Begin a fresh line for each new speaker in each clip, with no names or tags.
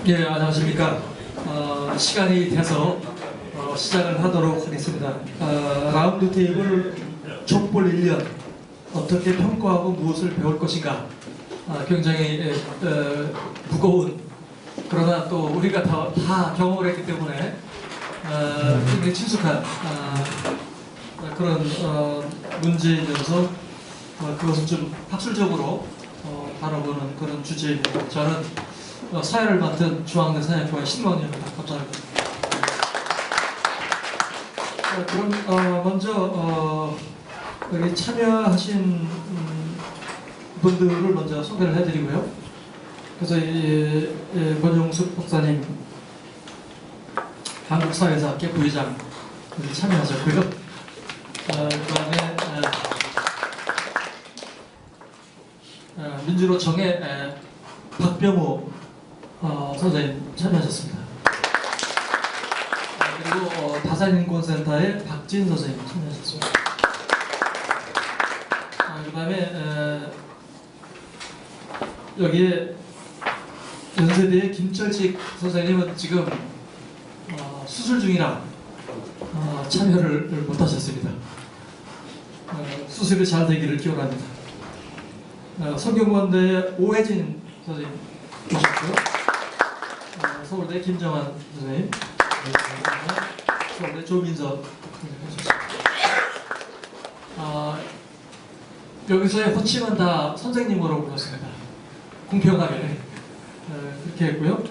예, 안녕하십니까. 시간이 돼서 시작을 하도록 하겠습니다. 라운드 테이블 촛불 1년 어떻게 평가하고 무엇을 배울 것인가. 굉장히 무거운, 그러나 또 우리가 다 경험을 했기 때문에 굉장히 친숙한 그런 문제이면서 그것을 좀 학술적으로 바라보는 그런 주제입니다. 저는 사회를 맡은 중앙대 사회학과의 신광현입니다. 감사합니다. 그럼 먼저 여기 참여하신 분들을 먼저 소개를 해드리고요. 그래서 권용숙 박사님, 한국사회사학회 부회장 참여하셨고요. 그다음에 민주노총의 박병호 선생님 참여하셨습니다. 그리고 다산인권센터의 박진 선생님 참여하셨습니다. 그 다음에 여기에 연세대의 김철식 선생님은 지금 수술 중이라 참여를 못하셨습니다. 수술이 잘 되기를 기원합니다. 성균관대의 오혜진 선생님 계셨고요. 서울대 김정환 선생님, 서울대 조민석 선생님. 여기서의 호칭은 다 선생님으로 불렀습니다. 공평하게 그렇게 했고요.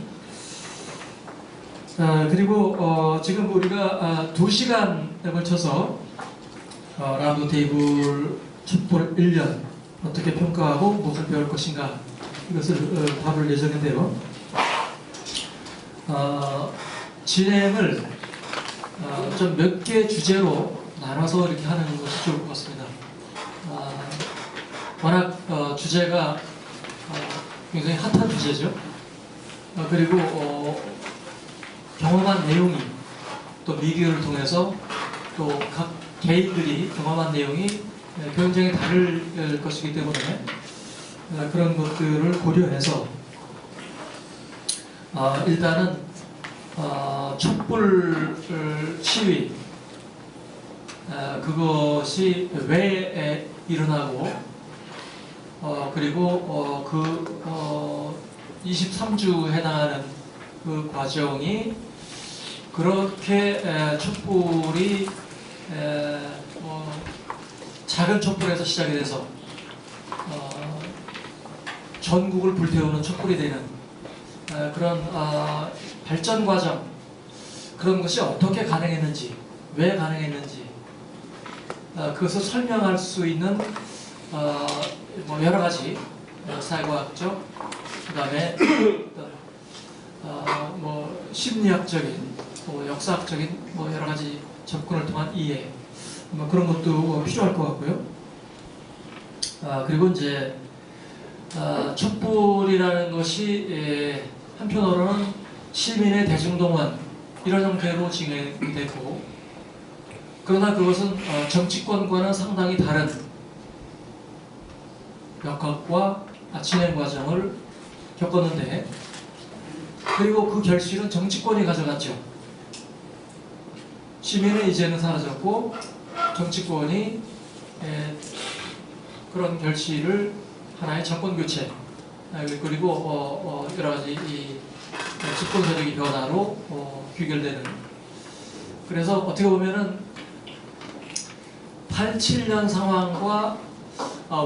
그리고 지금 우리가 2시간에 걸쳐서 라운드 테이블 촛불 1년 어떻게 평가하고 무엇을 배울 것인가, 이것을 다룰 예정인데요. 진행을 좀 몇 개 주제로 나눠서 이렇게 하는 것이 좋을 것 같습니다. 워낙 주제가 굉장히 핫한 주제죠. 그리고 경험한 내용이 또 미디어를 통해서 또 각 개인들이 경험한 내용이 굉장히 다를 것이기 때문에 그런 것들을 고려해서 일단은 촛불 시위, 그것이 왜 일어나고 그리고 23주 해당하는 그 과정이 그렇게 촛불이 작은 촛불에서 시작이 돼서 전국을 불태우는 촛불이 되는 그런 발전 과정, 그런 것이 어떻게 가능했는지, 왜 가능했는지 그것을 설명할 수 있는 여러 가지 사회과학적, 그다음에 심리학적인, 역사학적인 여러 가지 접근을 통한 이해, 그런 것도 필요할 것 같고요. 그리고 이제 촛불이라는 것이 한편으로는 시민의 대중동원 이런 형태로 진행이 되고, 그러나 그것은 정치권과는 상당히 다른 역학과 진행 과정을 겪었는데, 그리고 그 결실은 정치권이 가져갔죠. 시민은 이제는 사라졌고 정치권이 그런 결실을 하나의 정권 교체, 그리고 여러 가지 이 집권 세력의 변화로 귀결되는, 그래서 어떻게 보면은 87년 상황과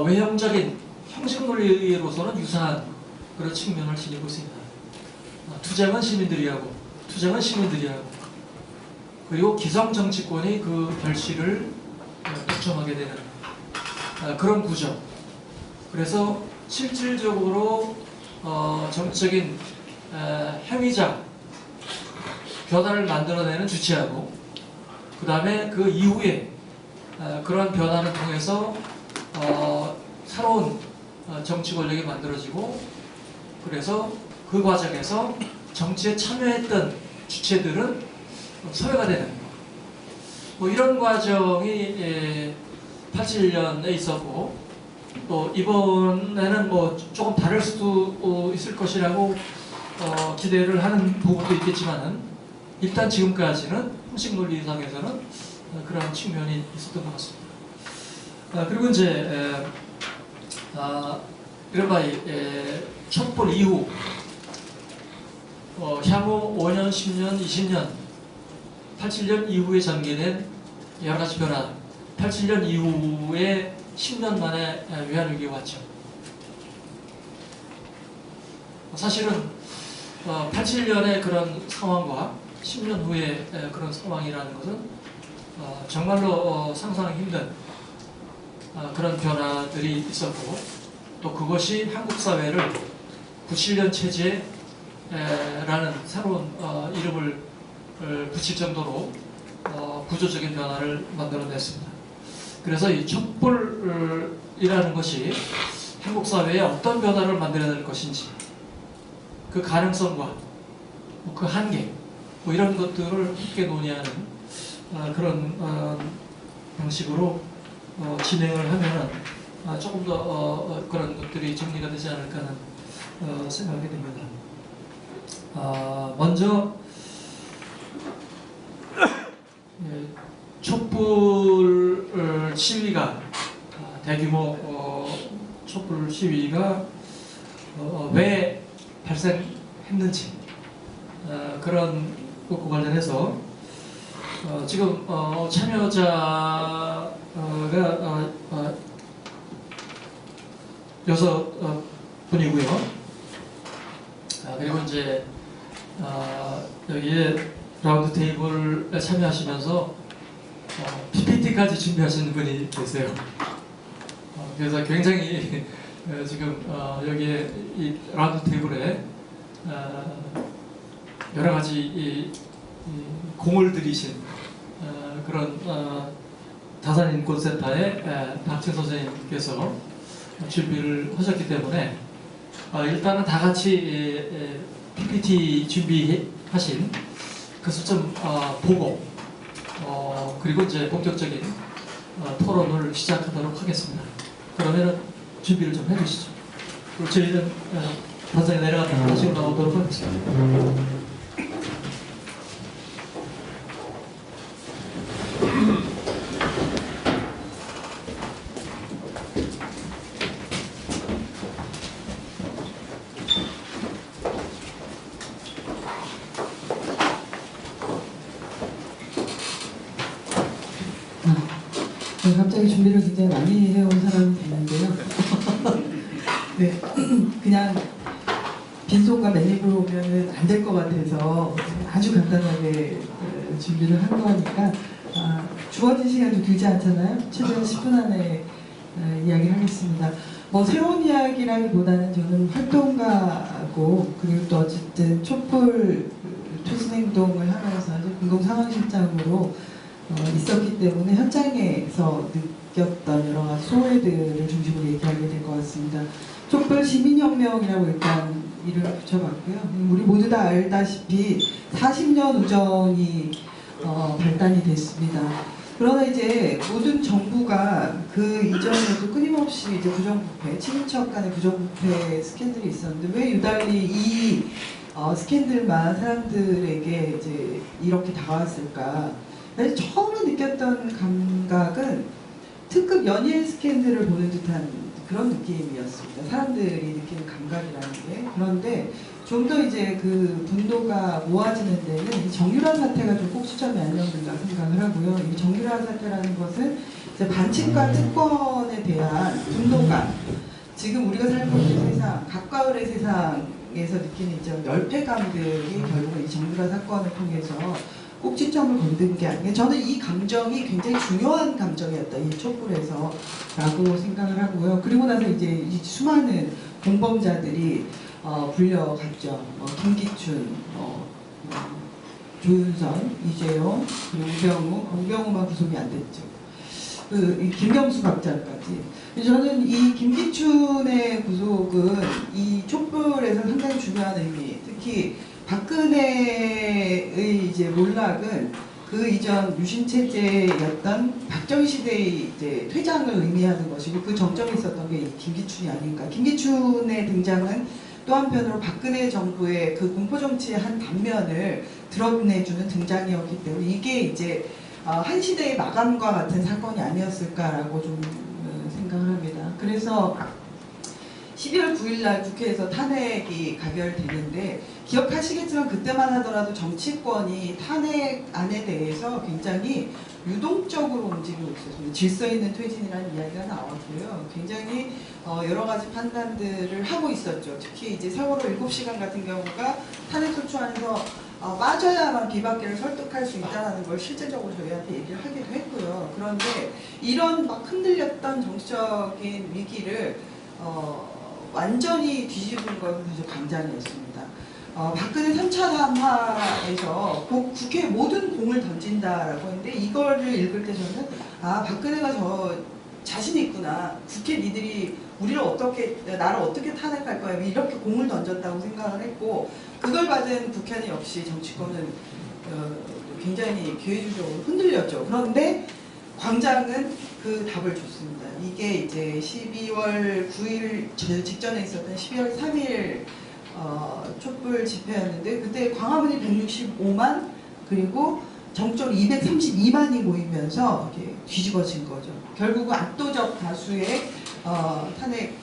외형적인 형식 논리로서는 유사한 그런 측면을 지니고 있습니다. 투쟁은 시민들이 하고, 그리고 기성 정치권이 그 결실을 독점하게 되는 그런 구조. 그래서 실질적으로 정치적인 행위자, 변화를 만들어내는 주체하고, 그 다음에 그 이후에 그러한 변화를 통해서 새로운 정치 권력이 만들어지고, 그래서 그 과정에서 정치에 참여했던 주체들은 소외가 되는 이런 과정이 87년에 있었고, 또 이번에는 뭐 조금 다를 수도 있을 것이라고 기대를 하는 부분도 있겠지만은 일단 지금까지는 형식 논리상에서는 그런 측면이 있었던 것 같습니다. 그리고 이제 이른바 촛불 이후 향후 5년, 10년, 20년, 87년 이후에 전개된 여러 가지 변화, 87년 이후에 10년 만에 외환위기가 왔죠. 사실은 87년의 그런 상황과 10년 후의 그런 상황이라는 것은 정말로 상상하기 힘든 그런 변화들이 있었고, 또 그것이 한국 사회를 97년 체제라는 새로운 이름을 붙일 정도로 구조적인 변화를 만들어냈습니다. 그래서 이 촛불이라는 것이 한국 사회에 어떤 변화를 만들어낼 것인지, 그 가능성과 그 한계, 뭐 이런 것들을 함께 논의하는 그런 방식으로 진행을 하면은 조금 더 그런 것들이 정리가 되지 않을까 하는 생각이 듭니다. 먼저 촛불 시위가 대규모 촛불 시위가 왜 발생했는지, 그런 것과 관련해서 지금 참여자가 6분이고요. 그리고 이제 여기에 라운드 테이블에 참여하시면서 PPT까지 준비하시는 분이 계세요. 그래서 굉장히 지금 여기에 이 라운드 테이블에 여러 가지 이 공을 들이신 그런 다산인권센터의 박채 선생님께서 준비를 하셨기 때문에 일단은 다 같이 PPT 준비하신 그것을 좀 보고 그리고 이제 본격적인 토론을 시작하도록 하겠습니다. 그러면은 준비를 좀 해주시죠. 그리고 저희는 단상에 내려가서 하시고 나오도록 하겠습니다.
갑자기 준비를 굉장히 많이 해온 사람이 됐는데요. 네, 그냥 빈손과 맨입으로 오면은 안 될 것 같아서 아주 간단하게 준비를 한 거니까 주어진 시간도 길지 않잖아요. 최대한 10분 안에 이야기를 하겠습니다. 뭐 새로운 이야기라기보다는 저는 활동가고, 그리고 또 어쨌든 촛불 투신행동을 하면서 공동상황실장으로 있었기 때문에 현장에서 느꼈던 여러 가지 소외들을 중심으로 얘기하게 될 것 같습니다. 촛불 시민혁명이라고 일단 이름을 붙여봤고요. 우리 모두 다 알다시피 40년 우정이 발단이 됐습니다. 그러나 이제 모든 정부가 그 이전에도 끊임없이 이제 부정부패, 친인척 간의 부정부패 스캔들이 있었는데 왜 유달리 이 스캔들만 사람들에게 이제 이렇게 다가왔을까? 처음에 느꼈던 감각은 특급 연예인 스캔들을 보는 듯한 그런 느낌이었습니다. 사람들이 느끼는 감각이라는 게. 그런데 좀 더 이제 그 분노가 모아지는 데는 정유라 사태가 좀 꼭 수점이 아니었는가 생각을 하고요. 이 정유라 사태라는 것은 이제 반칙과 특권에 대한 분노가 지금 우리가 살고 있는 세상, 각과을의 세상에서 느끼는 이제 열패감들이 결국은 이 정유라 사건을 통해서 꼭지점을 건든 게 아니에요. 저는 이 감정이 굉장히 중요한 감정이었다. 이 촛불에서 라고 생각을 하고요. 그리고 나서 이제 이 수많은 공범자들이 불려갔죠. 김기춘, 조윤선, 이재용, 그리고 우병우만 구속이 안 됐죠. 김경수 박사까지. 저는 이 김기춘의 구속은 이 촛불에서 상당히 중요한 의미, 특히 박근혜의 이제 몰락은 그 이전 유신 체제였던 박정희 시대의 이제 퇴장을 의미하는 것이고 그 정점에 있었던 게 김기춘이 아닌가. 김기춘의 등장은 또 한편으로 박근혜 정부의 그 공포 정치의 한 단면을 드러내주는 등장이었기 때문에 이게 이제 한 시대의 마감과 같은 사건이 아니었을까라고 좀 생각을 합니다. 그래서 12월 9일 날 국회에서 탄핵이 가결되는데 기억하시겠지만 그때만 하더라도 정치권이 탄핵안에 대해서 굉장히 유동적으로 움직이고 있었습니다. 질서 있는 퇴진이라는 이야기가 나왔고요. 굉장히 여러 가지 판단들을 하고 있었죠. 특히 이제 세월호 7시간 같은 경우가 탄핵 소추안에서 빠져야만 비박계를 설득할 수 있다는 걸 실제적으로 저희한테 얘기를 하기도 했고요. 그런데 이런 막 흔들렸던 정치적인 위기를 완전히 뒤집은 것은 사실 광장이었습니다. 박근혜 3차 담화에서 국회에 모든 공을 던진다라고 했는데 이거를 읽을 때 저는 박근혜가 저 자신 있구나. 국회 니들이 나를 어떻게 탄핵할 거야. 이렇게 공을 던졌다고 생각을 했고 그걸 받은 국회는 역시 정치권은 굉장히 기회주의적으로 흔들렸죠. 그런데 광장은 그 답을 줬습니다. 이게 이제 12월 9일 직전에 있었던 12월 3일 촛불 집회였는데 그때 광화문이 165만 그리고 정적으로 232만이 모이면서 이렇게 뒤집어진 거죠. 결국은 압도적 다수의 탄핵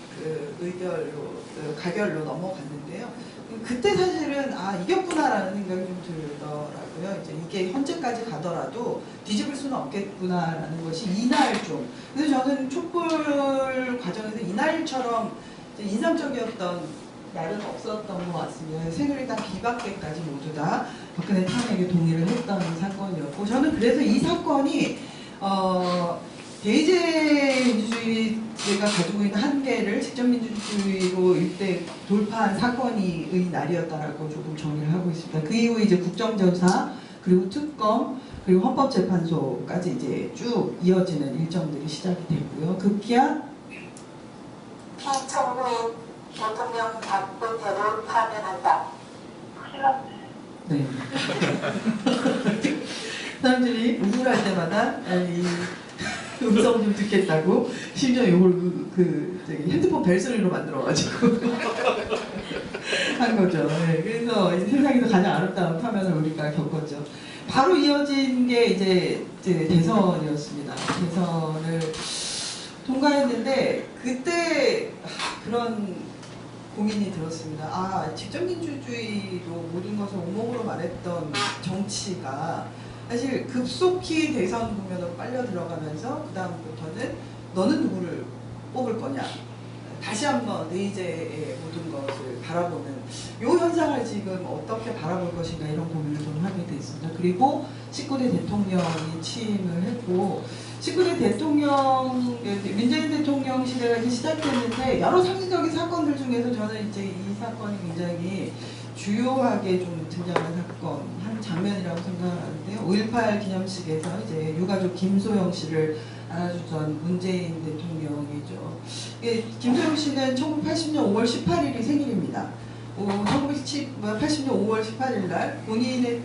의결로 가결로 넘어갔는데요. 그때 사실은 이겼구나라는 생각이 좀 들더라고요. 이제 이게 현재까지 가더라도 뒤집을 수는 없겠구나라는 것이 이날 좀. 그래서 저는 촛불 과정에서 이날처럼 인상적이었던 날은 없었던 것 같습니다. 새누리당 비박계까지 모두 다 박근혜 탄핵에 동의를 했던 사건이었고 저는 그래서 이 사건이 대의제 민주주의가 가지고 있는 한계를 직접민주주의로 일대 돌파한 사건의 날이었다라고 조금 정리를 하고 있습니다. 그 이후에 이제 국정조사 그리고 특검 그리고 헌법재판소까지 이제 쭉 이어지는 일정들이 시작이 되고요. 급기야
피청구인 대통령 박근혜를 파면한다.
네. 사람들이 우울할 때마다 이 음성 좀 듣겠다고 심지어 이걸 핸드폰 벨소리로 만들어가지고 한 거죠. 네, 그래서 이제 세상에서 가장 아름다운 파면을 우리가 겪었죠. 바로 이어진 게 이제 대선이었습니다. 대선을 통과했는데 그때 그런 고민이 들었습니다. 직접민주주의로 모든 것을 오목으로 말했던 정치가 사실 급속히 대선 국면으로 빨려 들어가면서 그 다음부터는 너는 누구를 뽑을 거냐 다시 한번 내이제의 모든 것을 바라보는 이 현상을 지금 어떻게 바라볼 것인가 이런 고민을 좀 하게 돼 있습니다. 그리고 19대 대통령이 취임을 했고 19대 대통령 문재인 대통령 시대가 이제 시작됐는데 여러 상징적인 사건들 중에서 저는 이제 이 사건이 굉장히 주요하게 좀 등장한 사건 한 장면이라고 생각을 하는데요. 5.18 기념식에서 이제 유가족 김소영 씨를 안아주던 문재인 대통령이죠. 김소영 씨는 1980년 5월 18일이 생일입니다. 1980년 5월 18일 날 본인의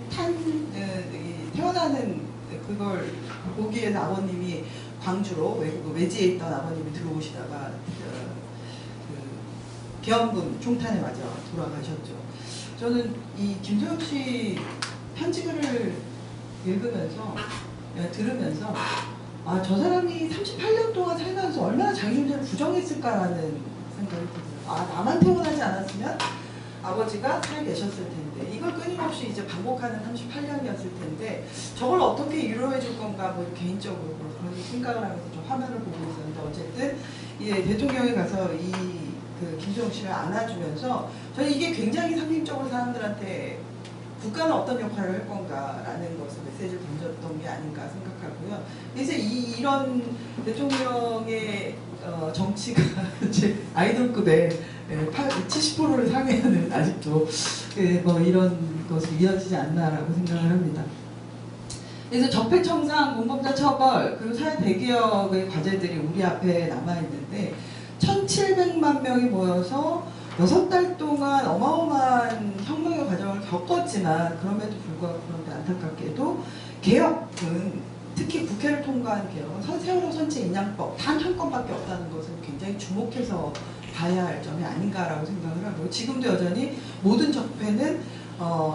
태어나는 그걸 보기 위해서 아버님이 광주로 외지에 있던 아버님이 들어오시다가 계엄군 총탄에 맞아 돌아가셨죠. 저는 이 김소영 씨 편지글을 들으면서 저 사람이 38년 동안 살면서 얼마나 자기 존재를 부정했을까라는 생각이 들어요. 나만 태어나지 않았으면 아버지가 살계셨을 텐데 이걸 끊임없이 이제 반복하는 38년이었을 텐데 저걸 어떻게 위로해 줄 건가 개인적으로 그런 생각을 하면서 좀 화면을 보고 있었는데 어쨌든 대통령이 가서 김소영 씨를 안아주면서 저는 이게 굉장히 상징적으로 사람들한테 국가는 어떤 역할을 할 건가라는 것을 메시지를 던졌던 게 아닌가 생각하고요. 그래서 이런 대통령의 정치가 제 아이돌급의 70%를 상회하는 아직도 이런 것이 이어지지 않나라고 생각을 합니다. 그래서 적폐청산, 공범자 처벌 그리고 사회 대개혁의 과제들이 우리 앞에 남아있는데 1,700만 명이 모여서 6달 동안 어마어마한 혁명의 과정을 겪었지만 그럼에도 불구하고 그런데 안타깝게도 개혁은 특히 국회를 통과한 개혁은 세월호 선체 인양법 단 한 건밖에 없다는 것을 굉장히 주목해서 봐야 할 점이 아닌가라고 생각을 하고요. 지금도 여전히 모든 적폐는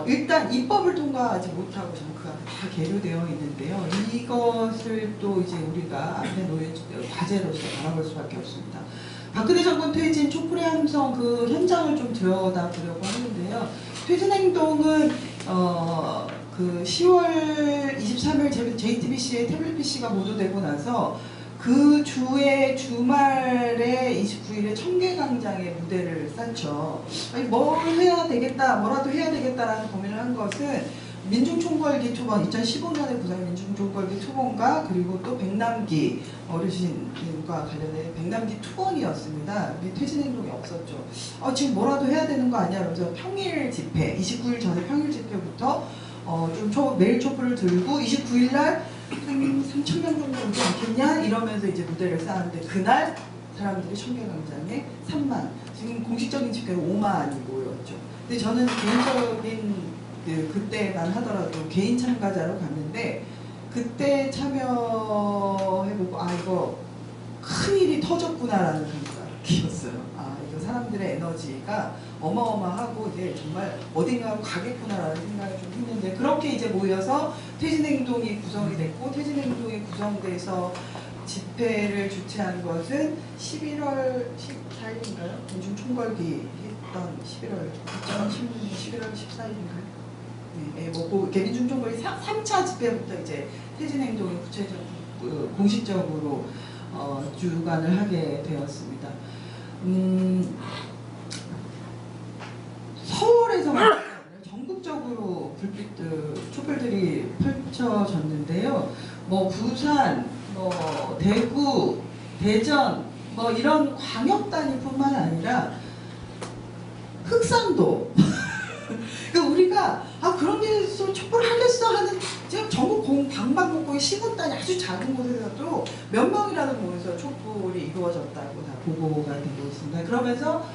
일단 입법을 통과하지 못하고 저는 그 앞에 다 계류되어 있는데요. 이것을 또 이제 우리가 앞에 놓인 과제로서 바라볼 수밖에 없습니다. 박근혜 정권 퇴진 촛불의 함성 그 현장을 좀 들여다보려고 하는데요. 퇴진행동은 그 10월 23일 JTBC의 태블릿 PC가 보도되고 나서 그 주의 주말에 29일에 청계광장에 무대를 쌓죠. 아니 뭘 해야 되겠다, 뭐라도 해야 되겠다라는 고민을 한 것은 민중총궐기 투번, 2015년에 부산 민중총궐기 투번과 그리고 또 백남기 어르신과 관련된 백남기 투번이었습니다. 퇴진행동이 없었죠. 지금 뭐라도 해야 되는 거 아니야? 그래서 평일 집회, 29일 전에 평일 집회부터 매일 촛불을 들고 29일 날 한 3,000명 정도 오지 않겠냐? 이러면서 이제 무대를 쌓았는데 그날 사람들이 청계광장에 3만, 지금 공식적인 집회로 5만이 모였죠. 근데 저는 개인적인 그때만 하더라도 개인 참가자로 갔는데 그때 참여해보고 이거 큰일이 터졌구나라는 생각이었어요. 이거 사람들의 에너지가 어마어마하고 이제 정말 어딘가로 가겠구나라는 생각을 좀 했는데 그렇게 이제 모여서 퇴진행동이 구성이 됐고 퇴진행동이 구성돼서 집회를 주최한 것은 11월 14일인가요? 민중총궐기 했던 2016년 11월 14일인가요? 네, 민중총궐기 3차 집회부터 이제 퇴진행동이 공식적으로 주관을 하게 되었습니다. 서울에서 전국적으로 촛불들이 펼쳐졌는데요. 부산, 대구, 대전, 이런 광역 단위뿐만 아니라 흑산도. 그러니까 우리가 그런 데서 촛불 하겠어 하는 지금 전국 방방곡곡의 시군단이 아주 작은 곳에서도 몇 명이라도 모여서 촛불이 이루어졌다고 다 보고가 되고 있습니다. 그러면서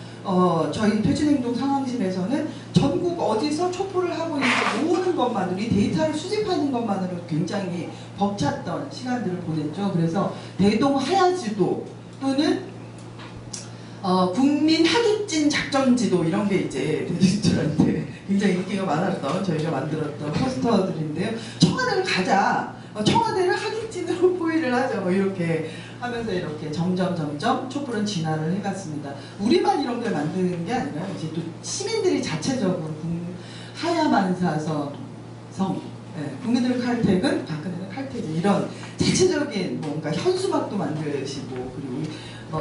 저희 퇴진행동 상황실에서는 전국 어디서 촛불을 하고 있는지 모으는 것만으로 이 데이터를 수집하는 것만으로 굉장히 벅찼던 시간들을 보냈죠. 그래서 대동 하야지도 또는 국민 하객진 작전지도 이런 게 이제 대중들한테 굉장히 인기가 많았던 저희가 만들었던 포스터들인데요. 청와대를 가자, 청와대를 하객진으로 포위를 하자, 이렇게 하면서 이렇게 점점 촛불은 진화를 해갔습니다. 우리만 이런 걸 만드는 게 아니라 이제 또 시민들이 자체적으로 하야만사성, 국민들 칼퇴근, 박근혜는 칼퇴지 이런 자체적인 뭔가 현수막도 만드시고 그리고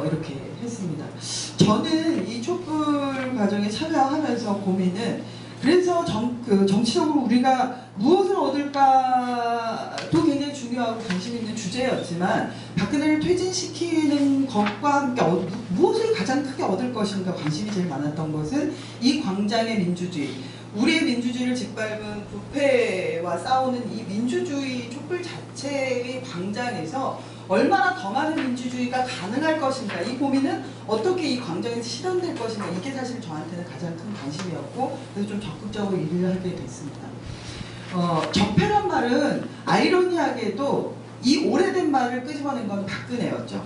이렇게 했습니다. 저는 이 촛불 과정에 참여하면서 고민은 그래서 정치적으로 우리가 무엇을 얻을까도 굉장히 중요하고 관심 있는 주제였지만 박근혜를 퇴진시키는 것과 함께 무엇을 가장 크게 얻을 것인가 관심이 제일 많았던 것은 이 광장의 민주주의, 우리의 민주주의를 짓밟은 부패와 싸우는 이 민주주의 촛불 자체의 광장에서 얼마나 더 많은 민주주의가 가능할 것인가, 이 고민은 어떻게 이 광장에서 실현될 것인가, 이게 사실 저한테는 가장 큰 관심이었고 그래서 좀 적극적으로 일을 하게 됐습니다. 적폐란 말은 아이러니하게도 이 오래된 말을 끄집어낸 건 박근혜였죠.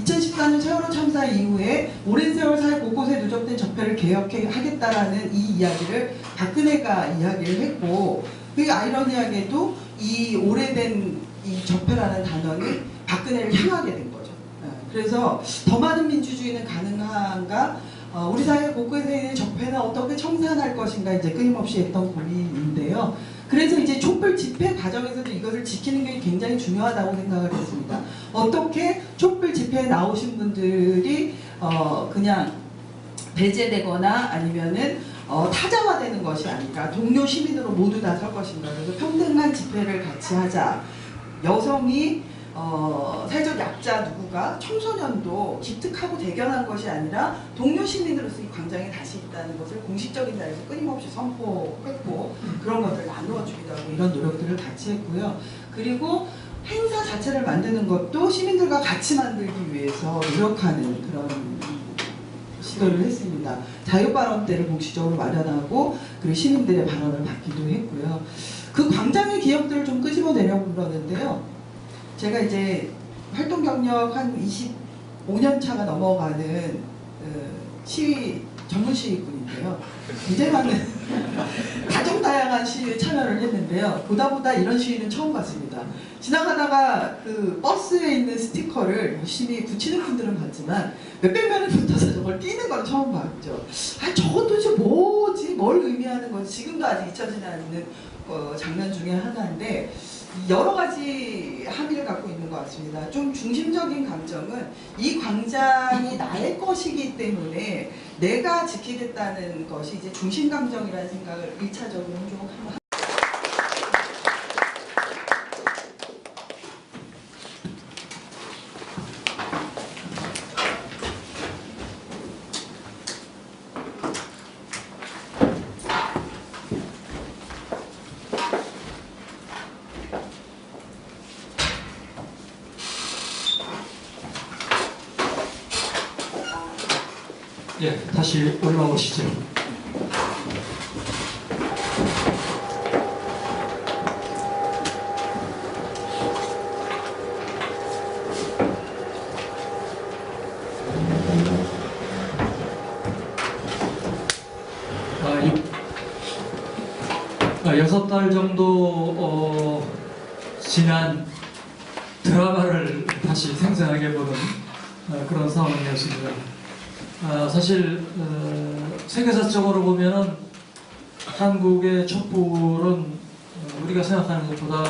2014년 세월호 참사 이후에 오랜 세월 사회 곳곳에 누적된 적폐를 개혁하겠다라는 이 이야기를 박근혜가 이야기를 했고, 그 아이러니하게도 이 오래된 이 적폐라는 단어는 박근혜를 향하게 된 거죠. 그래서 더 많은 민주주의는 가능한가? 우리 사회 곳곳에 있는 적폐는 어떻게 청산할 것인가 이제 끊임없이 했던 고민인데요. 그래서 이제 촛불 집회 과정에서도 이것을 지키는 게 굉장히 중요하다고 생각을 했습니다. 어떻게 촛불 집회에 나오신 분들이 그냥 배제되거나 아니면은 타자화되는 것이 아니라 동료 시민으로 모두 다 설 것인가. 그래서 평등한 집회를 같이 하자. 여성이 사회적 약자 누구가 청소년도 기특하고 대견한 것이 아니라 동료 시민으로서 이 광장에 다시 있다는 것을 공식적인 자리에서 끊임없이 선포했고 그런 것들을 나누어 주기도 하고 이런 노력들을 같이 했고요. 그리고 행사 자체를 만드는 것도 시민들과 같이 만들기 위해서 노력하는 그런 시도를 했습니다. 자유발언 때를 공식적으로 마련하고 그리고 시민들의 발언을 받기도 했고요. 그 광장의 기억들을 좀 끄집어내려고 그러는데요. 제가 이제 활동 경력 한 25년 차가 넘어가는 시위 전문 시위꾼인데요. 굉장히 많은 가장 다양한 시위에 참여를 했는데요. 보다 이런 시위는 처음 봤습니다. 지나가다가 그 버스에 있는 스티커를 열심히 붙이는 분들은 봤지만 몇백 명이 붙어서 저걸 띄는 건 처음 봤죠. 아, 저건 도대체 뭐지? 뭘 의미하는 건지 지금도 아직 잊혀지지 않는 장면 중에 하나인데 여러 가지 함의를 갖고 있는 것 같습니다. 좀 중심적인 감정은 이 광장이 나의 것이기 때문에 내가 지키겠다는 것이 이제 중심 감정이라는 생각을 1차적으로는 좀 한번.
예, 다시 올라오시죠. 여섯 달 정도 지난 드라마를 다시 생생하게 보는 그런 상황이었습니다. 사실 세계사적으로 보면은 한국의 촛불은 우리가 생각하는 것보다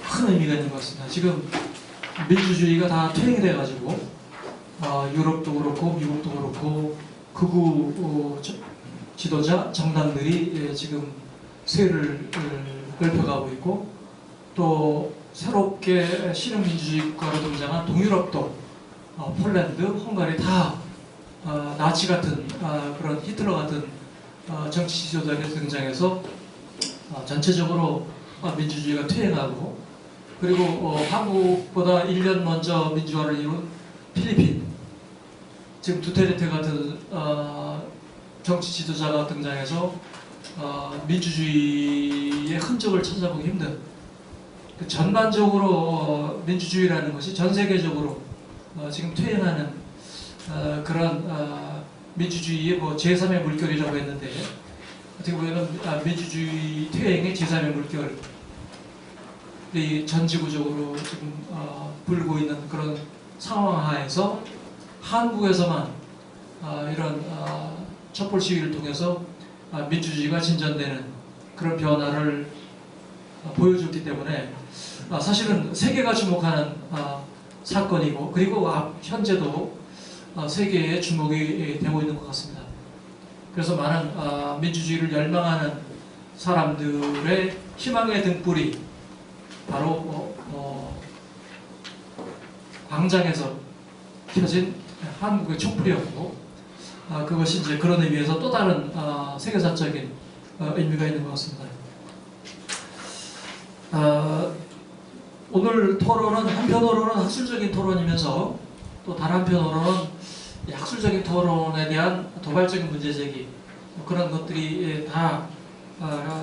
큰 의미가 있는 것 같습니다. 지금 민주주의가 다 퇴행이 돼가지고 유럽도 그렇고 미국도 그렇고 극우 지도자 정당들이 지금 쇠를 넓혀가고 있고 또 새롭게 실용민주주의 국가로 등장한 동유럽도 폴란드, 헝가리 다 나치 같은 그런 히틀러 같은 정치 지도자들이 등장해서 전체적으로 민주주의가 퇴행하고 그리고 한국보다 1년 먼저 민주화를 이룬 필리핀 지금 두테르테 같은 정치 지도자가 등장해서 민주주의의 흔적을 찾아보기 힘든 전반적으로 민주주의라는 것이 전 세계적으로 지금 퇴행하는 그런 민주주의의 뭐 제3의 물결이라고 했는데 어떻게 보면 민주주의 퇴행의 제3의 물결이 전지구적으로 지금 불고 있는 그런 상황 하에서 한국에서만 이런 촛불 시위를 통해서 민주주의가 진전되는 그런 변화를 보여줬기 때문에 사실은 세계가 주목하는 사건이고 그리고 현재도 세계의 주목이 되고 있는 것 같습니다. 그래서 많은 민주주의를 열망하는 사람들의 희망의 등불이 바로 광장에서 켜진 한국의 촛불이었고 그것이 이제 그런 의미에서 또 다른 세계사적인 의미가 있는 것 같습니다. 오늘 토론은 한편으로는 학술적인 토론이면서 또 다른 한편으로는 학술적인 토론에 대한 도발적인 문제제기 그런 것들이 다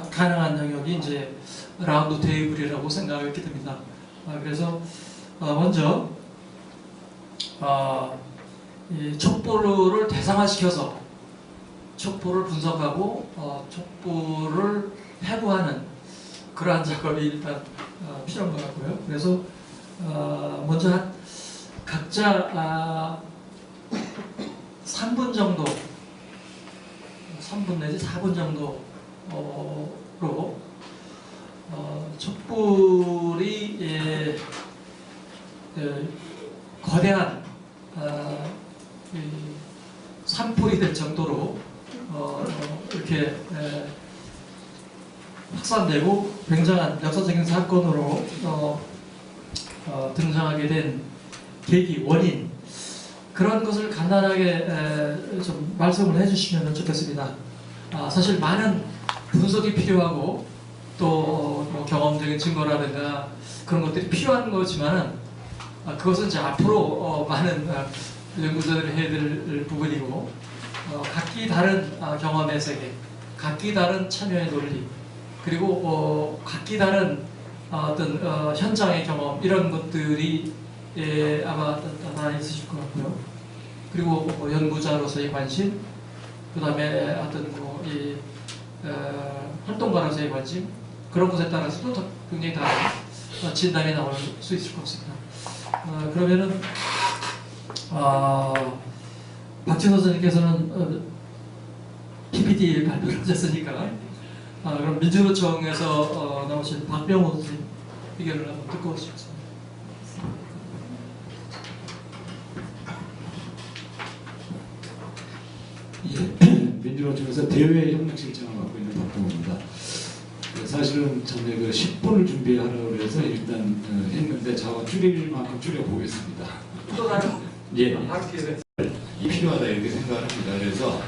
가능한 영역이 이제 라운드 테이블이라고 생각했게 됩니다. 그래서 먼저 이 촛불을 대상화시켜서 촛불을 분석하고 촛불을 해부하는 그러한 작업이 일단 필요한 것 같고요. 그래서 먼저 각자 3분 정도, 3분 내지 4분 정도로 촛불이 거대한 산불이 될 정도로 이렇게 확산되고 굉장한 역사적인 사건으로 등장하게 된 계기, 원인 그런 것을 간단하게 좀 말씀을 해주시면 좋겠습니다. 사실 많은 분석이 필요하고 또 뭐 경험적인 증거라든가 그런 것들이 필요한 거지만 그것은 이제 앞으로 많은 연구자들이 해야 될 부분이고 각기 다른 경험의 세계, 각기 다른 참여의 논리 그리고 각기 다른 어떤 현장의 경험 이런 것들이 아마 다 있으실 것 같고요. 그리고 연구자로서의 관심, 그 다음에 어떤 이 활동가로서의 관심, 그런 것에 따라서도 굉장히 다른 진단이 나올 수 있을 것 같습니다. 그러면은 박진호 선생님께서는 PPT 발표를 하셨으니까 그럼 민주노총에서 나오신 박병호 선생님 의견을 한번 듣고 싶습니다.
예, 민주노총에서 대외협력실장을 맡고 있는 박동호입니다. 사실은 전에 그 10분을 준비하라고 해서 일단 했는데 자원 줄일 만큼 줄여보겠습니다.
또 다른
예, 이 필요하다 이렇게 생각합니다. 그래서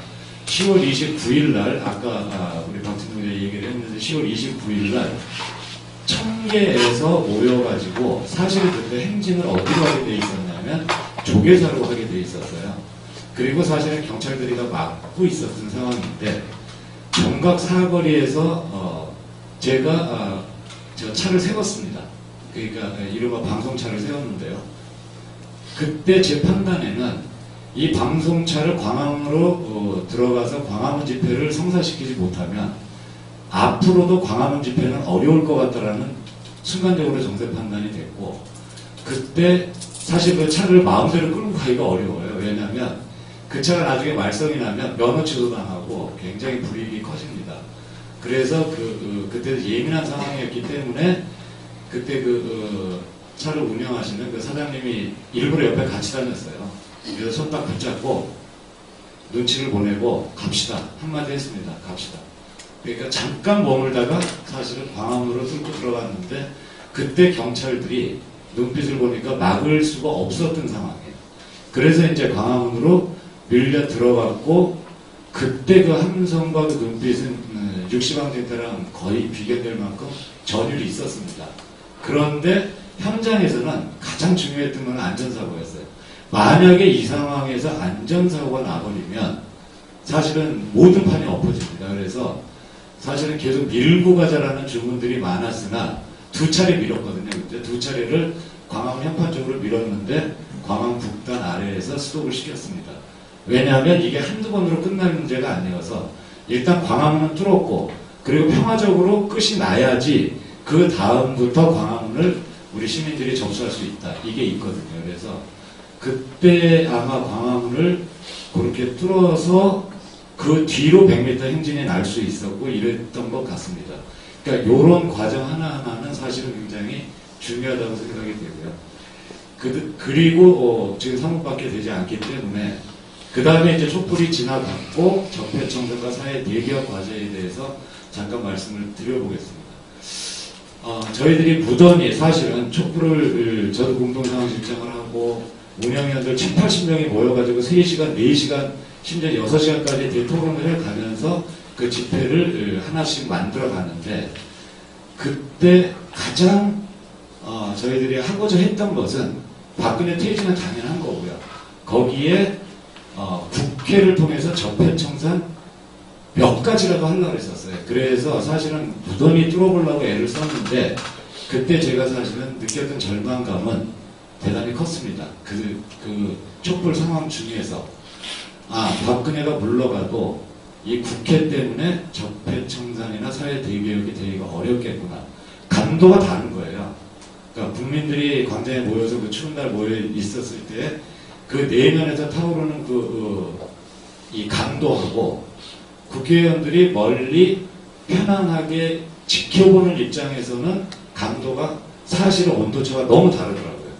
10월 29일 날 아까 우리 박진호 얘기를 했는데 10월 29일 날 청계에서 모여가지고 사실은 그때 행진을 어디로 하게 돼 있었냐면 조계사로 하게 돼 있었어요. 그리고 사실은 경찰들이 다 막고 있었던 상황인데 정각 사거리에서 제가 저 차를 세웠습니다. 그러니까 이른바 방송차를 세웠는데요. 그때 제 판단에는 이 방송차를 광화문으로 들어가서 광화문 집회를 성사시키지 못하면 앞으로도 광화문 집회는 어려울 것 같다라는 순간적으로 정세 판단이 됐고, 그때 사실 그 차를 마음대로 끌고 가기가 어려워요. 왜냐하면 그 차가 나중에 말썽이 나면 면허 취소당하고 굉장히 불이익이 커집니다. 그래서 그때 예민한 상황이었기 때문에 그때 차를 운영하시는 그 사장님이 일부러 옆에 같이 다녔어요. 그래서 손 딱 붙잡고 눈치를 보내고 갑시다 한마디 했습니다. 갑시다. 그러니까 잠깐 머물다가 사실은 광화문으로 뚫고 들어갔는데 그때 경찰들이 눈빛을 보니까 막을 수가 없었던 상황이에요. 그래서 이제 광화문으로 밀려 들어갔고, 그때 그 함성과 그 눈빛은 육시방진 때랑 거의 비교될 만큼 전율이 있었습니다. 그런데 현장에서는 가장 중요했던 건 안전사고였어요. 만약에 이 상황에서 안전사고가 나버리면 사실은 모든 판이 엎어집니다. 그래서 사실은 계속 밀고 가자라는 주문들이 많았으나 두 차례 밀었거든요. 그때 두 차례를 광화문 현판 쪽으로 밀었는데 광화문 북단 아래에서 스톱을 시켰습니다. 왜냐하면 이게 한두 번으로 끝날 문제가 아니어서 일단 광화문은 뚫었고, 그리고 평화적으로 끝이 나야지 그 다음부터 광화문을 우리 시민들이 접수할 수 있다. 이게 있거든요. 그래서 그때 아마 광화문을 그렇게 뚫어서 그 뒤로 100m 행진이 날 수 있었고 이랬던 것 같습니다. 그러니까 이런 과정 하나하나는 사실은 굉장히 중요하다고 생각이 되고요. 그리고 지금 3분밖에 되지 않기 때문에 그 다음에 이제 촛불이 지나갔고 적폐청산과 사회 대기업 과제에 대해서 잠깐 말씀을 드려보겠습니다. 저희들이 무던히 사실은 촛불을 저도 공동상황실장을 하고 운영위원들 70~80명이 모여가지고 3시간, 4시간, 심지어 6시간까지 대토론을 해가면서 그 집회를 하나씩 만들어 가는데, 그때 가장 저희들이 하고자 했던 것은 박근혜 퇴진은 당연한 거고요. 거기에 국회를 통해서 적폐청산 몇 가지라도 하려고 했었어요. 그래서 사실은 무던히 뚫어보려고 애를 썼는데, 그때 제가 사실은 느꼈던 절망감은 대단히 컸습니다. 그 촛불 상황 중에서 박근혜가 물러가도 이 국회 때문에 적폐청산이나 사회 대개혁이 되기가 어렵겠구나. 감도가 다른 거예요. 그러니까 국민들이 광장에 모여서 그 추운 날 모여 있었을 때 그 내면에서 타오르는 이 감도하고 국회의원들이 멀리 편안하게 지켜보는 입장에서는 감도가 사실은 온도차가 너무 다르더라고요.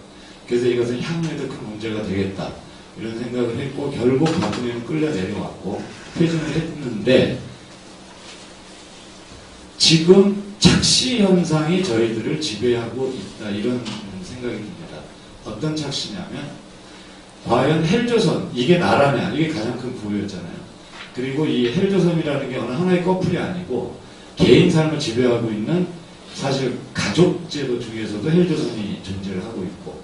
그래서 이것은 향후에도 큰 문제가 되겠다 이런 생각을 했고, 결국 박근혜는 끌려 내려왔고 퇴진을 했는데, 지금 착시 현상이 저희들을 지배하고 있다 이런 생각이 듭니다. 어떤 착시냐면 과연 헬조선, 이게 나라냐, 이게 가장 큰 부호였잖아요. 그리고 이 헬조선이라는 게 어느 하나의 커플이 아니고 개인 삶을 지배하고 있는, 사실 가족제도 중에서도 헬조선이 존재를 하고 있고,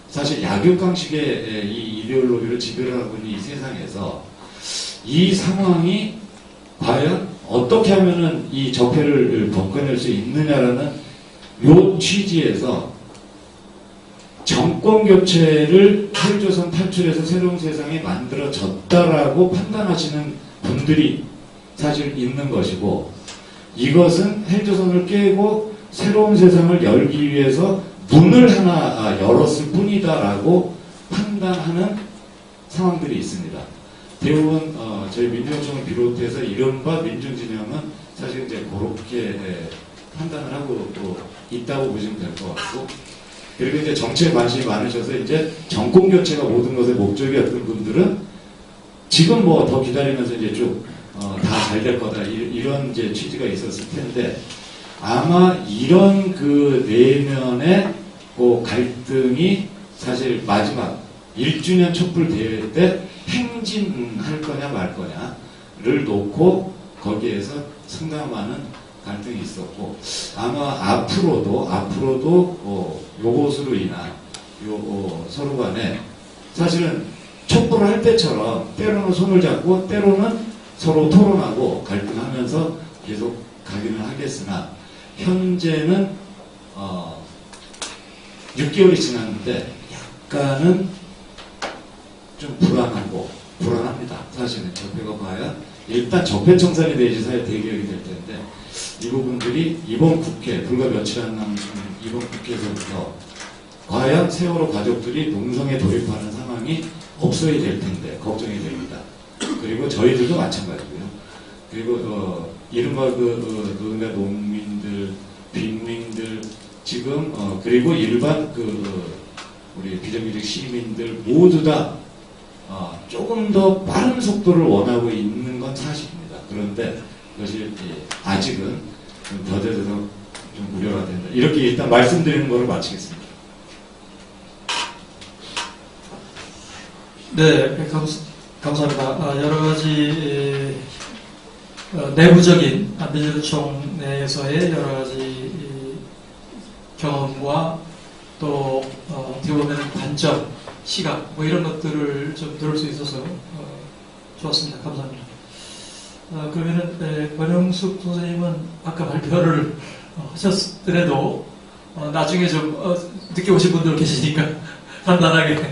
사실 약육강식의 이 이데올로기를 지배를 하고 있는 이 세상에서 이 상황이 과연 어떻게 하면은 이 적폐를 벗겨낼 수 있느냐라는 요 취지에서 정권 교체를 헬조선 탈출해서 새로운 세상이 만들어졌다라고 판단하시는 분들이 사실 있는 것이고, 이것은 헬조선을 깨고 새로운 세상을 열기 위해서 문을 하나 열었을 뿐이다라고 판단하는 상황들이 있습니다. 대부분 저희 민주노총을 비롯해서 이른바 민중진영은 사실 이제 그렇게 판단을 하고 또 있다고 보시면 될 것 같고, 그리고 이제 정치에 관심이 많으셔서 이제 정권 교체가 모든 것의 목적이었던 분들은 지금 뭐 더 기다리면서 이제 쭉 다 잘 될 거다 이런 이제 취지가 있었을 텐데, 아마 이런 그 내면의 그 갈등이 사실 마지막 1주년 촛불 대회 때 행진할 거냐 말 거냐를 놓고 거기에서 상당히 많은 갈등이 있었고, 아마 앞으로도 요것으로 인한 서로 간에 사실은 촛불을 할 때처럼 때로는 손을 잡고 때로는 서로 토론하고 갈등하면서 계속 가기는 하겠으나, 현재는 6개월이 지났는데 약간은 좀 불안합니다. 사실은 적폐가 과연 일단 적폐청산이 되지 사회 대개혁이 될 텐데, 이 부분들이 이번 국회, 불과 며칠 안 남은 이번 국회에서부터 과연 세월호 가족들이 농성에 돌입하는 상황이 없어야 될 텐데 걱정이 됩니다. 그리고 저희들도 마찬가지고요. 그리고 이른바 노동자 농민들, 빈민들 지금 그리고 일반 우리 비정규직 시민들 모두 다 조금 더 빠른 속도를 원하고 있는 건 사실입니다. 그런데 그것이 아직은 좀 더뎌져서 좀 우려가 된다. 이렇게 일단 말씀드리는 거를 마치겠습니다.
네, 감사합니다. 여러 가지 내부적인 민주노총 내에서의 여러 가지 경험과 또 어떻게 보면 관점, 시각 뭐 이런 것들을 좀 들을 수 있어서 좋았습니다. 감사합니다. 그러면은 권영숙 선생님은 아까 발표를 하셨더라도 나중에 좀 늦게 오신 분들 계시니까 간단하게만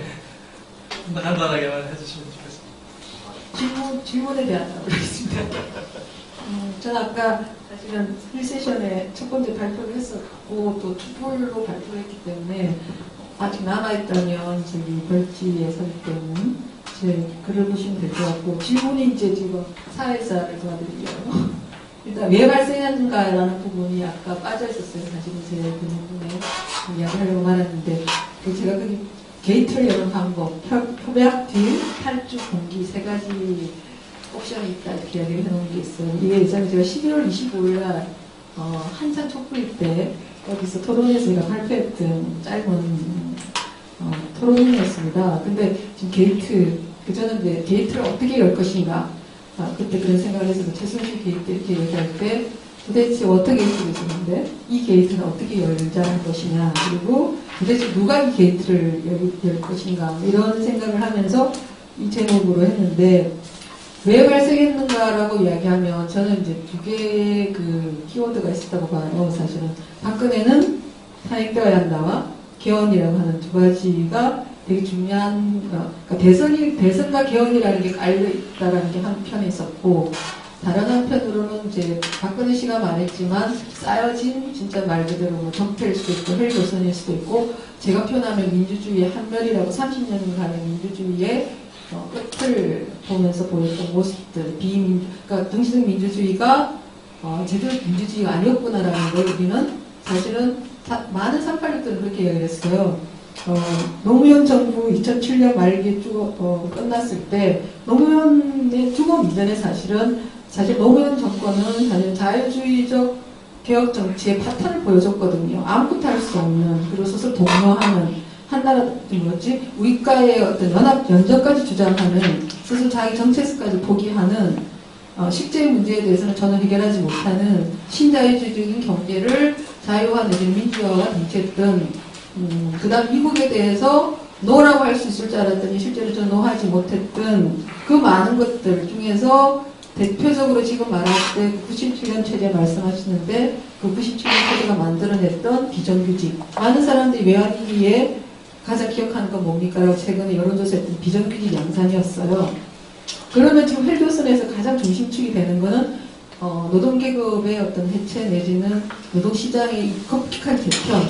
해주시면 좋겠습니다.
질문에 대한 답을 하겠습니다. 저는 아까 사실은 1세션에 첫 번째 발표를 했었고 또 촛불로 발표를 했기 때문에 아직 남아있다면 저기 벌지에 설 때는 제 글을 보시면 될 것 같고, 질문이 이제 지금 사회사를 도와드리려고 일단 왜 발생했는가라는 부분이 아까 빠져있었어요. 사실은 제 그 부분에 이야기하려고 말했는데, 제가 그 게이트를 여는 방법, 협약 딜, 탈주, 공기 세 가지 옵션이 있다 이렇게 이야기를 해놓은 게 있어요. 이게 예전에 제가 11월 25일 날 한참 촛불일 때 여기서 토론에서 제가 발표했던 짧은 토론이었습니다. 근데 지금 게이트, 그전에 이제 게이트를 어떻게 열 것인가, 그때 그런 생각을 했어서 최순실 게이트 이렇게 얘기할 때 도대체 어떻게 게이트를 있었는데 이 게이트는 어떻게 열자는 것이냐, 그리고 도대체 누가 이 게이트를 열 것인가, 이런 생각을 하면서 이 제목으로 했는데, 왜 발생했는가라고 이야기하면 저는 이제 두 개의 그 키워드가 있었다고 봐요. 사실은 박근혜는 탄핵되어야 한다와 개헌이라고 하는 두 가지가 되게 중요한, 그러니까 대선과 개헌이라는 게 깔려 있다라는 게 한편에 있었고, 다른 한편으로는 이제 박근혜 씨가 말했지만 쌓여진 진짜 말 그대로 뭐 적폐일 수도 있고 헬조선일 수도 있고, 제가 표현하면 민주주의의 한멸이라고 30년간의 민주주의의 끝을 보면서 보였던 모습들, 그러니까 등시등 민주주의가 제대로 민주주의가 아니었구나라는 걸 우리는 사실은 많은 386들은 그렇게 이야기를 했어요. 노무현 정부 2007년 말기에 끝났을 때 노무현의 죽음 이전에 사실 노무현 정권은 사실 자유주의적 개혁 정치의 파탄을 보여줬거든요. 아무것도 할 수 없는, 그리고 스스로 독려하는, 한나라 우리과의 어떤 연합 연정까지 주장하는, 스스로 자기 정체성까지 포기하는, 실제 문제에 대해서는 전혀 해결하지 못하는 신자유주의적인 경제를 자유화 내지는 민주화가 정치했던, 그 다음 미국에 대해서 노라고 할 수 있을 줄 알았더니 실제로 저는 노하지 못했던 그 많은 것들 중에서 대표적으로 지금 말할 때 97년 체제 말씀하시는데 그 97년 체제가 만들어냈던 비정규직. 많은 사람들이 외환위기에 가장 기억하는 건 뭡니까? 최근에 여론조사했던 비정규직 양산이었어요. 그러면 지금 헬조선에서 가장 중심축이 되는 거는 노동계급의 어떤 해체 내지는 노동시장의 급격한 개편,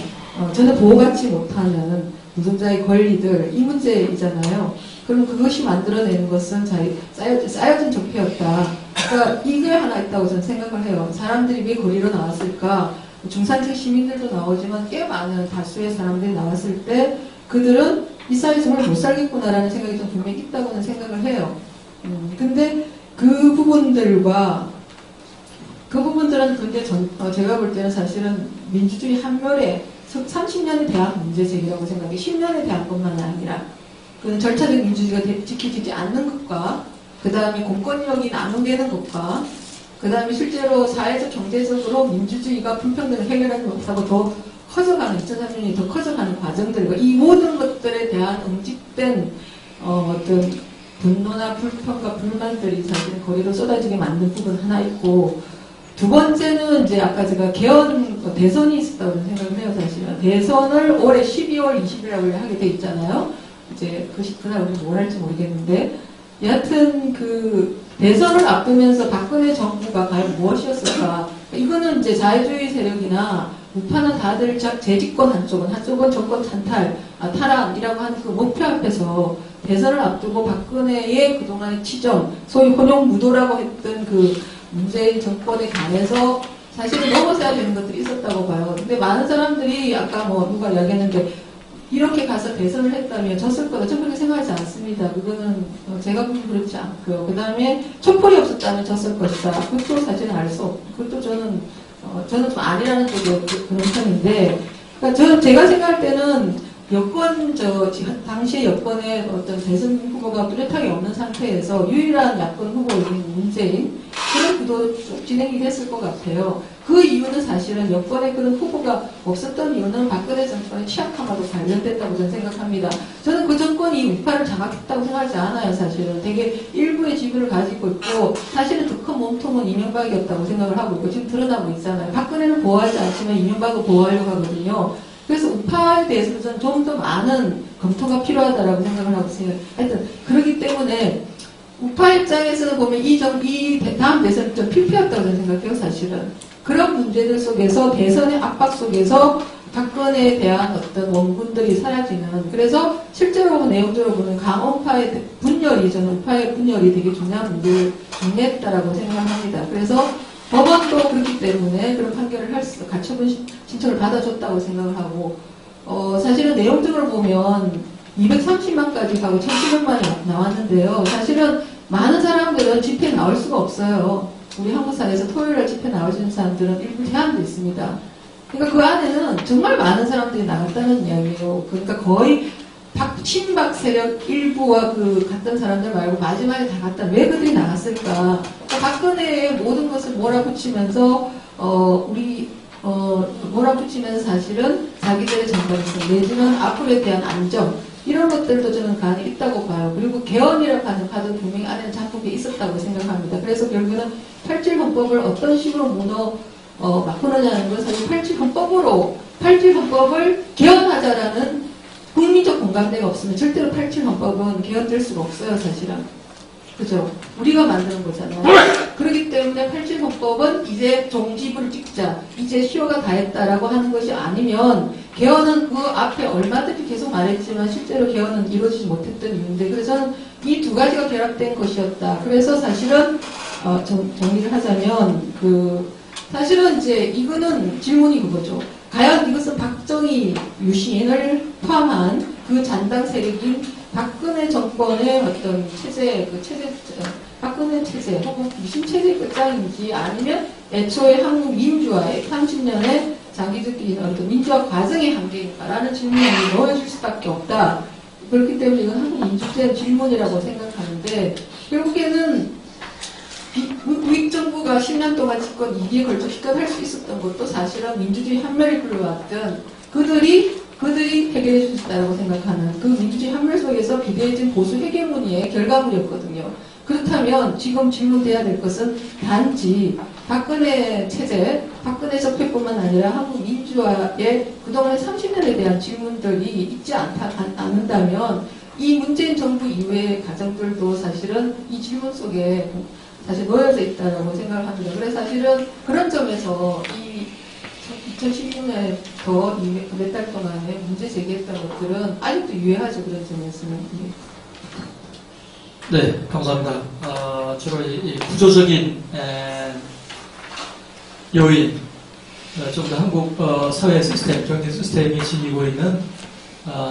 전혀 보호받지 못하는 노동자의 권리들, 이 문제이잖아요. 그럼 그것이 만들어내는 것은 쌓여진 적폐였다. 그러니까 이게 하나 있다고 저는 생각을 해요. 사람들이 왜 거리로 나왔을까? 중산층 시민들도 나오지만 꽤 많은 다수의 사람들이 나왔을 때 그들은 이 사회 정말 못 살겠구나라는 생각이 좀 분명히 있다고는 생각을 해요. 근데 그 부분들은 근데 제가 볼 때는 사실은 민주주의 한멸의 30년에 대한 문제 제기라고 생각해요. 10년에 대한 것만 아니라 그 절차적 민주주의가 지켜지지 않는 것과 그 다음에 공권력이 나누되는 것과 그 다음에 실제로 사회적 경제적으로 민주주의가 불평등을 해결하지 못하고 더 커져가는 2003년이 더 커져가는 과정들과 이 모든 것들에 대한 응집된 어떤 분노나 불평과 불만들이 사실은 거리로 쏟아지게 만든 부분 하나 있고 두 번째는 이제 아까 제가 대선이 있었다고 생각을 해요. 사실은 대선을 올해 12월 20일에 하게 돼 있잖아요. 이제 그날 우리 뭘 할지 모르겠는데 여하튼 그 대선을 앞두면서 박근혜 정부가 과연 무엇이었을까? 이거는 이제 자유주의 세력이나 우파는 다들 재집권 한쪽은 정권 탈환이라고 하는 그 목표 앞에서 대선을 앞두고 박근혜의 그동안의 치정, 소위 혼용무도라고 했던 그 문재인 정권에 관해서 사실은 넘어서야 되는 것들이 있었다고 봐요. 근데 많은 사람들이 아까 누가 이야기했는데 이렇게 가서 대선을 했다면 졌을 거다. 저는 그렇게 생각하지 않습니다. 그거는 제가 보기엔 그렇지 않고요. 그 다음에 촛불이 없었다면 졌을 것이다. 그것도 사실은 알 수 없고 그것도 저는 좀 아니라는 쪽에 그런 편인데 그러니까 제가 생각할 때는 당시의 여권의 어떤 대선 후보가 뚜렷하게 없는 상태에서 유일한 야권 후보인 문재인 그런 구도로 쭉 진행이 됐을 것 같아요. 그 이유는 사실은 여권에 그런 후보가 없었던 이유는 박근혜 정권의 취약함하고 관련됐다고 저는 생각합니다. 저는 그 정권이 우파를 장악했다고 생각하지 않아요. 사실은 되게 일부의 지분을 가지고 있고 사실은 더 큰 몸통은 이명박이었다고 생각을 하고 있고 지금 드러나고 있잖아요. 박근혜는 보호하지 않지만 이명박을 보호하려고 하거든요. 그래서 우파에 대해서 저는 좀 더 많은 검토가 필요하다라고 생각을 하고 있어요. 하여튼 그렇기 때문에 우파 입장에서는 보면 이 다음 대선이 좀 필요했다고 저는 생각해요. 사실은 그런 문제들 속에서 대선의 압박 속에서 박근혜에 대한 어떤 원군들이 사라지는 그래서 실제로 보면 내용적으로 보면 강원파의 분열이 저는 우파의 분열이 되게 중요한 문제를 정리했다라고 생각합니다. 그래서 법원도 그렇기 때문에 그런 판결을 가처분 신청을 받아줬다고 생각을 하고 사실은 내용적으로 보면 230만까지 가고 1,700만이 나왔는데요. 사실은 많은 사람들은 집회에 나올 수가 없어요. 우리 한국 사회에서 토요일날 집회 나올 수 있는 사람들은 일부 제한도 있습니다. 그러니까 그 안에는 정말 많은 사람들이 나갔다는 이야기예요. 그러니까 거의 친박 세력 일부와 갔던 사람들 말고 마지막에 다 갔다. 왜 그들이 나갔을까? 그러니까 박근혜의 모든 것을 몰아붙이면서 몰아붙이면서 사실은 자기들의 전방성 내지는 앞으로에 대한 안정 이런 것들도 저는 간이 있다고 봐요. 그리고 개헌이라고 하는 카드 분명히 안에는 작품이 있었다고 생각합니다. 그래서 결국에는 87헌법을 어떤 식으로 바꾸느냐는 건 사실 87헌법을 개헌하자라는 국민적 공감대가 없으면 절대로 87헌법은 개헌될 수가 없어요, 사실은. 그죠? 우리가 만드는 거잖아요. 그렇기 때문에 87헌법은 이제 종지부를 찍자, 이제 시효가 다했다라고 하는 것이 아니면 개헌은 그 앞에 얼마든지 계속 말했지만 실제로 개헌은 이루어지지 못했던 이유인데 그래서 저는 이 두 가지가 결합된 것이었다. 그래서 사실은 정리를 하자면 사실은 이제 이거는 질문이 그거죠. 과연 이것은 박정희, 유신을 포함한 그 잔당 세력인 박근혜 정권의 어떤 박근혜 체제 혹은 유신 체제의 끝장인지 아니면 애초에 한국 민주화의 30년의 장기적인 어떤 민주화 과정의 한계인가라는 질문을 넣어줄 수밖에 없다. 그렇기 때문에 이건 한국 민주주의 질문이라고 생각하는데 결국에는 우익정부가 10년 동안 집권 2기에 걸쳐 기껏 할 수 있었던 것도 사실은 민주주의 한멸이 굴러왔던 그들이
그들이 해결해 줄 수 있다고 생각하는 그 민주주의 함몰 속에서 기대해진 보수 헤게모니의 결과물이었거든요. 그렇다면 지금 질문돼야 될 것은 단지 박근혜 체제, 박근혜 적폐뿐만 아니라 한국 민주화의 그동안의 30년에 대한 질문들이 있지 않는다면 이 문재인 정부 이후의 가정들도 사실은 이 질문 속에 사실 놓여져 있다고 생각을 합니다. 그래서 사실은 그런 점에서 이 2016년에 더 몇 달 동안에 문제 제기했던 것들은 아직도 유효하죠. 그런 점에서는.
네, 감사합니다. 주로 이 구조적인 요인, 좀 더 한국 사회 시스템, 경제 시스템이 지니고 있는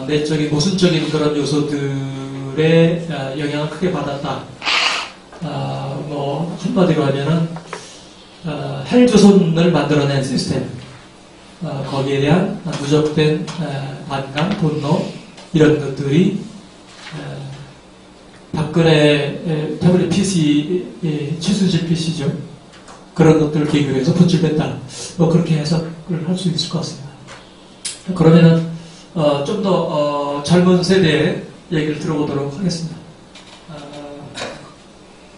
내적인 모순적인 그런 요소들의 영향을 크게 받았다. 뭐 한마디로 하면은 헬조선을 만들어낸 시스템, 거기에 대한 누적된 반감, 분노 이런 것들이 박근혜 태블릿 PC, 최순실 PC죠. 그런 것들을 계기로 해서 분출됐다. 뭐 그렇게 해석을 할 수 있을 것 같습니다. 그러면은 좀 더 젊은 세대의 얘기를 들어보도록 하겠습니다.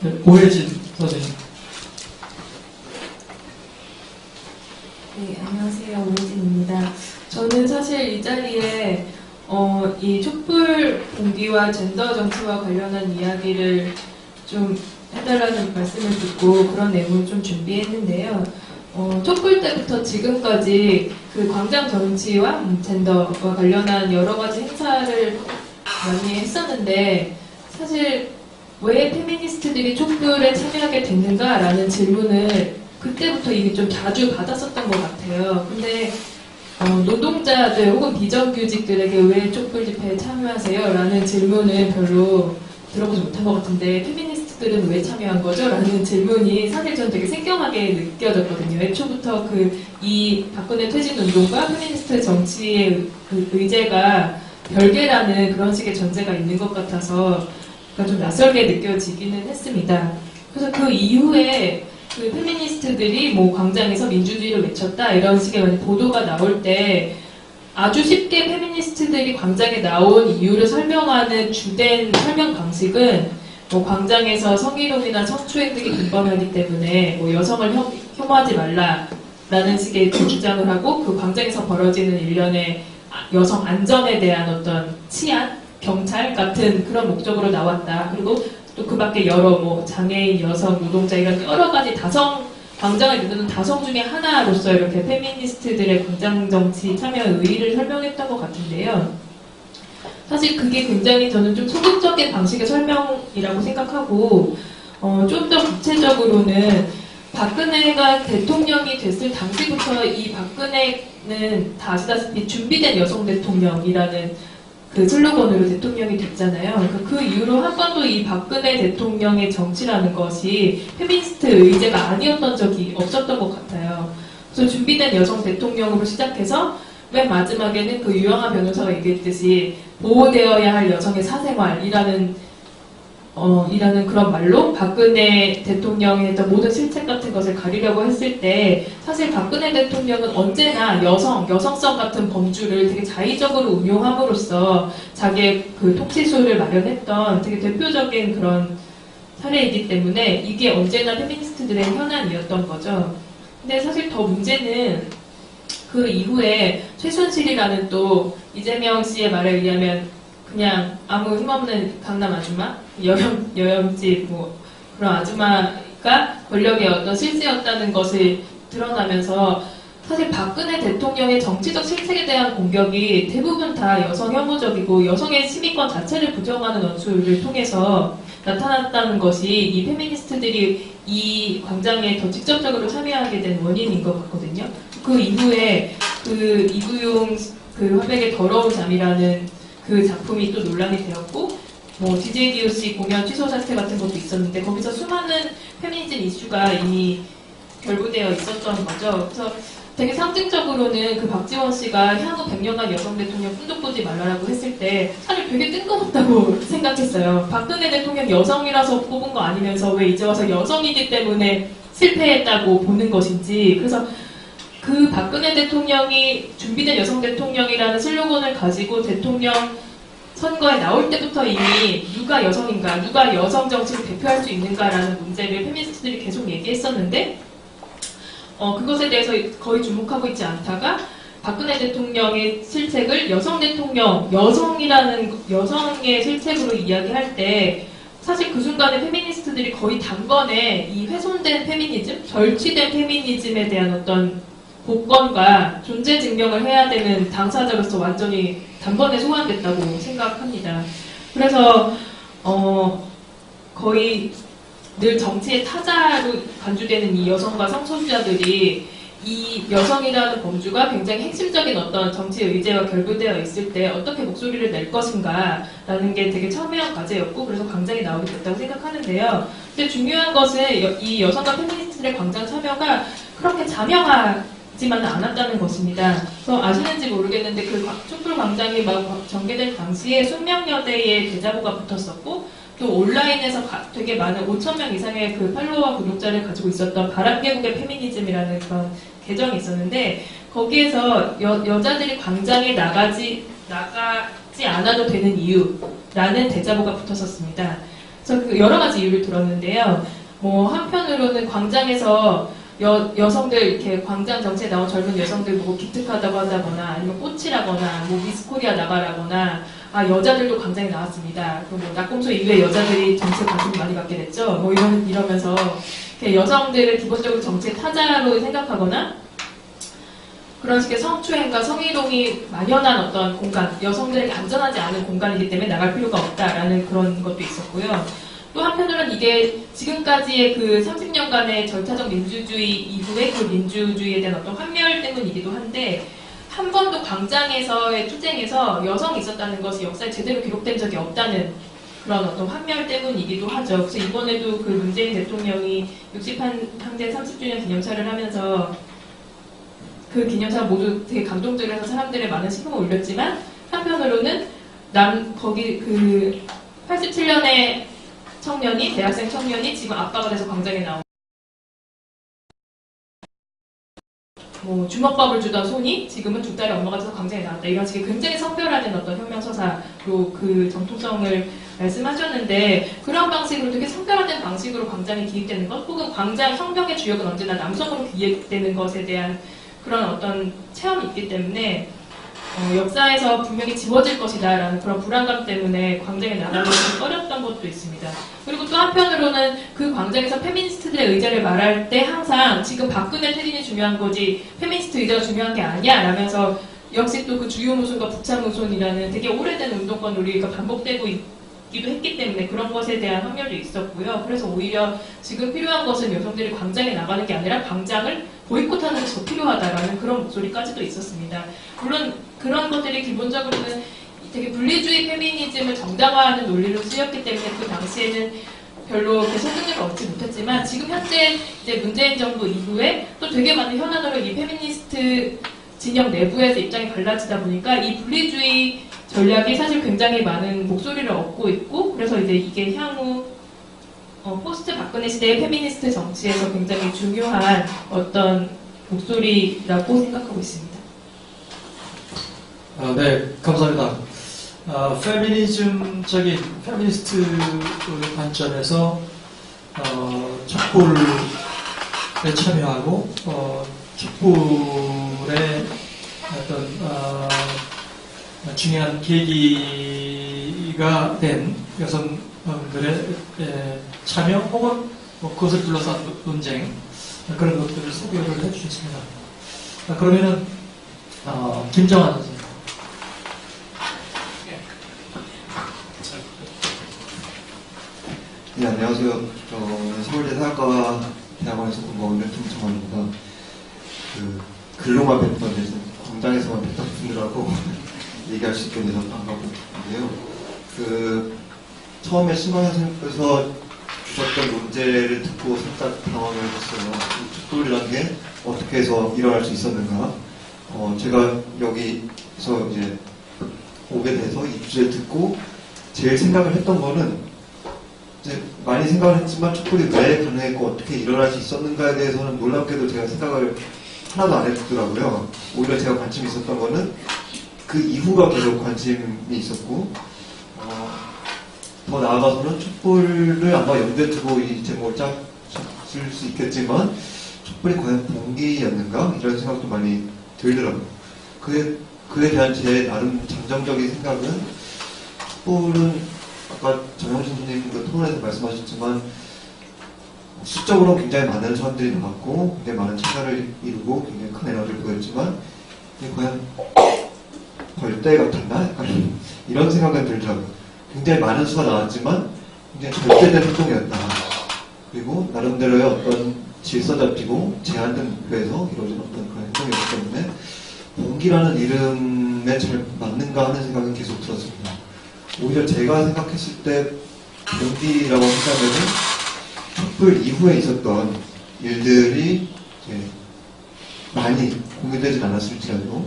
네, 오혜진 선생님.
네, 안녕하세요. 오혜진입니다. 저는 사실 이 자리에 이 촛불 동기와 젠더 정치와 관련한 이야기를 좀 해달라는 말씀을 듣고 그런 내용을 좀 준비했는데요. 촛불 때부터 지금까지 그 광장 정치와 젠더와 관련한 여러 가지 행사를 많이 했었는데 사실 왜 페미니스트들이 촛불에 참여하게 됐는가라는 질문을 그때부터 이미 좀 자주 받았었던 것 같아요. 근데 노동자들 혹은 비정규직들에게 왜 촛불 집회에 참여하세요? 라는 질문은 별로 들어보지 못한 것 같은데 페미니스트들은 왜 참여한 거죠? 라는 질문이 사실 전 되게 생경하게 느껴졌거든요. 애초부터 이 박근혜 퇴진운동과 페미니스트 정치의 그 의제가 별개라는 그런 식의 전제가 있는 것 같아서 좀 낯설게 느껴지기는 했습니다. 그래서 그 이후에 그 페미니스트들이 뭐 광장에서 민주주의를 외쳤다 이런 식의 보도가 나올 때 아주 쉽게 페미니스트들이 광장에 나온 이유를 설명하는 주된 설명 방식은 뭐 광장에서 성희롱이나 성추행 등이 등번하기 때문에 뭐 여성을 혐오하지 말라라는 식의 주장을 하고 그 광장에서 벌어지는 일련의 여성 안전에 대한 어떤 치안, 경찰 같은 그런 목적으로 나왔다. 그리고 또 그 밖에 여러 뭐 장애인, 여성, 노동자 이런 여러 가지 광장을 이루는 다성 중에 하나로서 이렇게 페미니스트들의 광장 정치 참여 의의를 설명했던 것 같은데요. 사실 그게 굉장히 저는 좀 소극적인 방식의 설명이라고 생각하고 좀 더 구체적으로는 박근혜가 대통령이 됐을 당시부터 이 박근혜는 다 아시다시피 준비된 여성 대통령이라는 그 슬로건으로 대통령이 됐잖아요. 그 이후로 한 번도 이 박근혜 대통령의 정치라는 것이 페미니스트 의제가 아니었던 적이 없었던 것 같아요. 그래서 준비된 여성 대통령으로 시작해서 맨 마지막에는 그 유영하 변호사가 얘기했듯이 보호되어야 할 여성의 사생활이라는 그런 말로 박근혜 대통령의 했던 모든 실책 같은 것을 가리려고 했을 때 사실 박근혜 대통령은 언제나 여성성 같은 범주를 되게 자의적으로 운용함으로써 자기의 그 통치수를 마련했던 되게 대표적인 그런 사례이기 때문에 이게 언제나 페미니스트들의 현안이었던 거죠. 근데 사실 더 문제는 그 이후에 최순실이라는 또 이재명 씨의 말에 의하면 그냥 아무 힘없는 강남 아줌마, 여염집 뭐 그런 아줌마가 권력의 어떤 실세였다는 것이 드러나면서 사실 박근혜 대통령의 정치적 실책에 대한 공격이 대부분 다 여성 혐오적이고 여성의 시민권 자체를 부정하는 원수를 통해서 나타났다는 것이 이 페미니스트들이 이 광장에 더 직접적으로 참여하게 된 원인인 것 같거든요. 그 이후에 그 이구용 그 화백의 더러운 잠이라는 그 작품이 또 논란이 되었고 뭐 DJ DOC 공연 취소 사태 같은 것도 있었는데 거기서 수많은 페미니즘 이슈가 이미 결부되어 있었던 거죠. 그래서 되게 상징적으로는 그 박지원 씨가 향후 100년간 여성 대통령 꿈도 꾸지 말라라고 했을 때 사실 되게 뜬금없다고 생각했어요. 박근혜 대통령 여성이라서 뽑은 거 아니면서 왜 이제 와서 여성이기 때문에 실패했다고 보는 것인지. 그래서 그 박근혜 대통령이 준비된 여성 대통령이라는 슬로건을 가지고 대통령 선거에 나올 때부터 이미 누가 여성인가, 누가 여성 정치를 대표할 수 있는가라는 문제를 페미니스트들이 계속 얘기했었는데 그것에 대해서 거의 주목하고 있지 않다가 박근혜 대통령의 실책을 여성 대통령, 여성의 실책으로 이야기할 때 사실 그 순간에 페미니스트들이 거의 단번에 이 훼손된 페미니즘, 절취된 페미니즘에 대한 어떤 복권과 존재 증명을 해야 되는 당사자로서 완전히 단번에 소환됐다고 생각합니다. 그래서 거의 늘 정치의 타자로 간주되는 이 여성과 성소수자들이 이 여성이라는 범주가 굉장히 핵심적인 어떤 정치 의제와 결부되어 있을 때 어떻게 목소리를 낼 것인가라는 게 되게 첨예한 과제였고 그래서 광장에 나오게 됐다고 생각하는데요. 근데 중요한 것은 이 여성과 페미니스트들의 광장 참여가 그렇게 자명하지만은 않았다는 것입니다. 그래서 아시는지 모르겠는데 그 촛불 광장이 막 전개될 당시에 숙명여대의 대자보가 붙었었고 또 온라인에서 되게 많은 5,000명 이상의 그 팔로워 구독자를 가지고 있었던 바람계국의 페미니즘이라는 그런 계정이 있었는데 거기에서 여자들이 광장에 나가지 않아도 되는 이유라는 대자보가 붙었었습니다. 그래서 그 여러 가지 이유를 들었는데요. 뭐 한편으로는 광장에서 여성들 이렇게 광장 정치에 나온 젊은 여성들 보고 기특하다고 하다거나 아니면 꽃이라거나 뭐 미스코리아 나가라거나 여자들도 광장에 나왔습니다. 그리고 뭐 낙곰소 이후에 여자들이 정치에 관심을 많이 갖게 됐죠. 뭐 이러면서 여성들을 기본적으로 정치의 타자로 생각하거나 그런 식의 성추행과 성희롱이 만연한 어떤 공간, 여성들에게 안전하지 않은 공간이기 때문에 나갈 필요가 없다라는 그런 것도 있었고요. 또 한편으로는 이게 지금까지의 그 30년간의 절차적 민주주의 이후의 그 민주주의에 대한 어떤 환멸 때문이기도 한데 한 번도 광장에서의 투쟁에서 여성이 있었다는 것이 역사에 제대로 기록된 적이 없다는 그런 어떤 환멸 때문이기도 하죠. 그래서 이번에도 그 문재인 대통령이 60항쟁 30주년 기념사를 하면서 그 기념사 모두 되게 감동적이어서 사람들의 많은 시금을 올렸지만 한편으로는 거기 그 87년에 대학생 청년이 지금 아빠가 돼서 광장에 나오고 뭐 주먹밥을 주던 손이 지금은 두 딸의 엄마가 돼서 광장에 나왔다. 이런 식의 굉장히 성별화된 어떤 혁명서사로 그 정통성을 말씀하셨는데 그런 방식으로 되게 성별화된 방식으로 광장에 기획되는 것 혹은 광장 혁명의 주역은 언제나 남성으로 기획되는 것에 대한 그런 어떤 체험이 있기 때문에 역사에서 분명히 지워질 것이다라는 그런 불안감 때문에 광장에 나가기 좀 꺼렸던 것도 있습니다. 그리고 또 한편으로는 그 광장에서 페미니스트들의 의제를 말할 때 항상 지금 박근혜 퇴진이 중요한 거지 페미니스트 의제가 중요한 게 아니야 라면서 역시 또 그 주요무손과 부차무손이라는 되게 오래된 운동권 논리가 반복되고 있기도 했기 때문에 그런 것에 대한 확률도 있었고요. 그래서 오히려 지금 필요한 것은 여성들이 광장에 나가는 게 아니라 광장을 보이콧하는 것이 더 필요하다라는 그런 목소리까지도 있었습니다. 물론 그런 것들이 기본적으로는 되게 분리주의 페미니즘을 정당화하는 논리로 쓰였기 때문에 그 당시에는 별로 이렇게 설득력을 얻지 못했지만 지금 현재 이제 문재인 정부 이후에 또 되게 많은 현안으로 이 페미니스트 진영 내부에서 입장이 갈라지다 보니까 이 분리주의 전략이 사실 굉장히 많은 목소리를 얻고 있고 그래서 이제 이게 향후 포스트 박근혜 시대의 페미니스트 정치에서 굉장히 중요한 어떤 목소리라고 생각하고 있습니다.
네, 감사합니다. 페미니스트 관점에서 촛불에 참여하고 촛불의 어떤 중요한 계기가 된 여성들의 참여 혹은 그것을 둘러싼 논쟁 그런 것들을 소개를 해주셨습니다. 그러면은 김정환 선생님.
네, 안녕하세요. 저는 서울대 사학과 대학원에서 공부하고 있는 김정환입니다. 글로만 뵙던 데서 광장에서만 뵙던 분들하고 얘기할 수 있게 돼서 반가운데요. 처음에 신광현선생님께서 주셨던 논제를 듣고 살짝 당황을 했어요. 촛불이라는 게 어떻게 해서 일어날 수 있었는가. 제가 여기서 이제 오게 돼서 이 주제를 듣고 제일 생각을 했던 거는 이제 많이 생각을 했지만 촛불이 왜 가능했고 어떻게 일어날 수 있었는가에 대해서는 놀랍게도 제가 생각을 하나도 안 해주더라고요. 오히려 제가 관심이 있었던 거는 그 이후가 계속 관심이 있었고, 더 나아가서는 촛불을 아마 염두에 두고 이 제목을 짰을 수 있겠지만, 촛불이 과연 봉기였는가? 이런 생각도 많이 들더라고요. 그에 대한 제 나름 잠정적인 생각은, 촛불은 아까 정영진 선생님도 토론에서 말씀하셨지만, 수적으로 굉장히 많은 사람들이 나왔고, 굉장히 많은 참가를 이루고, 굉장히 큰 에너지를 보였지만, 이게 과연 벌떼 같았나? 약간 이런 생각은 들더라고요. 굉장히 많은 수가 나왔지만, 굉장히 절대된 활동이었다. 그리고 나름대로의 어떤 질서 잡히고 제한된 목표에서 이루어진 어떤 그런 행동이었기 때문에, 봉기라는 이름에 잘 맞는가 하는 생각은 계속 들었습니다. 오히려 제가 생각했을 때, 봉기라고 한다면은, 촛불 이후에 있었던 일들이 많이 공유되진 않았을지라도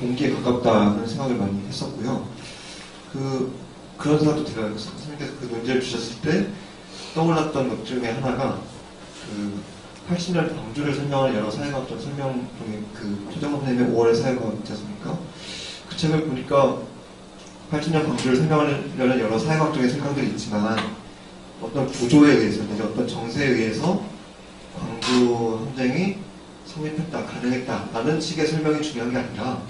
봉기에 가깝다는 생각을 많이 했었고요. 그런 생각도 들어요. 선생님께서 그 논제를 주셨을 때 떠올랐던 것 중에 하나가 80년 광주를 설명하는 여러 사회과학적 설명 중에 조정범 선생님의 5월의 사회과학 있지 않습니까? 그 책을 보니까 80년 광주를 설명하려는 여러 사회과학적인 설명들이 있지만 어떤 구조에 의해서, 어떤 정세에 의해서 광주 항쟁이 성립했다, 가능했다라는 식의 설명이 중요한 게 아니라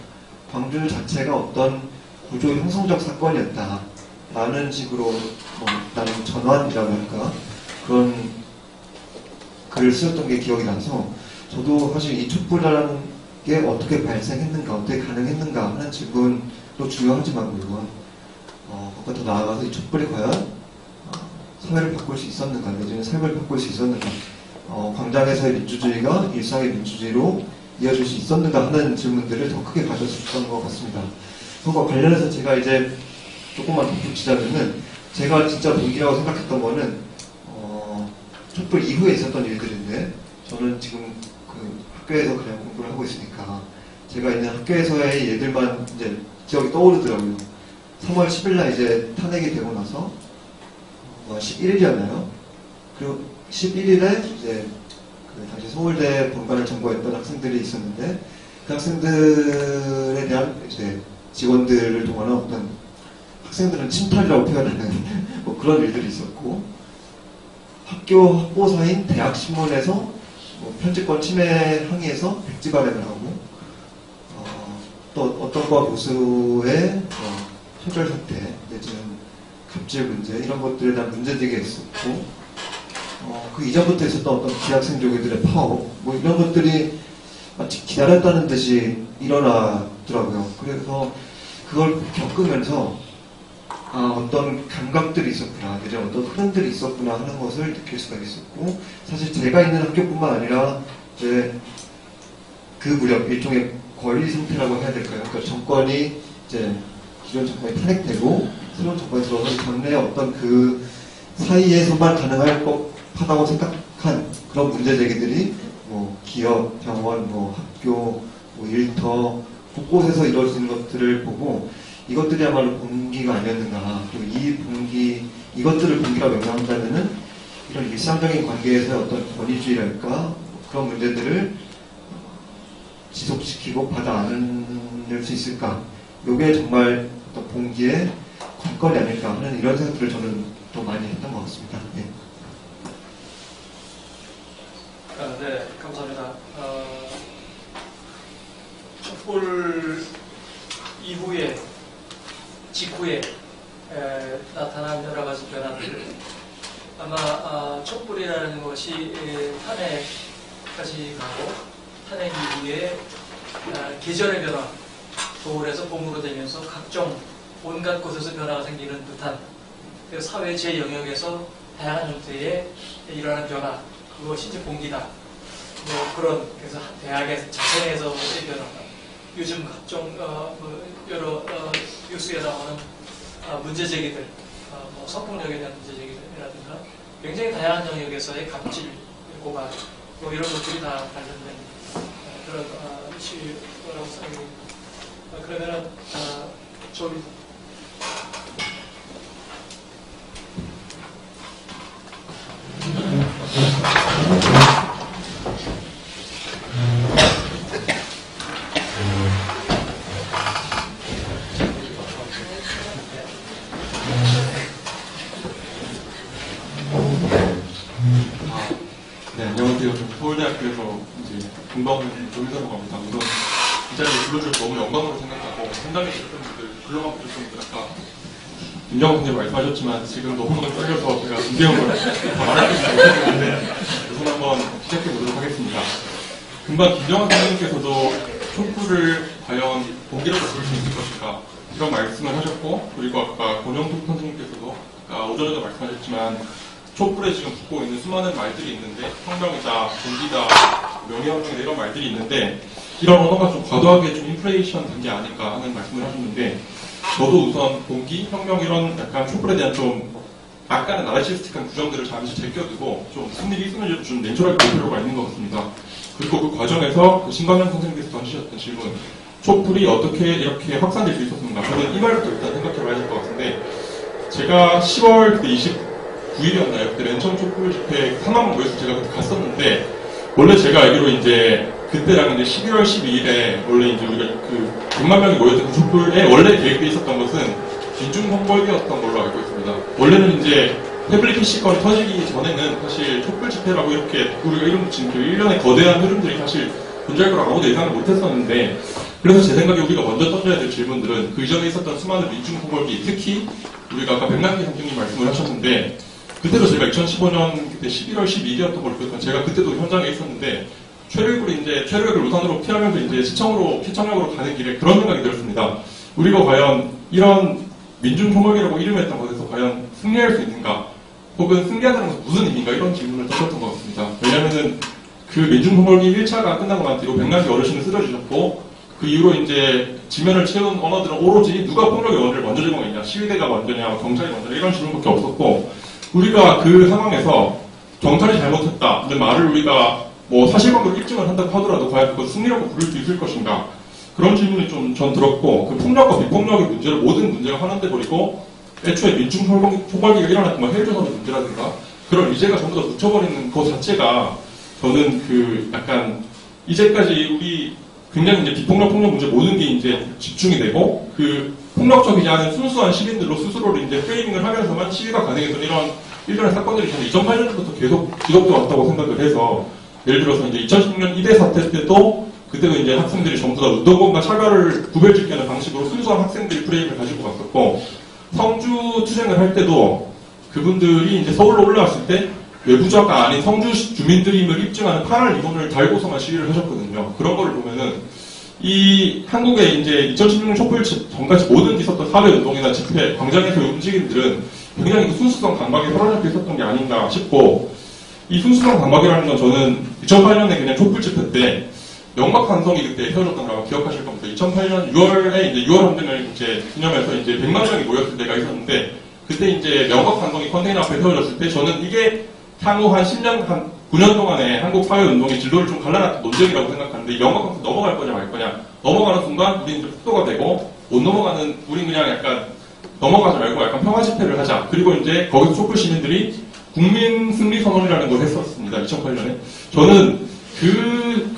광주 자체가 어떤 구조 형성적 사건이었다라는 식으로 나는 전환이라고 할까 그런 글을 쓰였던 게 기억이 나서 저도 사실 이 촛불이라는 게 어떻게 발생했는가, 어떻게 가능했는가 하는 질문도 중요하지만 물론 그것보다 더 나아가서 이 촛불이 과연 사회를 바꿀 수 있었는가, 내지는 삶을 바꿀 수 있었는가, 광장에서의 민주주의가 일상의 민주주의로 이어질 수 있었는가 하는 질문들을 더 크게 가졌었던 것 같습니다. 그것과 관련해서 제가 이제 조금만 덧붙이자면은 제가 진짜 봉기라고 생각했던 거는 촛불 이후에 있었던 일들인데 저는 지금 학교에서 그냥 공부를 하고 있으니까 제가 있는 학교에서의 일들만 이제 기억이 떠오르더라고요. 3월 10일 날 이제 탄핵이 되고 나서 11일이었나요? 그리고 11일에 이제 당시 서울대 본관을 점거했던 학생들이 있었는데 그 학생들에 대한 이제 직원들을 동원한 어떤 학생들은 침탈이라고 표현하는 뭐 그런 일들이 있었고 학교 학보사인 대학신문에서 편집권 침해 항의해서 백지 발행을 하고 또 어떤 과 보수의 표절 사태 내지는 갑질 문제 이런 것들에 대한 문제제기가 있었고 그 이전부터 있었던 어떤 기학생 조교들의 파업 뭐 이런 것들이 마치 기다렸다는 듯이 일어나더라고요. 그래서 그걸 겪으면서 어떤 감각들이 있었구나, 내지는 어떤 흐름들이 있었구나 하는 것을 느낄 수가 있었고 사실 제가 있는 학교뿐만 아니라 이제 그 무렵 일종의 권리 상태라고 해야 될까요? 그러니까 정권이 이제 기존 정권이 탄핵되고 새로운 정권이 들어서 당내의 어떤 그 사이에서만 가능할 법하다고 생각한 그런 문제 제기들이 뭐 기업, 병원, 뭐 학교, 뭐 일터 곳곳에서 이루어지는 것들을 보고 이것들이야말로 봉기가 아니었는가. 그리고 이 봉기, 이것들을 봉기라고 명명한다면은 이런 일상적인 관계에서의 어떤 권위주의랄까 그런 문제들을 지속시키고 받아 안을 수 있을까. 이게 정말 어떤 봉기의 관건이 아닐까 하는 이런 생각들을 저는 더 많이 했던 것 같습니다. 예.
네, 감사합니다. 촛불 이후에, 직후에 나타난 여러 가지 변화들. 아마 촛불이라는 것이 탄핵까지 가고 탄핵 이후에 계절의 변화, 겨울에서 봄으로 되면서 각종 온갖 곳에서 변화가 생기는 듯한 사회 제 영역에서 다양한 형태의 일어나는 변화, 그것이 이제 봉기다. 뭐 그런 그래서 대학의 자생에서의 변화, 요즘 각종 여러 뉴스에 나오는 문제 제기들, 뭐 성폭력에 대한 문제 제기들이라든가 굉장히 다양한 영역에서의 갑질, 고발, 뭐 이런 것들이 다 관련된 그런 이슈라고 생각합니다. 그러면은 좀
네, 안녕하세요. 저는 서울대학교에서 이제 공부하고 있는 조민서라고 합니다. 우선 이 자리에 불러주셔서 너무 영광으로 생각하고 현장에 계셨던 분들, 불러가고 계셨던 분들 아까 김정은 선생님 말씀하셨지만 지금도 호흡을 떨려서 제가 준비한 걸 다 말할 수 있는데 우선 한번 시작해 보도록 하겠습니다. 금방 김정은 선생님께서도 촛불을 과연 공기라고 부를 수 있을 것인가 이런 말씀을 하셨고, 그리고 아까 권영숙 선생님께서도 아까 오전에도 말씀하셨지만 촛불에 지금 붙고 있는 수많은 말들이 있는데 혁명이다, 공기다, 명예혁명이다 이런 말들이 있는데 이런 언어가 좀 과도하게 좀 인플레이션 된 게 아닐까 하는 말씀을 하셨는데, 저도 우선 공기, 혁명 이런 약간 촛불에 대한 좀 약간의 나르시스틱한 구정들을 잠시 제껴두고 좀 무슨 일이 있으면 좀 내추럴하게 볼 필요가 있는 것 같습니다. 그리고 그 과정에서 그 신광현 선생님께서 던지셨던 질문, 촛불이 어떻게 이렇게 확산될 수 있었는가, 저는 이 말부터 일단 생각해봐야 될 것 같은데, 제가 10월 29일이었나요? 그때 맨 처음 촛불 집회 3만 명 모여서 제가 그때 갔었는데, 원래 제가 알기로 이제 그때랑 이제 11월 12일에 원래 이제 우리가 그 100만 명이 모였던 그 촛불에 원래 계획돼 있었던 것은 민중선거였던 걸로 알고 있습니다. 원래는 이제 태블릿 PC건이 터지기 전에는 사실 촛불 집회라고 이렇게 우리가 이름 붙인 그 일련의 거대한 흐름들이 사실 존재할 거라고 아무도 예상을 못했었는데, 그래서 제 생각에 우리가 먼저 던져야 될 질문들은 그 이전에 있었던 수많은 민중선거기, 특히 우리가 아까 백남기 선생님 말씀을 하셨는데, 그때도 제가 2015년 그때 11월 12일이었던 걸로 기억하면 제가 그때도 현장에 있었는데, 최루액을 우산으로 피하면서 이제 시청역으로 가는 길에 그런 생각이 들었습니다. 우리가 과연 이런 민중총궐기라고 이름했던 것에서 과연 승리할 수 있는가? 혹은 승리한다는 것은 무슨 의미인가? 이런 질문을 던졌던 것 같습니다. 왜냐면은 그 민중총궐기 1차가 끝나고 난 뒤로 백남기 어르신은 쓰러지셨고, 그 이후로 이제 지면을 채운 언어들은 오로지 누가 폭력의 원인을 먼저 제공했냐, 시위대가 먼저냐, 경찰이 먼저냐, 이런 질문밖에 없었고, 우리가 그 상황에서 경찰이 잘못했다는 말을 우리가 뭐 사실관계로 입증을 한다고 하더라도 과연 그것 승리라고 부를 수 있을 것인가, 그런 질문이 좀 전 들었고, 그 폭력과 비폭력의 문제를 모든 문제가 하나인데 버리고 애초에 민중총궐기가 일어났던 뭐 헬조선의 문제라든가 그런 의제가 전부 다 묻혀버리는 것 자체가 저는 그 약간 이제까지 우리 굉장히 이제 비폭력 문제 모든 게 이제 집중이 되고, 그 폭력적이지 않은 순수한 시민들로 스스로를 이제 프레이밍을 하면서만 시위가 가능했던 이런 일련의 사건들이 저는 2008년부터 계속 지속돼 왔다고 생각을 해서, 예를 들어서 이제 2016년 이대 사태 때도 그때도 이제 학생들이 전부 다 운동권과 차별을 구별짓게 하는 방식으로 순수한 학생들이 프레임을 가지고 갔었고, 성주 투쟁을 할 때도 그분들이 이제 서울로 올라왔을 때 외부자가 아닌 성주 주민들임을 입증하는 파란 리본을 달고서만 시위를 하셨거든요. 그런 거를 보면은 이 한국에 이제 2016년 촛불 전까지 모든 있었던 사회운동이나 집회, 광장에서의 움직임들은 굉장히 그 순수성 강박에 사로잡혀 있었던 게 아닌가 싶고, 이 순수성 강박이라는 건 저는 2008년에 그냥 촛불 집회 때 명박환성이 그때 헤어졌던 거 아마 기억하실 겁니다. 2008년 6월에 이제 6월 항쟁을 이제 기념해서 이제 100만 명이 모였을 때가 있었는데, 그때 이제 명박환성이 컨테이너 앞에 세워졌을 때 저는 이게 향후 한 10년, 한 9년 동안에 한국 사회운동의 진로를 좀 갈라놨던 논쟁이라고 생각하는데, 이 명박환성 넘어갈 거냐 말 거냐, 넘어가는 순간 우리는 이제 폭도가 되고, 못 넘어가는 우린 그냥 약간 넘어가지 말고 약간 평화 집회를 하자. 그리고 이제 거기서 촛불 시민들이 국민 승리 선언이라는 걸 했었습니다. 2008년에. 저는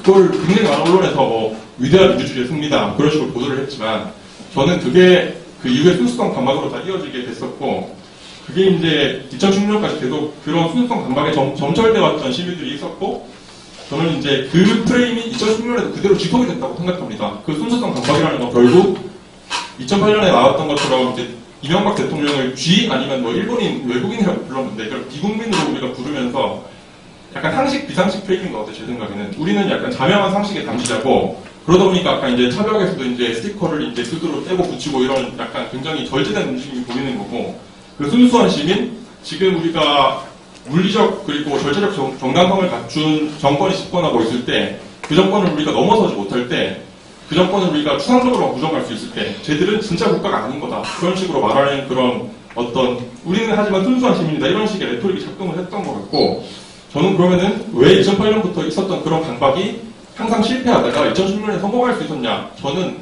그걸 굉장히 많은 언론에서 뭐 위대한 민주주의의 승리다 그런 식으로 보도를 했지만, 저는 그게 그 이후에 순수성 감각으로 다 이어지게 됐었고, 그게 이제 2016년까지 계속 그런 순수성 감각에 점철돼 왔던 시민들이 있었고, 저는 이제 그 프레임이 2016년에도 그대로 지속이 됐다고 생각합니다. 그 순수성 감각이라는 건 결국 2008년에 나왔던 것처럼 이제 이명박 대통령을 쥐 아니면 뭐 일본인 외국인이라고 불렀는데, 그걸 비국민으로 우리가 부르면서 약간 상식 비상식 프레임인 것 같아요. 제 생각에는 우리는 약간 자명한 상식의 감시자고, 그러다 보니까 아까 이제 차벽에서도 이제 스티커를 이제 스스로 떼고 붙이고 이런 약간 굉장히 절제된 움직임이 보이는 거고, 그 순수한 시민, 지금 우리가 물리적 그리고 절제적 정당성을 갖춘 정권이 집권하고 있을 때, 그 정권을 우리가 넘어서지 못할 때, 그 정권을 우리가 추상적으로 부정할 수 있을 때, 쟤들은 진짜 국가가 아닌 거다 그런 식으로 말하는 그런 어떤, 우리는 하지만 순수한 시민이다 이런 식의 레토릭이 작동을 했던 것 같고, 저는 그러면은 왜 2008년부터 있었던 그런 강박이 항상 실패하다가 2016년에 성공할 수 있었냐, 저는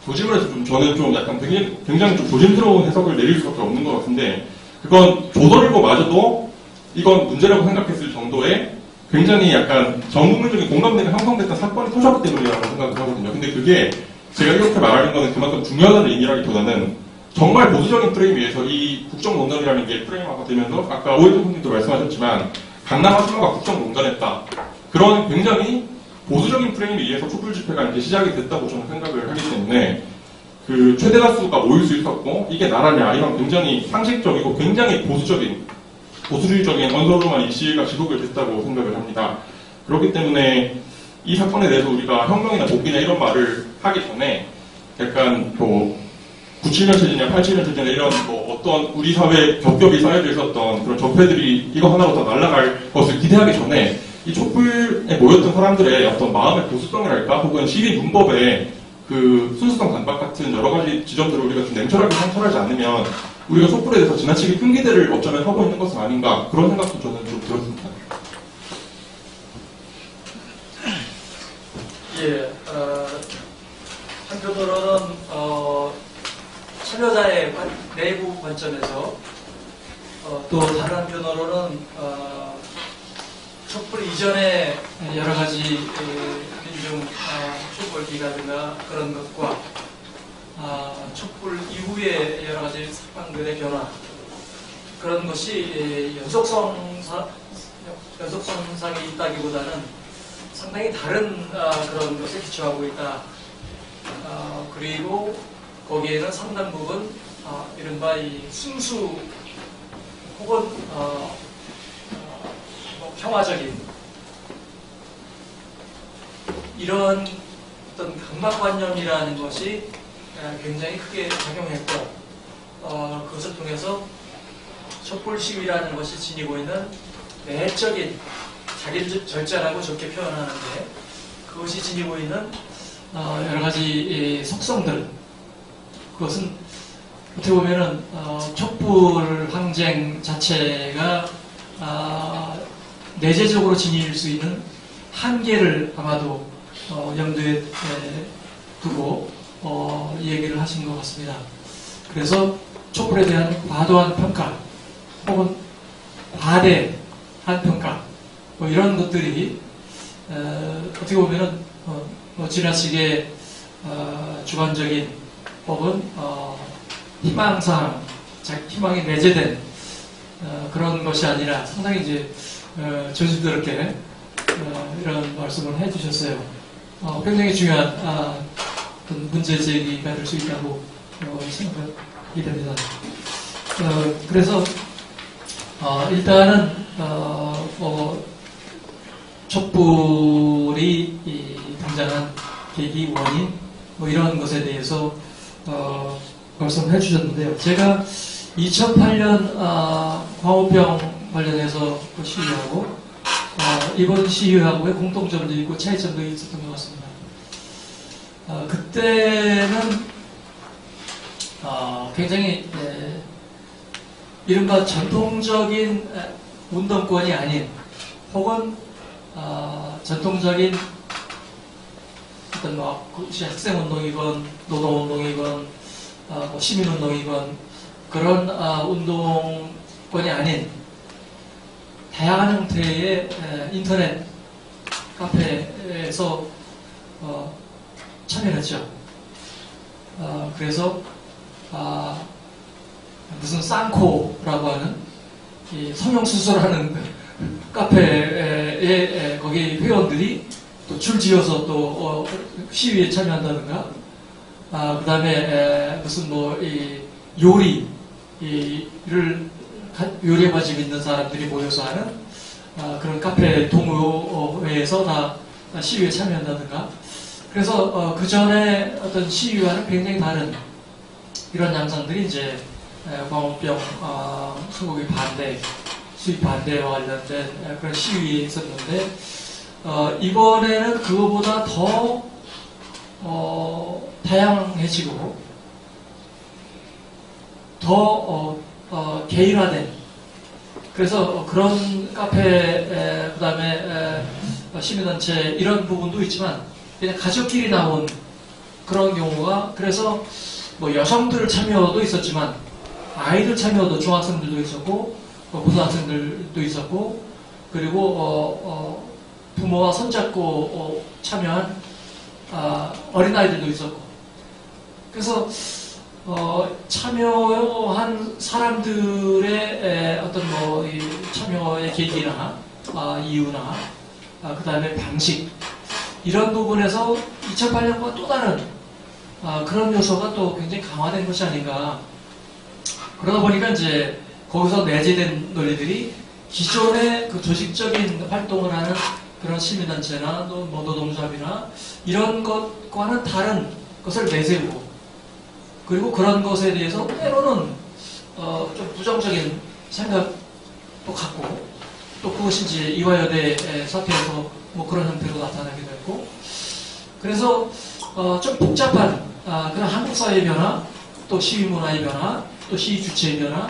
그 질문에서 저는 좀 약간 굉장히 좀 조심스러운 해석을 내릴 수밖에 없는 것 같은데, 그건 조선일보마저도 이건 문제라고 생각했을 정도의 굉장히 약간 전국민적인 공감대가 형성됐던 사건이 터졌기 때문이라고 생각을 하거든요. 근데 그게 제가 이렇게 말하는 거는 그만큼 중요하다는 의미라기보다는, 정말 보수적인 프레임 위에서 이 국정농단이라는 게 프레임화가 되면서 아까 오해준 선생님도 말씀하셨지만 강남 하수구가 국정농단했다. 그런 굉장히 보수적인 프레임에 의해서 촛불 집회가 이제 시작이 됐다고 저는 생각을 하기 때문에 그 최대 다수가 모일 수 있었고 이게 나라냐 이런 굉장히 상식적이고 굉장히 보수주의적인 언성으로만 이 시위가 지속이 됐다고 생각을 합니다. 그렇기 때문에 이 사건에 대해서 우리가 혁명이나 복귀나 이런 말을 하기 전에 약간 뭐 97년 체제냐 87년 체제냐 이런 뭐 어떤 우리 사회에 겹겹이 쌓여져 있었던 그런 적폐들이 이거 하나로 다 날아갈 것을 기대하기 전에 이 촛불에 모였던 사람들의 어떤 마음의 보수성이랄까 혹은 시위 문법의 그 순수성 반박 같은 여러 가지 지점들을 우리가 좀 냉철하게 관찰하지 않으면 우리가 촛불에 대해서 지나치게 큰 기대를 어쩌면 하고 있는 것은 아닌가 그런 생각도 저는 좀 들었습니다.
예, 한편으로는 참여자의 내부 관점에서 또 다른 한편으로는 촛불 이전에 여러 가지 민중 촛불 기가든가 그런 것과 촛불 이후에 여러 가지 사건들의 변화 그런 것이 연속성상이 있다기보다는 상당히 다른 그런 것에 기초하고 있다. 그리고 거기에는 상당 부분 이른바 이 순수 혹은 평화적인 이런 어떤 강박관념이라는 것이 굉장히 크게 작용했고 그것을 통해서 촛불 시위라는 것이 지니고 있는 내적인 자기를 절제하고 좋게 표현하는데 그것이 지니고 있는 여러 가지 속성들 그것은 어떻게 보면은 촛불 항쟁 자체가 내재적으로 지닐 수 있는 한계를 아마도 염두에 두고 이 얘기를 하신 것 같습니다. 그래서 촛불에 대한 과도한 평가 혹은 과대한 평가 뭐 이런 것들이 어떻게 보면은 지나치게 주관적인 혹은 희망사항, 희망이 내재된 그런 것이 아니라 상당히 이제 조심스럽게 이런 말씀을 해주셨어요. 굉장히 중요한 어떤 문제 제기가 될 수 있다고 생각이 됩니다. 그래서 일단은 촛불이 등장한 계기 원인 뭐 이런 것에 대해서 말씀해 주셨는데요. 제가 2008년 광우병 관련해서 시위하고 이번 시위하고의 공통점도 있고 차이점도 있었던 것 같습니다. 그때는 굉장히 이른바 전통적인 운동권이 아닌 혹은 전통적인 어떤 뭐 학생운동이건 노동운동이건 뭐 시민운동이건 그런 운동권이 아닌 다양한 형태의 인터넷 카페에서 참여했죠. 그래서 무슨 쌍코라고 하는 성형수술하는 카페에 거기 회원들이 또 줄 지어서 또 시위에 참여한다든가 그 다음에 무슨 뭐 요리에 관심 있는 사람들이 모여서 하는 그런 카페 동호회에서 다 시위에 참여한다든가 그래서 그 전에 어떤 시위와는 굉장히 다른 이런 양상들이 이제 광우병 수국의 반대, 수입 반대와 관련된 그런 시위에 있었는데 이번에는 그거보다 더 다양해지고 더 개인화된 그래서 그런 카페 그 다음에 시민단체 이런 부분도 있지만 그냥 가족끼리 나온 그런 경우가 그래서 뭐 여성들 참여도 있었지만 아이들 참여도 중학생들도 있었고 고등학생들도 있었고 그리고 부모와 손잡고 참여한 어린아이들도 있었고 그래서 참여한 사람들의 어떤 뭐 참여의 계기나 이유나 그 다음에 방식 이런 부분에서 2008년과 또 다른 그런 요소가 또 굉장히 강화된 것이 아닌가. 그러다 보니까 이제 거기서 내재된 논리들이 기존의 그 조직적인 활동을 하는 그런 시민단체나 또 뭐 노동조합이나 이런 것과는 다른 것을 내세우고, 그리고 그런 것에 대해서 때로는 좀 부정적인 생각도 갖고, 또 그것이 이제 이화여대 사태에서 뭐 그런 형태로 나타나기도 했고, 그래서 좀 복잡한 그런 한국 사회의 변화, 또 시위 문화의 변화, 또 시위 주체의 변화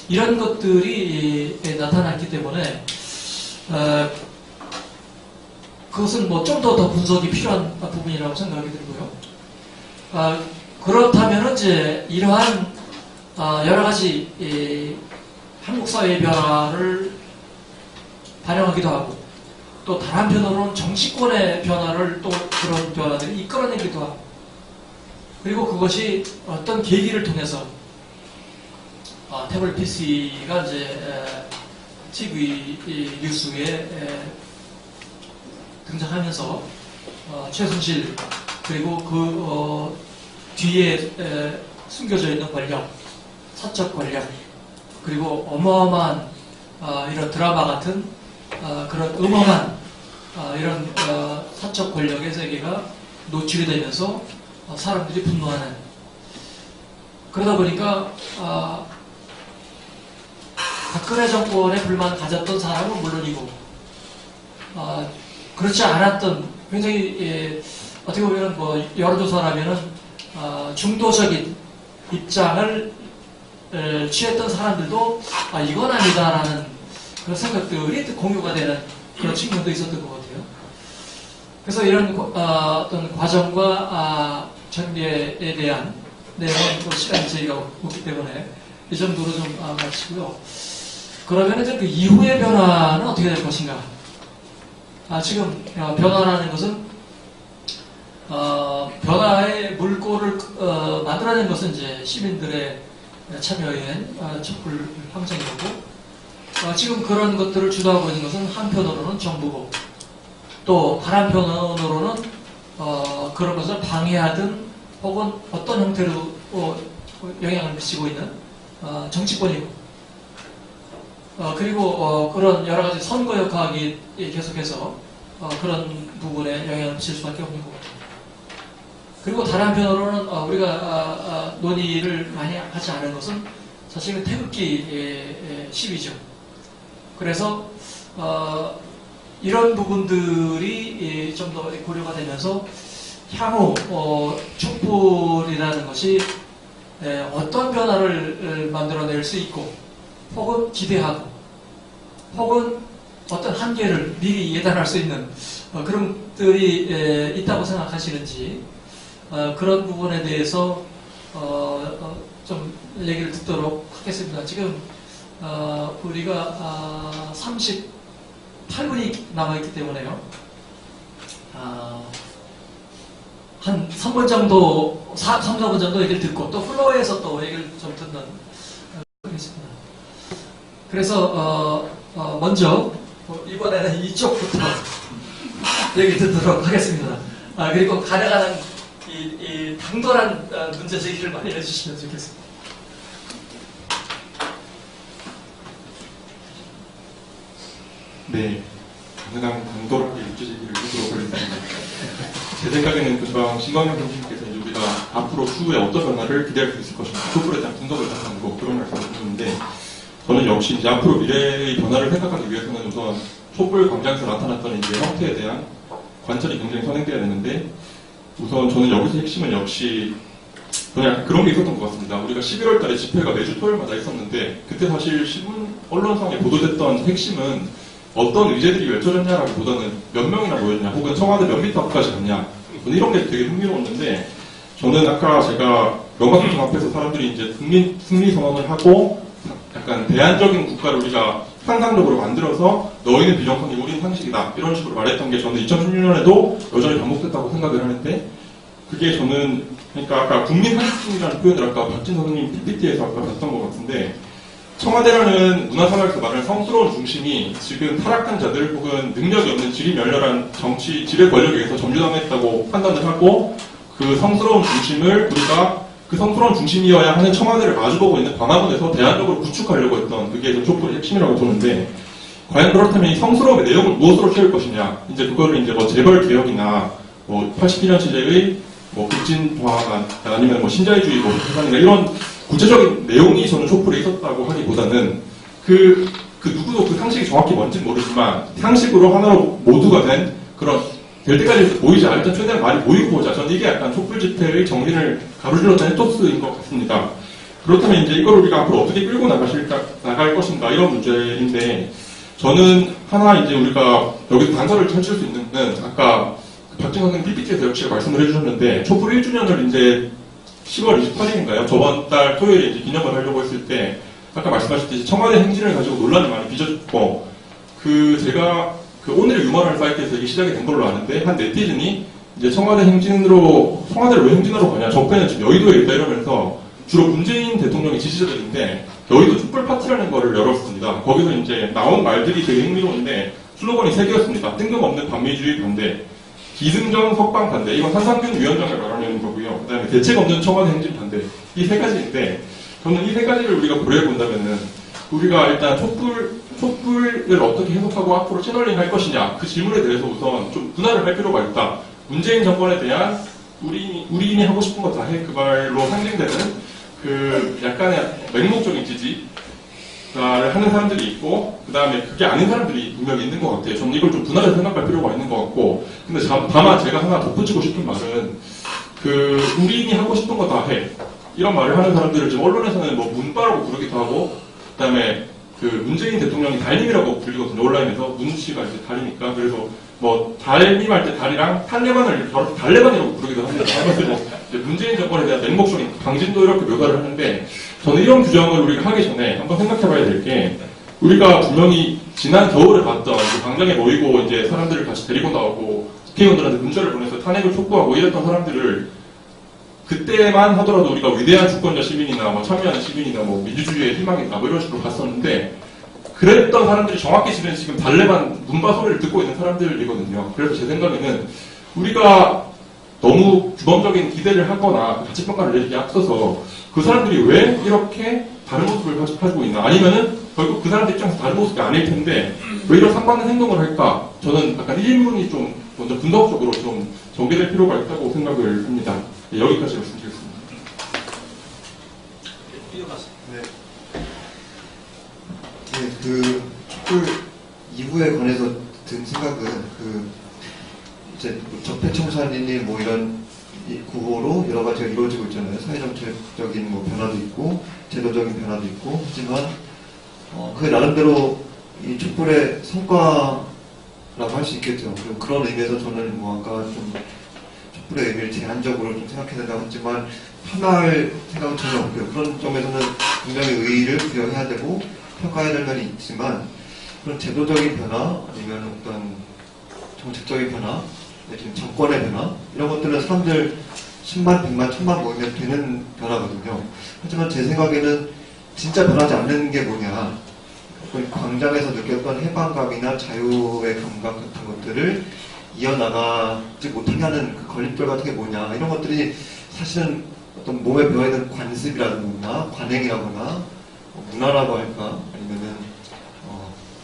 이런 것들이 나타났기 때문에 그것은 뭐 좀 더 분석이 필요한 부분이라고 생각이 들고요. 그렇다면 이제 이러한 여러 가지 한국 사회의 변화를 반영하기도 하고, 또 다른 한편으로는 정치권의 변화를 또 그런 변화들이 이끌어내기도 하고, 그리고 그것이 어떤 계기를 통해서 태블릿 PC가 이제 TV 뉴스에 등장하면서 최순실 그리고 그 뒤에 숨겨져 있는 권력, 사적 권력, 그리고 어마어마한 이런 드라마 같은 그런 음험한 이런 사적 권력의 세계가 노출이 되면서 사람들이 분노하는, 그러다 보니까 박근혜 정권에 불만 가졌던 사람은 물론이고 그렇지 않았던, 굉장히 어떻게 보면 뭐 여론조사라면은 중도적인 입장을 취했던 사람들도 이건 아니다라는 그런 생각들이 공유가 되는 그런 측면도 있었던 것 같아요. 그래서 이런 어떤 과정과 전개에 대한 내용은 또 시간이 저희가 없기 때문에 이 정도로 좀 마치고요. 그러면 이제 그 이후의 변화는 어떻게 될 것인가? 지금 변화라는 것은 변화의 물꼬를 만들어낸 것은 이제 시민들의 참여에 촛불 항쟁이고, 지금 그런 것들을 주도하고 있는 것은 한편으로는 정부고, 또 다른 한편으로는 그런 것을 방해하든 혹은 어떤 형태로 영향을 미치고 있는 정치권이고, 그리고 그런 여러 가지 선거 역학이 계속해서 그런 부분에 영향을 미칠 수밖에 없는 거고, 그리고 다른 한편으로는 우리가 논의를 많이 하지 않은 것은 사실은 태극기 시위죠. 그래서 이런 부분들이 좀 더 고려가 되면서 향후 촛불이라는 것이 어떤 변화를 만들어낼 수 있고, 혹은 기대하고, 혹은 어떤 한계를 미리 예단할 수 있는 그런 것들이 있다고 생각하시는지, 그런 부분에 대해서 좀 얘기를 듣도록 하겠습니다. 지금 우리가 38분이 남아있기 때문에요. 한 3분 정도, 3, 4분 정도 얘기를 듣고 또 플로어에서 또 얘기를 좀 듣는 있습니다. 그래서 먼저 이번에는 이쪽부터 얘기 듣도록 하겠습니다. 그리고 가능한 이 당돌한 문제 제기를 많이 해주시면 좋겠습니다.
네, 가능한 당돌하게 문제 제기를 해보도록 하겠습니다. 제 생각에는 금방 신광현 교수님께서 이제 우리가 앞으로 추후에 어떤 변화를 기대할 수 있을 것인가, 촛불에 대한 분석을 하는 거, 그런 말씀을 해주셨는데, 저는 역시 이제 앞으로 미래의 변화를 생각하기 위해서는 우선 촛불 광장에서 나타났던 이제 형태에 대한 관찰이 굉장히 선행돼야 되는데, 우선 저는 여기서 핵심은 역시 그냥 그런 게 있었던 것 같습니다. 우리가 11월 달에 집회가 매주 토요일마다 있었는데, 그때 사실 신문, 언론상에 보도됐던 핵심은 어떤 의제들이 외쳐졌냐라기보다는 몇 명이나 모였냐, 혹은 청와대 몇 미터 앞까지 갔냐, 이런 게 되게 흥미로웠는데, 저는 아까 제가 영광청 앞에서 사람들이 이제 국민 승리 선언을 하고 약간 대안적인 국가를 우리가 상상적으로 만들어서 너희는 비정상이 우리는 상식이다, 이런 식으로 말했던 게 저는 2016년에도 여전히 반복됐다고 생각을 하는데, 그게 저는 그러니까 아까 국민 상식주의라는 표현을 아까 박진 선생님 PPT에서 아까 봤던 것 같은데, 청와대라는 문화생활에서 말하는 성스러운 중심이 지금 타락한 자들 혹은 능력이 없는 질이 멸렬한 정치 지배 권력에 의해서 점유당했다고 판단을 하고 그 성스러운 중심을 우리가 그 성스러운 중심이어야 하는 청와대를 마주보고 있는 광화문에서 대안적으로 구축하려고 했던 그게 촛불의 핵심이라고 보는데 과연 그렇다면 이 성스러움의 내용을 무엇으로 채울 것이냐 이제 그거를 이제 뭐 재벌 개혁이나 뭐 82년 시대의 뭐 급진화나 아니면 뭐 신자유주의 뭐 세상이나 이런 구체적인 내용이 저는 촛불에 있었다고 하기보다는 그 누구도 그 상식이 정확히 뭔지는 모르지만 상식으로 하나로 모두가 된 그런 될 때까지 보이자 일단 최대한 많이 모이고 보자. 저는 이게 약간 촛불 집회의 정신을 가로질렀던 에토스인 것 같습니다. 그렇다면 이제 이걸 우리가 앞으로 어떻게 끌고 나갈 것인가 이런 문제인데 저는 하나 이제 우리가 여기서 단서를 찾을 수 있는 건 아까 박진선 선생님 PPT에서 역시 말씀을 해주셨는데 촛불 1주년을 이제 10월 28일인가요? 저번 달 토요일에 이제 기념을 하려고 했을 때 아까 말씀하셨듯이 청와대 행진을 가지고 논란이 많이 빚어졌고 제가 오늘의 유머라는 사이트에서 이게 시작이 된 걸로 아는데 한 네티즌이 이제 청와대를 왜 행진으로 가냐 적폐는 지금 여의도에 있다 이러면서 주로 문재인 대통령의 지지자들인데 여의도 촛불 파티라는 거를 열었습니다. 거기서 이제 나온 말들이 되게 흥미로운데 슬로건이 3개였습니다. 뜬금없는 반미주의 반대, 기승전 석방 반대, 이건 한상균 위원장을 말하는 거고요. 그 다음에 대책 없는 청와대 행진 반대, 이 3가지인데 저는 이 3가지를 우리가 고려해 본다면은 우리가 일단 촛불을 어떻게 해석하고 앞으로 채널링 할 것이냐 그 질문에 대해서 우선 좀 분할을 할 필요가 있다. 문재인 정권에 대한 우리인이 하고 싶은 거 다 해 그 말로 상징되는 그 약간의 맹목적인 지지를 하는 사람들이 있고 그 다음에 그게 아닌 사람들이 분명히 있는 것 같아요. 저는 이걸 좀 분할해서 생각할 필요가 있는 것 같고 근데 다만 제가 하나 덧붙이고 싶은 말은 우리인이 하고 싶은 거 다 해 이런 말을 하는 사람들을 지금 언론에서는 뭐 문바라고 부르기도 하고 그 다음에 문재인 대통령이 달님이라고 불리거든요. 온라인에서 문씨가 이제 달이니까 그래서 뭐 달님 할 때 달이랑 탈레반을 달레반이라고 부르기도 합니다. 문재인 정권에 대한 맹목적인 강진도 이렇게 묘사를 하는데 저는 이런 규정을 우리가 하기 전에 한번 생각해봐야 될 게 우리가 분명히 지난 겨울에 봤던 광장에 모이고 이제 사람들을 같이 데리고 나오고 국회의원들한테 문자를 보내서 탄핵을 촉구하고 이랬던 사람들을 그때만 하더라도 우리가 위대한 주권자 시민이나 뭐 참여하는 시민이나 뭐 민주주의의 희망이다 뭐 이런 식으로 봤었는데 그랬던 사람들이 정확히 지금 달레반 문바 소리를 듣고 있는 사람들이거든요. 그래서 제 생각에는 우리가 너무 규범적인 기대를 하거나 가치평가를 내리기 앞서서 그 사람들이 왜 이렇게 다른 모습을 가지고 있나 아니면은 결국 그 사람들 입장에서 다른 모습이 아닐 텐데 왜 이런 상반된 행동을 할까 저는 약간 이 질문이 좀 먼저 분석적으로 좀 전개될 필요가 있다고 생각을 합니다. 네, 여기까지 말씀드리겠습니다.
네, 촛불 이후에 관해서 든 생각은 이제 적폐청산이니 뭐 이런 구호로 여러 가지가 이루어지고 있잖아요. 사회정책적인 뭐 변화도 있고 제도적인 변화도 있고 하지만 그 나름대로 이 촛불의 성과라고 할 수 있겠죠. 그리고 그런 의미에서 저는 뭐 아까 좀 촛불의 의미를 제한적으로 좀 생각해야 된다고 했지만 편할 생각은 전혀 없고요. 그런 점에서는 분명히 의의를 부여해야 되고 평가해야 될 면이 있지만 그런 제도적인 변화 아니면 어떤 정책적인 변화 지금 정권의 변화 이런 것들은 사람들 10만, 100만, 1000만 모이면 되는 변화거든요. 하지만 제 생각에는 진짜 변하지 않는 게 뭐냐 광장에서 느꼈던 해방감이나 자유의 감각 같은 것들을 이어나가지 못하게 하는 그 걸림돌 같은 게 뭐냐 이런 것들이 사실은 어떤 몸에 배어있는 관습이라거나 관행이라거나 문화라고 할까 아니면은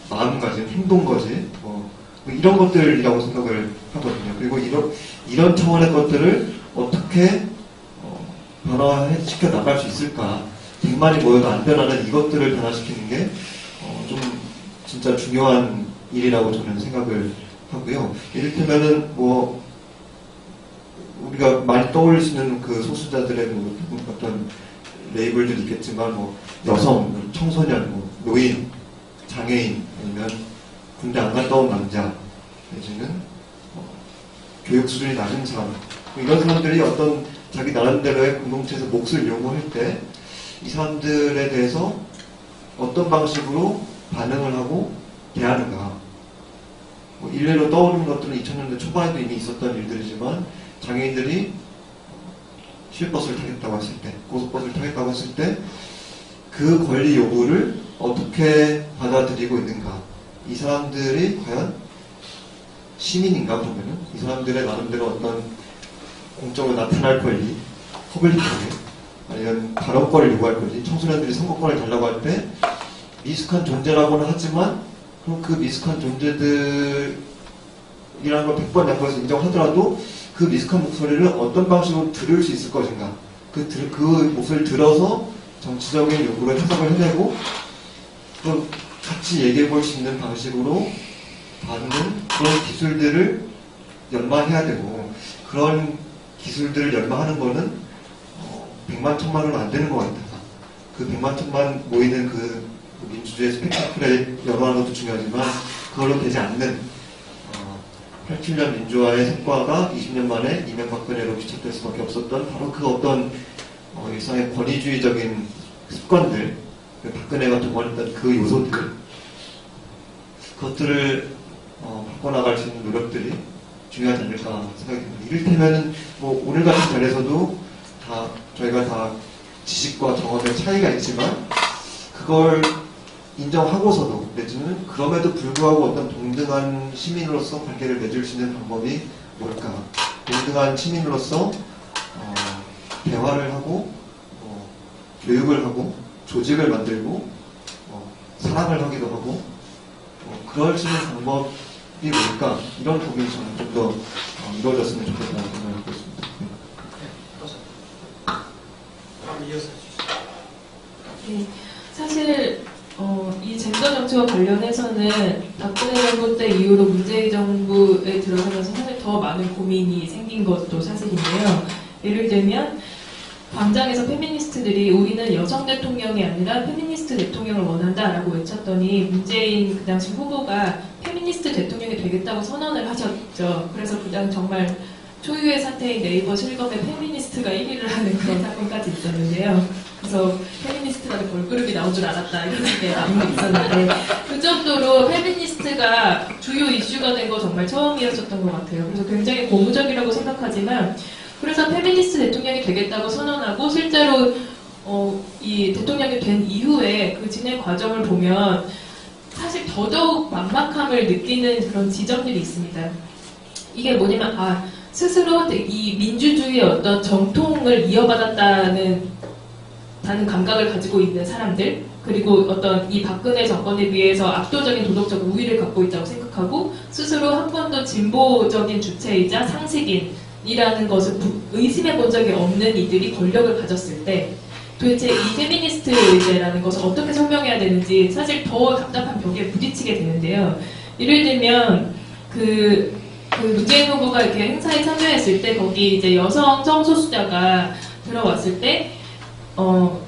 마음가짐, 행동거짐 뭐 이런 것들이라고 생각을 하거든요. 그리고 이런 차원의 것들을 어떻게 변화시켜 나갈 수 있을까 100만이 모여도 안 변하는 이것들을 변화시키는 게 좀 진짜 중요한 일이라고 저는 생각을 하고요. 이를테면은 뭐 우리가 많이 떠올릴 수 있는 그 소수자들의 뭐 어떤 레이블들이 있겠지만 뭐 여성, 청소년, 뭐 노인, 장애인 아니면 군대 안 갔다 온 남자 내지는 교육 수준이 낮은 사람 이런 사람들이 어떤 자기 나름대로의 공동체에서 몫을 요구할 때 이 사람들에 대해서 어떤 방식으로 반응을 하고 대하는가 뭐 일례로 떠오르는 것들은 2000년대 초반에도 이미 있었던 일들이지만 장애인들이 시외버스를 타겠다고 했을 때 고속버스를 타겠다고 했을 때 그 권리 요구를 어떻게 받아들이고 있는가? 이 사람들이 과연 시민인가 보면은 이 사람들의 나름대로 어떤 공적으로 나타날 권리, 퍼블릭하게 아니면 발언권을 요구할 권리, 청소년들이 선거권을 달라고 할 때 미숙한 존재라고는 하지만 그럼 그 미숙한 존재들이라는 걸 100번 양보해서 인정하더라도 그 미숙한 목소리를 어떤 방식으로 들을 수 있을 것인가? 그 목소리를 들어서 정치적인 요구를 해석을 해내고 또 같이 얘기해 볼 수 있는 방식으로 받는 그런 기술들을 연마해야 되고 그런 기술들을 연마하는 거는 100만 천만으로 안 되는 것 같다. 그 100만 천만 모이는 그 민주주의 스펙타클에 연호하는 것도 중요하지만 그걸로 되지 않는 87년 민주화의 성과가 20년 만에 이명박근혜로 귀착될 수밖에 없었던 바로 그 어떤 일상의 권위주의적인 습관들, 박근혜가 동원했던 그 요소들, 그것들을 바꿔나갈 수 있는 노력들이 중요하지 않을까 생각이 듭니다. 이를테면은 뭐 오늘 같은 자리에서도 저희가 다 지식과 경험의 차이가 있지만 그걸 인정하고서도 내지는 그럼에도 불구하고 어떤 동등한 시민으로서 관계를 맺을 수 있는 방법이 뭘까? 동등한 시민으로서 대화를 하고 교육을 하고 조직을 만들고 사랑을 하기도 하고 그럴 수 있는 방법이 뭘까? 이런 고민이 저는 좀 더 이루어졌으면 좋겠다는 생각을 하고 있습니다.
네, 사실 이 젠더 정치와 관련해서는 박근혜 정부 때 이후로 문재인 정부에 들어서면서 사실 더 많은 고민이 생긴 것도 사실인데요. 예를 들면 광장에서 페미니스트들이 우리는 여성 대통령이 아니라 페미니스트 대통령을 원한다라고 외쳤더니 문재인 그 당시 후보가 페미니스트 대통령이 되겠다고 선언을 하셨죠. 그래서 그당 정말 초유의 사태인 네이버 실검에 페미니스트가 1위를 하는 그런 사건까지 있었는데요. 그래서 페미니스트라는 걸그룹이 나온 줄 알았다 이런 게 많이 있었는데 그 정도로 페미니스트가 주요 이슈가 된 거 정말 처음이었었던 것 같아요. 그래서 굉장히 고무적이라고 생각하지만 그래서 페미니스트 대통령이 되겠다고 선언하고 실제로 이 대통령이 된 이후에 그 진행 과정을 보면 사실 더더욱 만막함을 느끼는 그런 지점들이 있습니다. 이게 뭐냐면 스스로 이 민주주의의 어떤 정통을 이어받았다는 감각을 가지고 있는 사람들, 그리고 어떤 이 박근혜 정권에 비해서 압도적인 도덕적 우위를 갖고 있다고 생각하고 스스로 한 번도 진보적인 주체이자 상식인이라는 것을 의심해 본 적이 없는 이들이 권력을 가졌을 때 도대체 이 페미니스트 의제라는 것을 어떻게 설명해야 되는지 사실 더 답답한 벽에 부딪히게 되는데요. 예를 들면 그 문재인 후보가 이렇게 행사에 참여했을 때 거기 이제 여성 성소수자가 들어왔을 때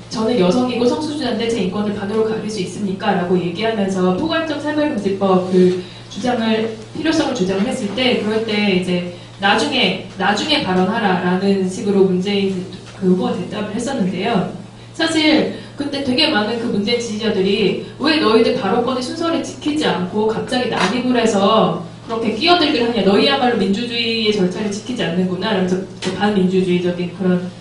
저는 여성이고 성소수자인데 제 인권을 반으로 가릴 수 있습니까? 라고 얘기하면서 포괄적 차별금지법 그 필요성을 주장을 했을 때 그럴 때 이제 나중에 발언하라라는 식으로 문재인 그 후보가 대답을 했었는데요. 사실 그때 되게 많은 그 문재인 지지자들이 왜 너희들 발언권의 순서를 지키지 않고 갑자기 난입을 해서 그렇게 끼어들기를 하냐, 너희야말로 민주주의의 절차를 지키지 않는구나 라면서 반민주주의적인 그런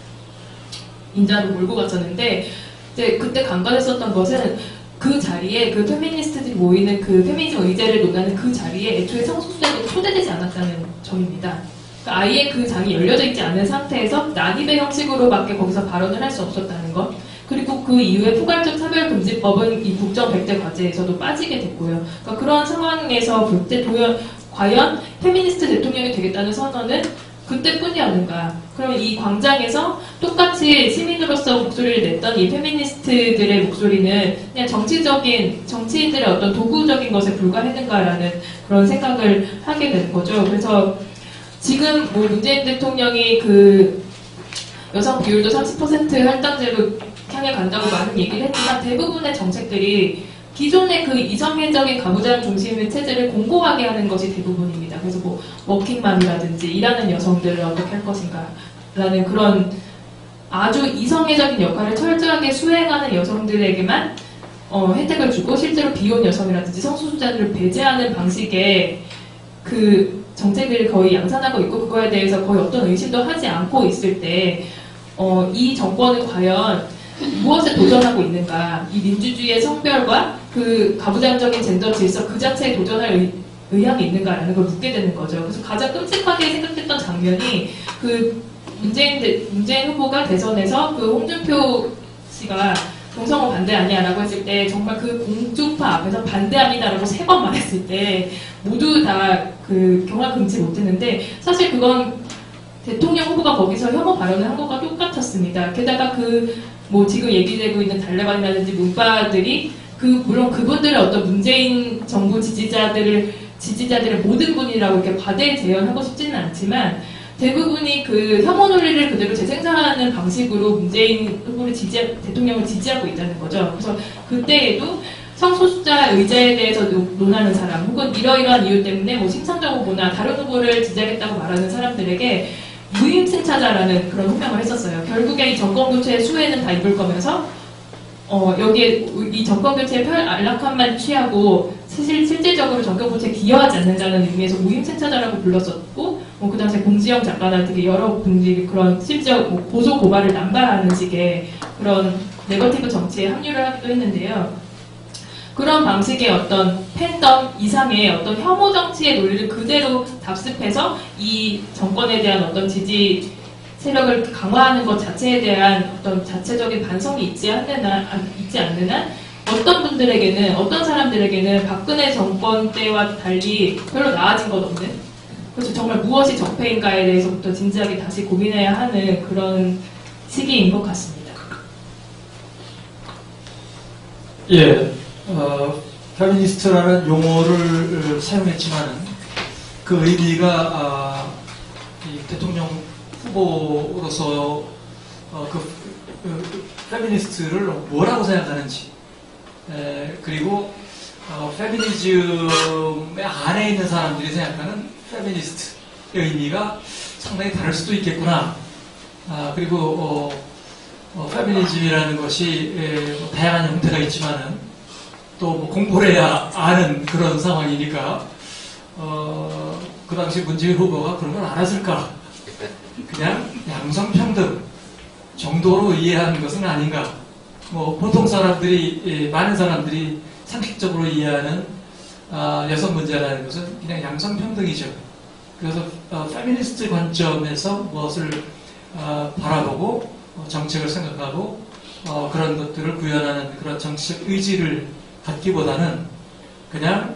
인자로 몰고 갔었는데 이제 그때 간과했었던 것은 그 자리에 그 페미니스트들이 모이는 그 페미니즘 의제를 논하는 그 자리에 애초에 성소수자들이 초대되지 않았다는 점입니다. 그러니까 아예 그 장이 열려져 있지 않은 상태에서 난입의 형식으로밖에 거기서 발언을 할 수 없었다는 것. 그리고 그 이후에 포괄적 차별금지법은 이 국정 100대 과제에서도 빠지게 됐고요. 그러니까 그런 상황에서 볼 때 과연 페미니스트 대통령이 되겠다는 선언은 그때뿐이었는가? 그럼 이 광장에서 똑같이 시민으로서 목소리를 냈던 이 페미니스트들의 목소리는 그냥 정치인들의 어떤 도구적인 것에 불과했는가라는 그런 생각을 하게 되는 거죠. 그래서 지금 문재인 대통령이 그 여성 비율도 30% 할당제로 향해 간다고 많은 얘기를 했지만 대부분의 정책들이 기존의 그 이성애적인 가부장 중심의 체제를 공고하게 하는 것이 대부분입니다. 그래서 워킹맘이라든지 일하는 여성들을 어떻게 할 것인가라는 그런 아주 이성애적인 역할을 철저하게 수행하는 여성들에게만 혜택을 주고 실제로 비혼 여성이라든지 성소수자들을 배제하는 방식의 그 정책을 거의 양산하고 있고 그거에 대해서 거의 어떤 의심도 하지 않고 있을 때 이 정권은 과연 무엇에 도전하고 있는가? 이 민주주의의 성별과 그 가부장적인 젠더 질서 그 자체에 도전할 의향이 있는가라는 걸 묻게 되는 거죠. 그래서 가장 끔찍하게 생각했던 장면이 그 문재인 후보가 대선에서 그 홍준표 씨가 동성호 반대하냐라고 했을 때 정말 그 공중파 앞에서 반대합니다라고 3번 말했을 때 모두 다 그 경악 금치 못했는데 사실 그건 대통령 후보가 거기서 혐오 발언을 한 것과 똑같았습니다. 게다가 뭐 지금 얘기되고 있는 달레반이라든지 문파들이 물론 그분들의 어떤 문재인 정부 지지자들의 모든 분이라고 이렇게 과대 재현하고 싶지는 않지만 대부분이 그 혐오 논리를 그대로 재생산하는 방식으로 문재인 후보를 대통령을 지지하고 있다는 거죠. 그래서 그때에도 성소수자 의제에 대해서 논하는 사람 혹은 이러이러한 이유 때문에 뭐 심상정 후보나 다른 후보를 지지하겠다고 말하는 사람들에게 무임승차자라는 그런 호명을 했었어요. 결국에 이 정권교체의 수혜는 다 입을 거면서 여기에 이 정권교체의 안락함만 취하고 실질적으로 정권교체에 기여하지 않는다는 의미에서 무임승차자라고 불렀었고 그 당시에 공지영 작가나 되게 여러 분들이 그런 심지어 고소 고발을 남발하는 식의 그런 네거티브 정치에 합류를 하기도 했는데요. 그런 방식의 어떤 팬덤 이상의 어떤 혐오 정치의 논리를 그대로 답습해서 이 정권에 대한 어떤 지지 세력을 강화하는 것 자체에 대한 어떤 자체적인 반성이 있지 않는 한 어떤 사람들에게는 박근혜 정권 때와 달리 별로 나아진 것 없는 그래서 정말 무엇이 적폐인가에 대해서부터 진지하게 다시 고민해야 하는 그런 시기인 것 같습니다.
예. 페미니스트라는 용어를 사용했지만은 그 의미가 이 대통령 후보로서 페미니스트를 뭐라고 생각하는지 그리고 페미니즘의 안에 있는 사람들이 생각하는 페미니스트의 의미가 상당히 다를 수도 있겠구나. 그리고 페미니즘이라는 것이 다양한 형태가 있지만은 또 뭐 공부를 해야 아는 그런 상황이니까 그 당시 문재인 후보가 그런 걸 알았을까? 그냥 양성평등 정도로 이해하는 것은 아닌가? 뭐 보통 사람들이 많은 사람들이 상식적으로 이해하는 여성 문제라는 것은 그냥 양성평등이죠. 그래서 페미니스트 관점에서 무엇을 바라보고 정책을 생각하고 그런 것들을 구현하는 그런 정치적 의지를 갖기보다는 그냥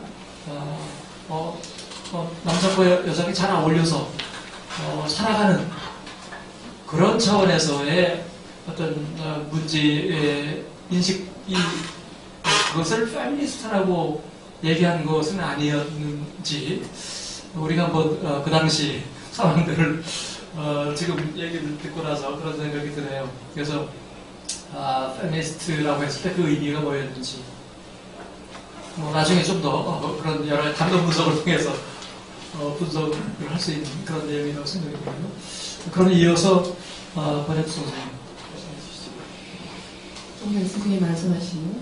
남성과 여성이 잘 어울려서 살아가는 그런 차원에서의 어떤 문제의 인식이 그것을 페미니스트라고 얘기한 것은 아니었는지 우리가 한번 그 당시 상황들을 지금 얘기를 듣고 나서 그런 생각이 드네요. 그래서 페미니스트라고 했을 때 그 의미가 뭐였는지 나중에 좀 더 그런 여러 감독 분석을 통해서 분석을 할 수 있는 그런 내용이라고 생각이 들고요. 그럼 이어서 권혁수 선생님 말씀해 주시죠.
정말 스님이 말씀하신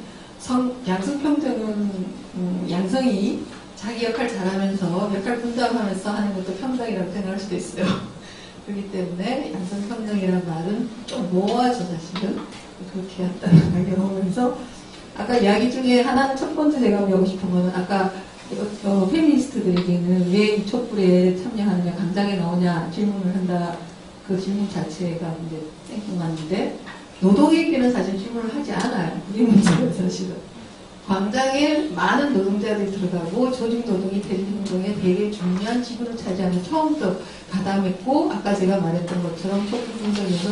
양성평등은 양성이 자기 역할 잘하면서 역할 분담하면서 하는 것도 평등이라고 생각할 수도 있어요. 그렇기 때문에 양성평등이라는 말은 좀 모호하죠, 사실은. 그렇게 한다는 경험을 해서 아까 이야기 중에 하나는 첫 번째 제가 배우고 싶은 거는 아까 페미니스트들에게는 왜 이 촛불에 참여하느냐, 광장에 나오냐 질문을 한다. 그 질문 자체가 이제 생뚱맞는데 노동에게는 사실 질문을 하지 않아요. 그게 문제예요, 사실은. 광장에 많은 노동자들이 들어가고 조직노동이 대중노동에 되게 중요한 지분을 차지하는 처음부터 가담했고 아까 제가 말했던 것처럼 촛불 분석에서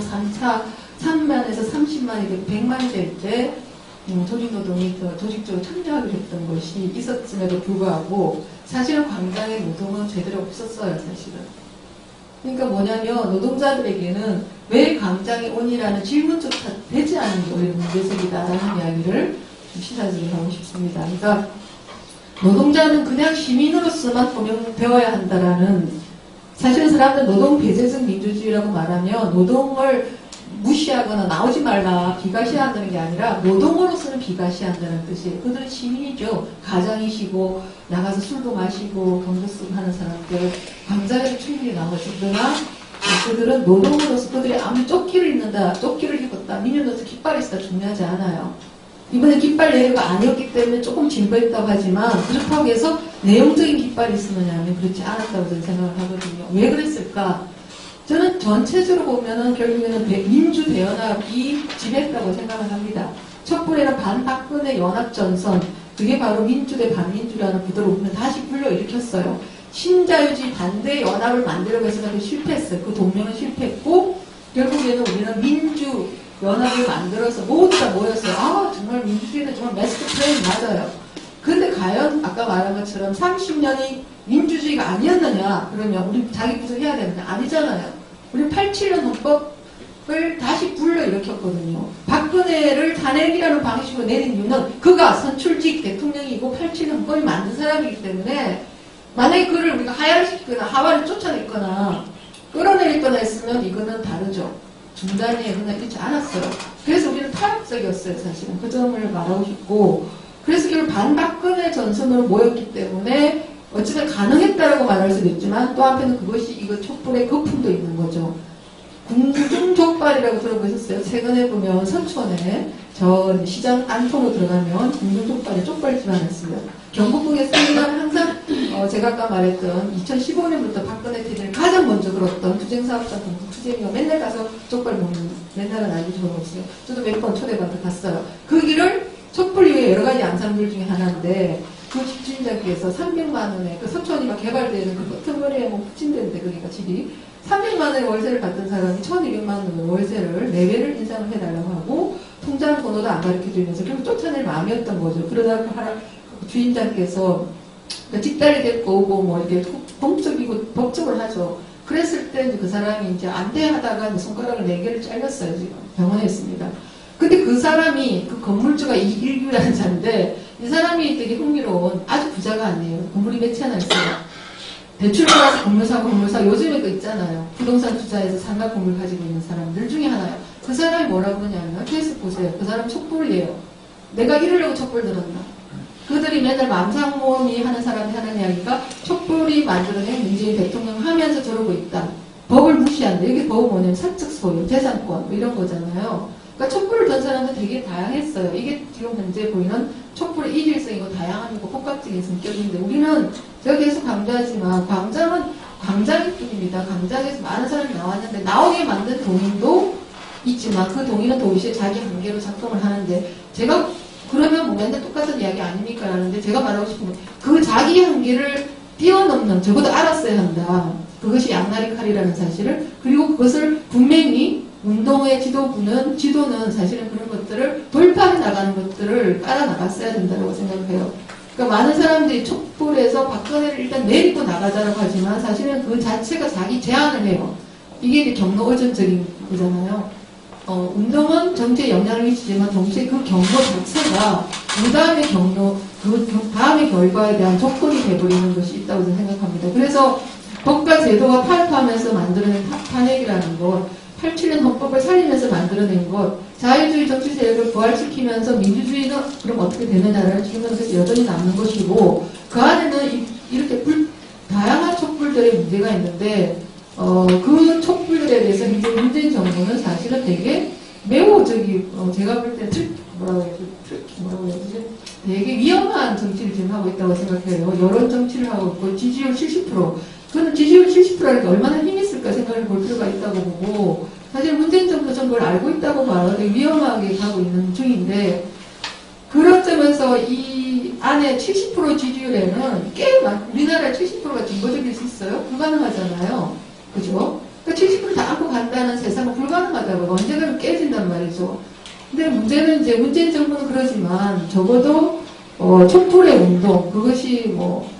3만에서 30만이 되고 100만이 될 때 조직노동이 더 조직적으로 참여하게 됐던 것이 있었음에도 불구하고 사실은 광장의 노동은 제대로 없었어요, 사실은. 그러니까 뭐냐면 노동자들에게는 왜 광장에 오니라는 질문조차 되지 않은 게 오히려 문제적이다라는 이야기를 좀 시사적으로 하고 싶습니다. 그러니까 노동자는 그냥 시민으로서만 배워야 한다라는 사실은 사람들 노동 배제적 민주주의라고 말하면 노동을 무시하거나 나오지 말라 비가시한다는 게 아니라 노동으로서는 비가시한다는 뜻이에요. 그들은 시민이죠. 가장이시고 나가서 술도 마시고 돈도 쓰고 하는 사람들 광장에서 충분히 나오죠. 그러나 그들은 노동으로서 그들이 아무리 조끼를 입는다, 조끼를 입고 없다. 민주노트 깃발이 있다 중요하지 않아요. 이번에 깃발 내리가 아니었기 때문에 조금 진보했다고 하지만 그렇다고 해서 내용적인 깃발이 있으느냐 하면 그렇지 않았다고 저는 생각을 하거든요. 왜 그랬을까? 저는 전체적으로 보면은 결국에는 민주대연합이 지배했다고 생각을 합니다. 촛불에는 반박근혜 연합전선, 그게 바로 민주대 반민주라는 구도로 보면 다시 불러일으켰어요. 신자유주의 반대 연합을 만들려고 했으나 실패했어요. 그 동맹은 실패했고 결국에는 우리는 민주 연합을 만들어서 모두 다 모였어요. 아 정말 민주주의는 정말 매스터 플레이 맞아요. 근데 과연 아까 말한 것처럼 30년이 민주주의가 아니었느냐 그러면 우리 자기 구속해야 되느냐 아니잖아요. 우리 87년 헌법을 다시 불러일으켰거든요. 박근혜를 탄핵이라는 방식으로 내린 이유는 그가 선출직 대통령이고 87년 헌법을 만든 사람이기 때문에 만약에 그를 우리가 하야를 시키거나 하와를 쫓아냈거나 끌어내리거나 했으면 이거는 다르죠. 중단에 그냥 이렇지 않았어요. 그래서 우리는 타협적이었어요, 사실은. 그 점을 말하고 싶고. 그래서 결국 반박근혜 전선으로 모였기 때문에 어쩌면 가능했다라고 말할 수도 있지만 또 한편은 그것이 이거 촛불의 거품도 있는 거죠. 궁중족발이라고 들어보셨어요? 최근에 보면 선촌에 저 시장 안통으로 들어가면 궁중족발이 쪽발집안이 있습니다. 경복궁에서는 항상 제가 아까 말했던 2015년부터 박근혜 TV를 가장 먼저 걸었던 투쟁사업자 동투쟁이가 맨날 가서 족발 먹는 맨날은 아니죠. 저도 몇 번 초대받아 갔어요. 그 길을 촛불 이후에 여러 가지 양상들 중에 하나인데 그 집주인장께서 300만 원에 그 서촌이가 개발되는 그 틈거리에 뭐 푸친되는데 그러니까 집이 300만 원의 월세를 받던 사람이 1200만 원의 월세를 4배를 인상을 해달라고 하고 통장 번호도 안 가르쳐주면서 결국 쫓아낼 마음이었던 거죠. 그러다가 주인장께서 뒷다리 데리고 오고 뭐 이렇게 법적이고 법적으로 하죠. 그랬을 때 그 사람이 이제 안 돼 하다가 손가락을 4개를 잘렸어요. 지금 병원에 있습니다. 근데 그 사람이 그 건물주가 이일규라는 자인데 이 사람이 되게 흥미로운 아주 부자가 아니에요. 건물이 몇 채 하나 있어요. 대출 받아서 건물 사고 요즘에 그 있잖아요. 부동산 투자해서 상가 건물 가지고 있는 사람들 중에 하나예요. 그 사람이 뭐라고 그러냐면 페이스북 보세요. 그 사람 촛불이에요. 내가 이러려고 촛불 들었나. 그들이 맨날 맘상모험이 하는 사람이 하는 이야기가 촛불이 만들어낸 문재인 대통령 하면서 저러고 있다. 법을 무시한다. 이게 법은 뭐냐면 사적 소유, 재산권 뭐 이런 거잖아요. 그러니까 촛불을 던 사람도 되게 다양했어요. 이게 지금 현재 보이는 촛불의 이질성이고 다양함이고 복합적인 성격인데 우리는 제가 계속 강조하지만 광장은 광장일 뿐입니다. 광장에서 많은 사람이 나왔는데 나오게 만든 동인도 있지만 그 동인은 동시에 자기 한계로 작동을 하는데 제가 그러면 뭐 맨날 똑같은 이야기 아닙니까? 라는데 제가 말하고 싶은 건 그 자기 한계를 뛰어넘는 적어도 알았어야 한다. 그것이 양날의 칼이라는 사실을 그리고 그것을 분명히 운동의 지도는 사실은 그런 것들을 돌파해 나가는 것들을 깔아 나갔어야 된다고 생각해요. 그러니까 많은 사람들이 촛불에서 박근혜를 일단 내리고 나가자라고 하지만 사실은 그 자체가 자기 제안을 해요. 이게 이제 경로 의존적인 거잖아요. 운동은 정치에 영향을 미치지만 동시에 그 경로 자체가 그 다음의 경로, 그 다음의 결과에 대한 조건이 돼버리는 것이 있다고 저는 생각합니다. 그래서 법과 제도가 파업하면서 만들어낸 탄핵이라는 것, 87년 헌법을 살리면서 만들어낸 것, 자유주의 정치 세력을 부활시키면서 민주주의는 그럼 어떻게 되느냐를 지금은 여전히 남는 것이고 그 안에는 이렇게 다양한 촛불들의 문제가 있는데 그 촛불들에 대해서 이제 문재인 정부는 사실은 되게 매우 제가 볼 때는 뭐라고 해야 되지? 되게 위험한 정치를 지금 하고 있다고 생각해요. 여론 정치를 하고 있고 지지율 70%. 저는 지지율 70%라는 게 얼마나 힘이 있을까 생각을 볼 필요가 있다고 보고 사실 문재인 정부도 전 그걸 알고 있다고 봐요. 되게 위험하게 가고 있는 중인데 그런 점에서 이 안에 70% 지지율에는 꽤 우리나라의 70%가 진보적일 수 있어요? 불가능하잖아요. 그죠? 그러니까 70%다 안고 간다는 세상은 불가능하다고 언젠가는 깨진단 말이죠. 근데 문제는 이제 문재인 정부는 그러지만 적어도 촛불의 운동 그것이 뭐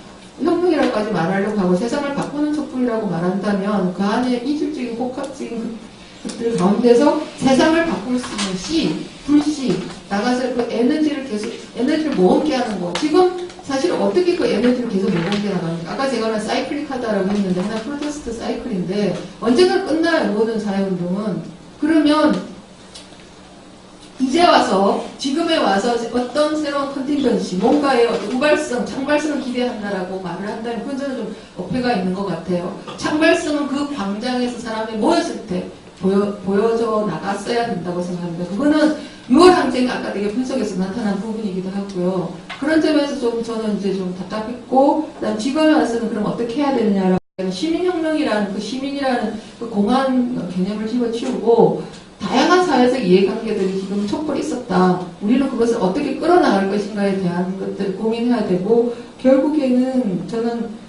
혁명이라고까지 말하려고 하고 세상을 바꾸는 촛불이라고 말한다면 그 안에 이질적인 복합적인 것들 가운데서 세상을 바꿀 수 있는 씨, 불씨 나가서 그 에너지를 모험케 하는 거. 지금 사실 어떻게 그 에너지를 계속 모험케 나갑니까? 아까 제가 말한 사이클릭하다라고 했는데 하나 프로테스트 사이클인데 언젠가 끝나요 모든 사회운동은. 그러면 이제 와서 지금에 와서 어떤 새로운 컨텐츠 뭔가의 어떤 우발성, 창발성을 기대한다라고 말을 한다면 그건 저는 좀 어폐가 있는 것 같아요. 창발성은 그 광장에서 사람이 모였을 때 보여져 나갔어야 된다고 생각합니다. 그거는 6월 항쟁 아까 되게 분석에서 나타난 부분이기도 하고요. 그런 점에서 좀 저는 이제 좀 답답했고, 그다음 지금에 와서는 그럼 어떻게 해야 되느냐라고 시민혁명이라는 그 시민이라는 그 공안 개념을 집어치우고 다양한 사회적 이해관계들이 지금 촛불이 있었다. 우리는 그것을 어떻게 끌어나갈 것인가에 대한 것들을 고민해야 되고, 결국에는 저는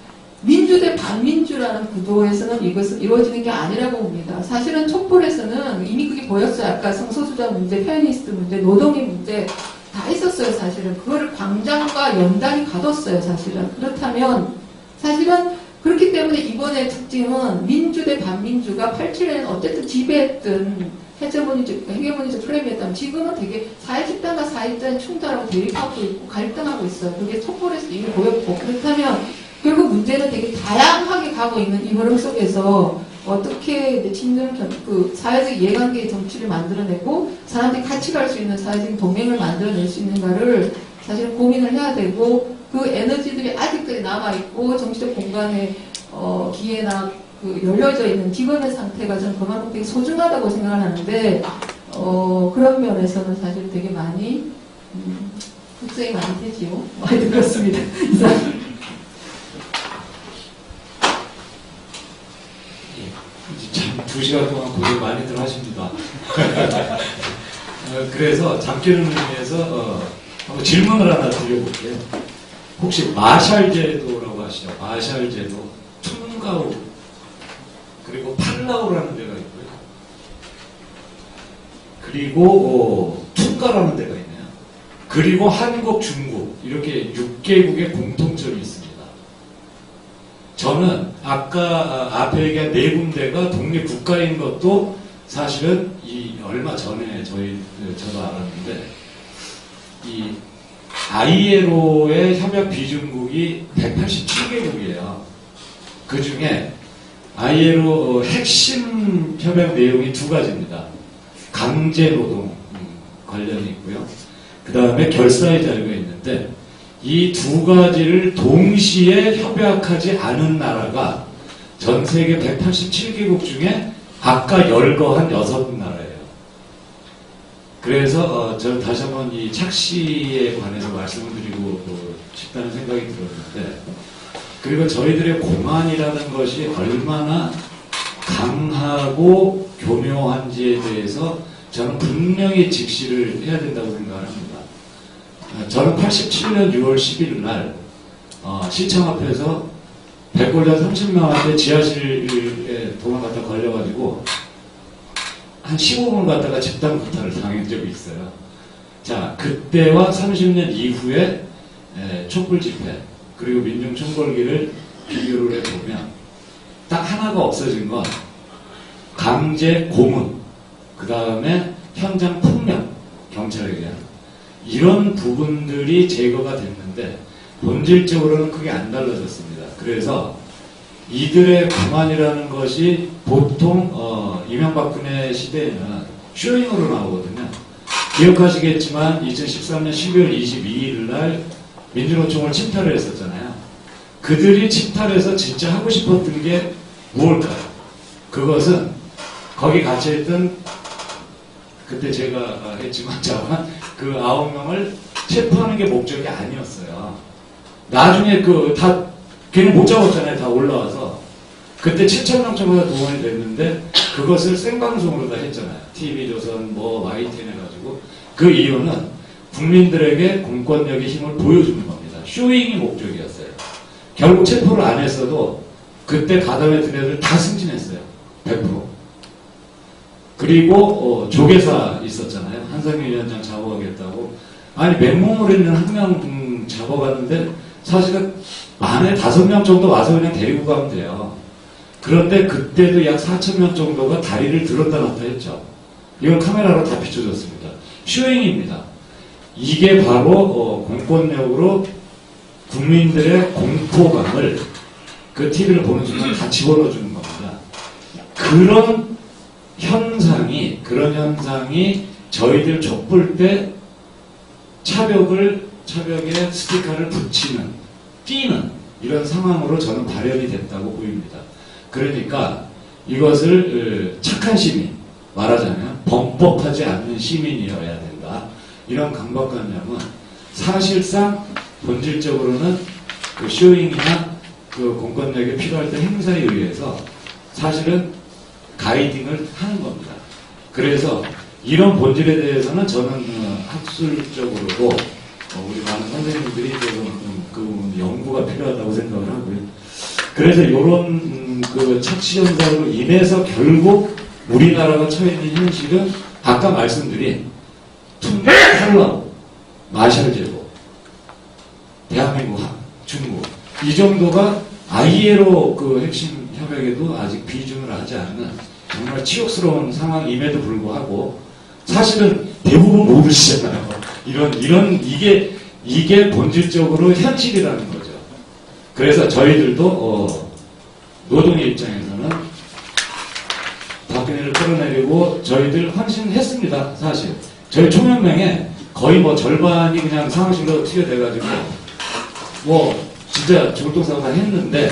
민주 대 반민주라는 구도에서는 이것은 이루어지는 게 아니라고 봅니다. 사실은 촛불에서는 이미 그게 보였어요. 아까 성소수자 문제, 페미니스트 문제, 노동의 문제 다 있었어요. 사실은 그거를 광장과 연단이 가뒀어요. 사실은. 그렇다면 사실은 그렇기 때문에 이번의 특징은 민주 대 반민주가 87년에는 어쨌든 지배했던 헤게모니적 프레임이었다면 지금은 되게 사회집단과 사회집단의 충돌하고 대립하고 있고 갈등하고 있어요. 그게 촛불에서 이미 보였고, 그렇다면 결국 문제는 되게 다양하게 가고 있는 이 흐름 속에서 어떻게 친절 그 사회적 이해관계의 정치를 만들어내고 사람들이 같이 갈 수 있는 사회적 동맹을 만들어낼 수 있는가를 사실은 고민을 해야 되고, 그 에너지들이 아직까지 남아있고 정치적 공간에 기회나 그 열려져 있는 기본의 상태가 저는 그만큼 되게 소중하다고 생각을 하는데, 그런 면에서는 사실 되게 많이 걱정이 많이 되지요. 많이 그렇습니다. 이상.
참 2시간 동안 고생 많이들 하십니다. 그래서 잠기는 의미에서 한번 질문을 하나 드려볼게요. 혹시 마샬 제도라고 아시죠? 마샬 제도, 툰가우, 그리고 팔라우라는 데가 있고요. 그리고 툰가라는 데가 있네요. 그리고 한국, 중국 이렇게 6개국의 공통점이 있습니다. 저는 아까 앞에 얘기한 4군데가 독립국가인 것도 사실은 얼마 전에 저도 알았는데, 이 ILO의 협약 비준국이 187개국이에요. 그 중에 ILO 핵심 협약 내용이 2가지입니다. 강제노동 관련이 있고요. 그 다음에 결사의 자유가 있는데, 이 2가지를 동시에 협약하지 않은 나라가 전 세계 187개국 중에 아까 열거한 6나라예요. 그래서 저는 다시 한번 이 착시에 관해서 말씀을 드리고 싶다는 생각이 들었는데, 그리고 저희들의 공안이라는 것이 얼마나 강하고 교묘한지에 대해서 저는 분명히 직시를 해야 된다고 생각을 합니다. 저는 87년 6월 10일 날 시청 앞에서 백골단 30명한테 지하실에 도망갔다 걸려가지고 한 15분 갔다가 집단 구타를 당한 적이 있어요. 자, 그때와 30년 이후에 촛불 집회 그리고 민중 총궐기를 비교를 해보면 딱 하나가 없어진 건 강제 고문, 그 다음에 현장 폭력, 경찰에 의한 이런 부분들이 제거가 됐는데 본질적으로는 그게 안 달라졌습니다. 그래서 이들의 공안이라는 것이 보통 이명박근혜 시대에는 쇼잉으로 나오거든요. 기억하시겠지만 2013년 12월 22일 날 민주노총을 침탈을 했었잖아요. 그들이 침탈해서 진짜 하고 싶었던 게 무엇일까요? 그것은 거기 갇혀있던, 그때 제가 했지만 그 9명을 체포하는 게 목적이 아니었어요. 나중에 걔는 못 잡았잖아요. 다 올라와서. 그때 7,000명 정도가 동원이 됐는데 그것을 생방송으로 다 했잖아요. TV조선, YTN 해가지고. 그 이유는 국민들에게 공권력의 힘을 보여주는 겁니다. 쇼잉이 목적이었어요. 결국 체포를 안 했어도 그때 가담에 든 애들 다 승진했어요. 100%. 그리고 조계사 있었잖아요. 한상민 위원장 잡아가겠다고. 아니 맹목을 있는 한 명 잡아갔는데 사실은 만에 5명 정도 와서 그냥 데리고 가면 돼요. 그런데 그때도 약 4,000명 정도가 다리를 들었다 놨다 했죠. 이건 카메라로 다 비춰졌습니다. 쇼잉입니다. 이게 바로 공권력으로 국민들의 공포감을 그 TV를 보는 순간 다 집어넣어주는 겁니다. 그런 현상이 저희들 촛불 때 차벽에 스티커를 붙이는, 띄는 이런 상황으로 저는 발현이 됐다고 보입니다. 그러니까 이것을 착한 시민, 말하자면 범법하지 않는 시민이어야 된다. 이런 강박관념은 사실상 본질적으로는 그 쇼잉이나 그 공권력이 필요할 때 행사에 의해서 사실은 가이딩을 하는 겁니다. 그래서 이런 본질에 대해서는 저는 학술적으로도 우리 많은 선생님들이 조금 그 연구가 필요하다고 생각을 하고요. 그래서 이런 그 착시 현상으로 인해서 결국 우리나라가 처해 있는 현실은 아까 말씀드린 툰, 탈락, 마샬 제도, 대한민국, 중국 이 정도가 ILO 그 핵심 협약에도 아직 비준을 하지 않는 정말 치욕스러운 상황임에도 불구하고 사실은 대부분 모르시잖아요. 이게 본질적으로 현실이라는 거죠. 그래서 저희들도 노동의 입장에서는 박근혜를 끌어내리고 저희들 헌신했습니다. 사실 저희 총연맹에 거의 뭐 절반이 그냥 상황실로 튀어대가지고 뭐 진짜 죽을똥사고 다 했는데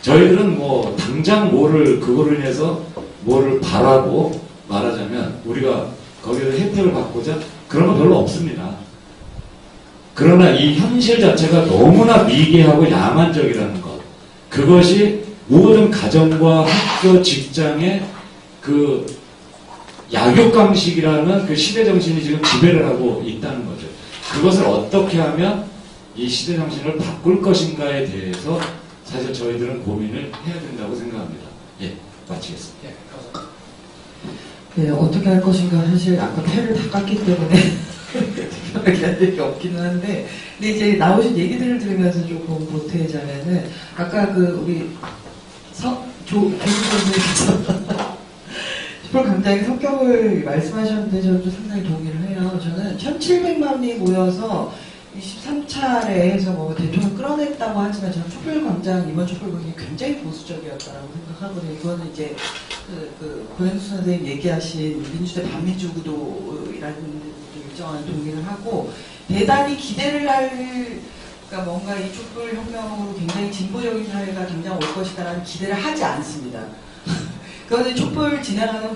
저희들은 뭐 당장 그거를 인해서 뭐를 바라고 말하자면 우리가 거기서 혜택을 받고자 그런 건 별로 없습니다. 그러나 이 현실 자체가 너무나 미개하고 야만적이라는 것, 그것이 모든 가정과 학교, 직장의 그 약육강식이라는 그 시대정신이 지금 지배를 하고 있다는 거죠. 그것을 어떻게 하면 이 시대정신을 바꿀 것인가에 대해서 사실 저희들은 고민을 해야 된다고 생각합니다. 예, 마치겠습니다.
예, 감사합니다.
네, 어떻게 할 것인가 사실 아까 패를 다 깠기 때문에 특별하게 할 얘기 없기는 한데, 근데 이제 나오신 얘기들을 들으면서 조금 보태자면은 아까 그 우리 조규 선생님께서 촛불 광장의 성격을 말씀하셨는데 저도 상당히 동의를 해요. 저는 1,700만이 모여서 23차례 해서 뭐 대통령 끌어냈다고 하지만 저는 촛불광장, 이번 촛불광장이 굉장히 보수적이었다고 생각하거든요. 이거는 이제 고현수 선생님 얘기하신 민주대 반민주구도라는 일정한 동의를 하고, 대단히 기대를 그러니까 뭔가 이 촛불혁명으로 굉장히 진보적인 사회가 당장 올 것이다라는 기대를 하지 않습니다. 그거는 촛불 진행하는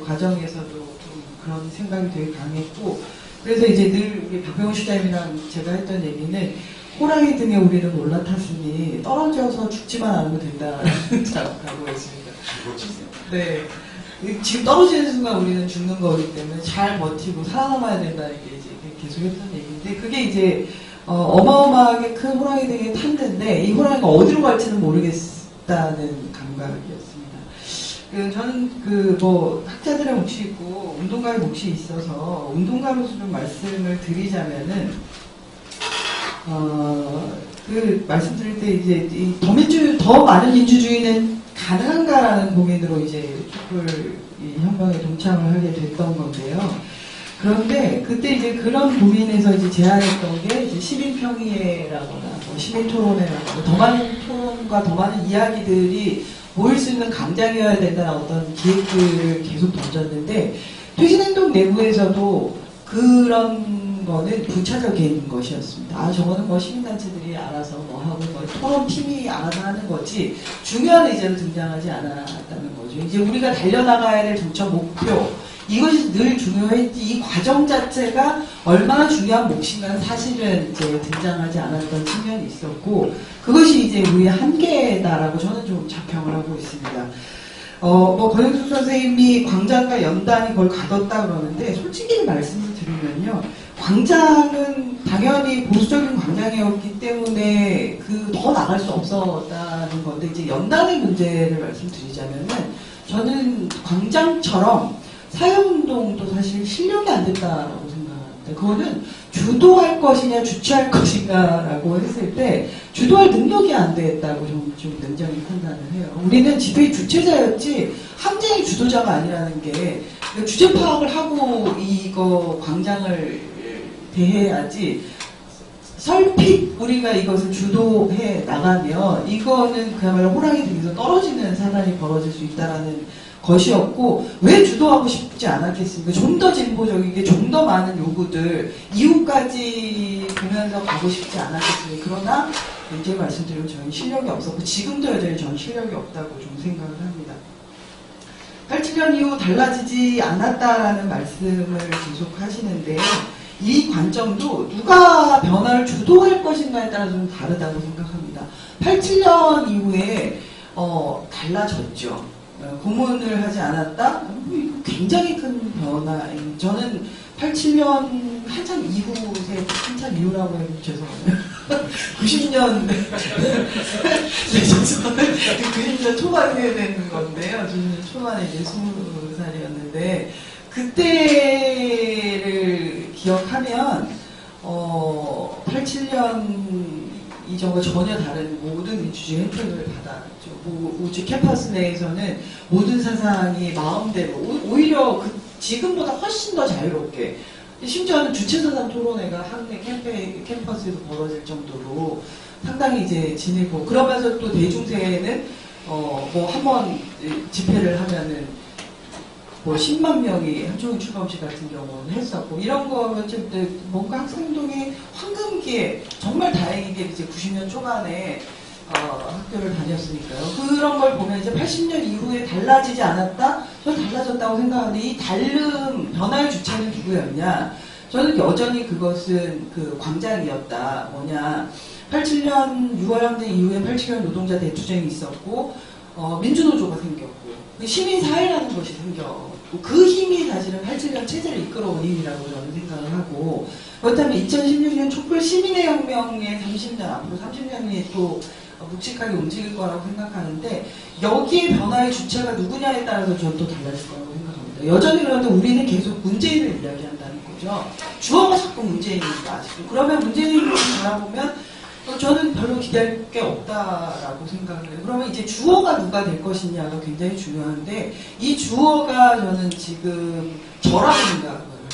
과정에서도 좀 그런 생각이 되게 강했고, 그래서 이제 늘 우리 박병호 시장님이랑 제가 했던 얘기는 호랑이 등에 우리는 올라탔으니 떨어져서 죽지만 않으면 된다라는 생각하고 있습니다. 네. 지금 떨어지는 순간 우리는 죽는 거기 때문에 잘 버티고 살아남아야 된다는 게 이제 계속 했던 얘기인데, 그게 이제 어마어마하게 큰 호랑이 등에 탔는데 이 호랑이가 어디로 갈지는 모르겠다는 감각이었습니다. 저는 뭐 학자들의 몫이 있고 운동가의 몫이 있어서 운동가로서 좀 말씀을 드리자면은 말씀드릴 때 이제 더 많은 민주주의는 가능한가라는 고민으로 이제 촛불 혁명에 동참을 하게 됐던 건데요. 그런데 그때 이제 그런 고민에서 이제 제안했던 게 이제 시민평의회라거나 뭐 시민토론회라거나 더 많은 토론과 더 많은 이야기들이 모일 수 있는 광장이어야 된다는 어떤 기획들을 계속 던졌는데, 퇴진행동 내부에서도 그런 거는 부차적인 것이었습니다. 저거는 뭐 시민단체들이 알아서 뭐 하고 뭐 토론팀이 알아서 하는 거지 중요한 의제로 등장하지 않았다는 거죠. 이제 우리가 달려나가야 될 정책 목표, 이것이 늘 중요했지 이 과정 자체가 얼마나 중요한 몫인가는 사실은 이제 등장하지 않았던 측면이 있었고, 그것이 이제 우리의 한계다라고 저는 좀 자평을 하고 있습니다. 뭐 권영수 선생님이 광장과 연단이 그걸 가뒀다 그러는데, 솔직히 말씀을 드리면요, 광장은 당연히 보수적인 광장이었기 때문에 더 나갈 수 없었다는 건데, 이제 연단의 문제를 말씀드리자면은 저는 광장처럼 사회운동도 사실 실력이 안 됐다라고 생각합니다. 그거는 주도할 것이냐 주체할 것인가라고 했을 때 주도할 능력이 안 됐다고 좀 냉정히 판단을 해요. 우리는 집회의 주체자였지 항쟁의 주도자가 아니라는 게, 주제 파악을 하고 이거 광장을 대해야지 설핏 우리가 이것을 주도해 나가면 이거는 그야말로 호랑이 등에서 떨어지는 사단이 벌어질 수 있다라는 것이었고, 왜 주도하고 싶지 않았겠습니까? 좀 더 진보적이게 좀 더 많은 요구들 이후까지 보면서 가고 싶지 않았겠습니까? 그러나 이제 말씀드리면 저는 실력이 없었고 지금도 여전히 저는 실력이 없다고 좀 생각을 합니다. 87년 이후 달라지지 않았다라는 말씀을 계속 하시는데 이 관점도 누가 변화를 주도할 것인가에 따라 좀 다르다고 생각합니다. 87년 이후에 달라졌죠. 고문을 하지 않았다? 이거 굉장히 큰 변화예요. 저는 87년 한참 이후라고 해도 죄송해요. 90년, 네, 죄송해요. 90년 초반에 되는 건데요. 90년 초반에 이제 20살이었는데, 그때를 기억하면, 87년 이전과 전혀 다른 모든 민주주의 혜택을 받았죠. 우주 캠퍼스 내에서는 모든 사상이 마음대로, 오히려 지금보다 훨씬 더 자유롭게, 심지어는 주체사상 토론회가 학내 캠퍼스에서 벌어질 정도로 상당히 이제 지내고, 그러면서 또 대중세는 한번 집회를 하면은 10만 명이 한종일 출범식 같은 경우는 했었고, 이런 거면 좀 뭔가 학생운동의 황금기에 정말 다행이게 이제 90년 초반에 학교를 다녔으니까요. 그런 걸 보면 이제 80년 이후에 달라지지 않았다? 저는 달라졌다고 생각하는데, 이 변화의 주체는 누구였냐? 저는 여전히 그것은 그 광장이었다. 87년 6월 항쟁 이후에 87년 노동자 대투쟁이 있었고, 민주노조가 생겼고, 시민사회라는 것이 생겼고, 그 힘이 사실은 87년 체제를 이끌어온 힘이라고 저는 생각을 하고, 그렇다면 2016년 촛불 시민의 혁명의 30년, 앞으로 30년이 또 묵직하게 움직일 거라고 생각하는데, 여기에 변화의 주체가 누구냐에 따라서 저는 또 달라질 거라고 생각합니다. 여전히 그런데 우리는 계속 문재인을 이야기한다는 거죠. 주어가 자꾸 문재인입니다, 아직도. 그러면 문재인을 바라보면 저는 별로 기대할 게 없다라고 생각을 해요. 그러면 이제 주어가 누가 될 것이냐가 굉장히 중요한데, 이 주어가 저는 지금 저라고 생각을 하거든요.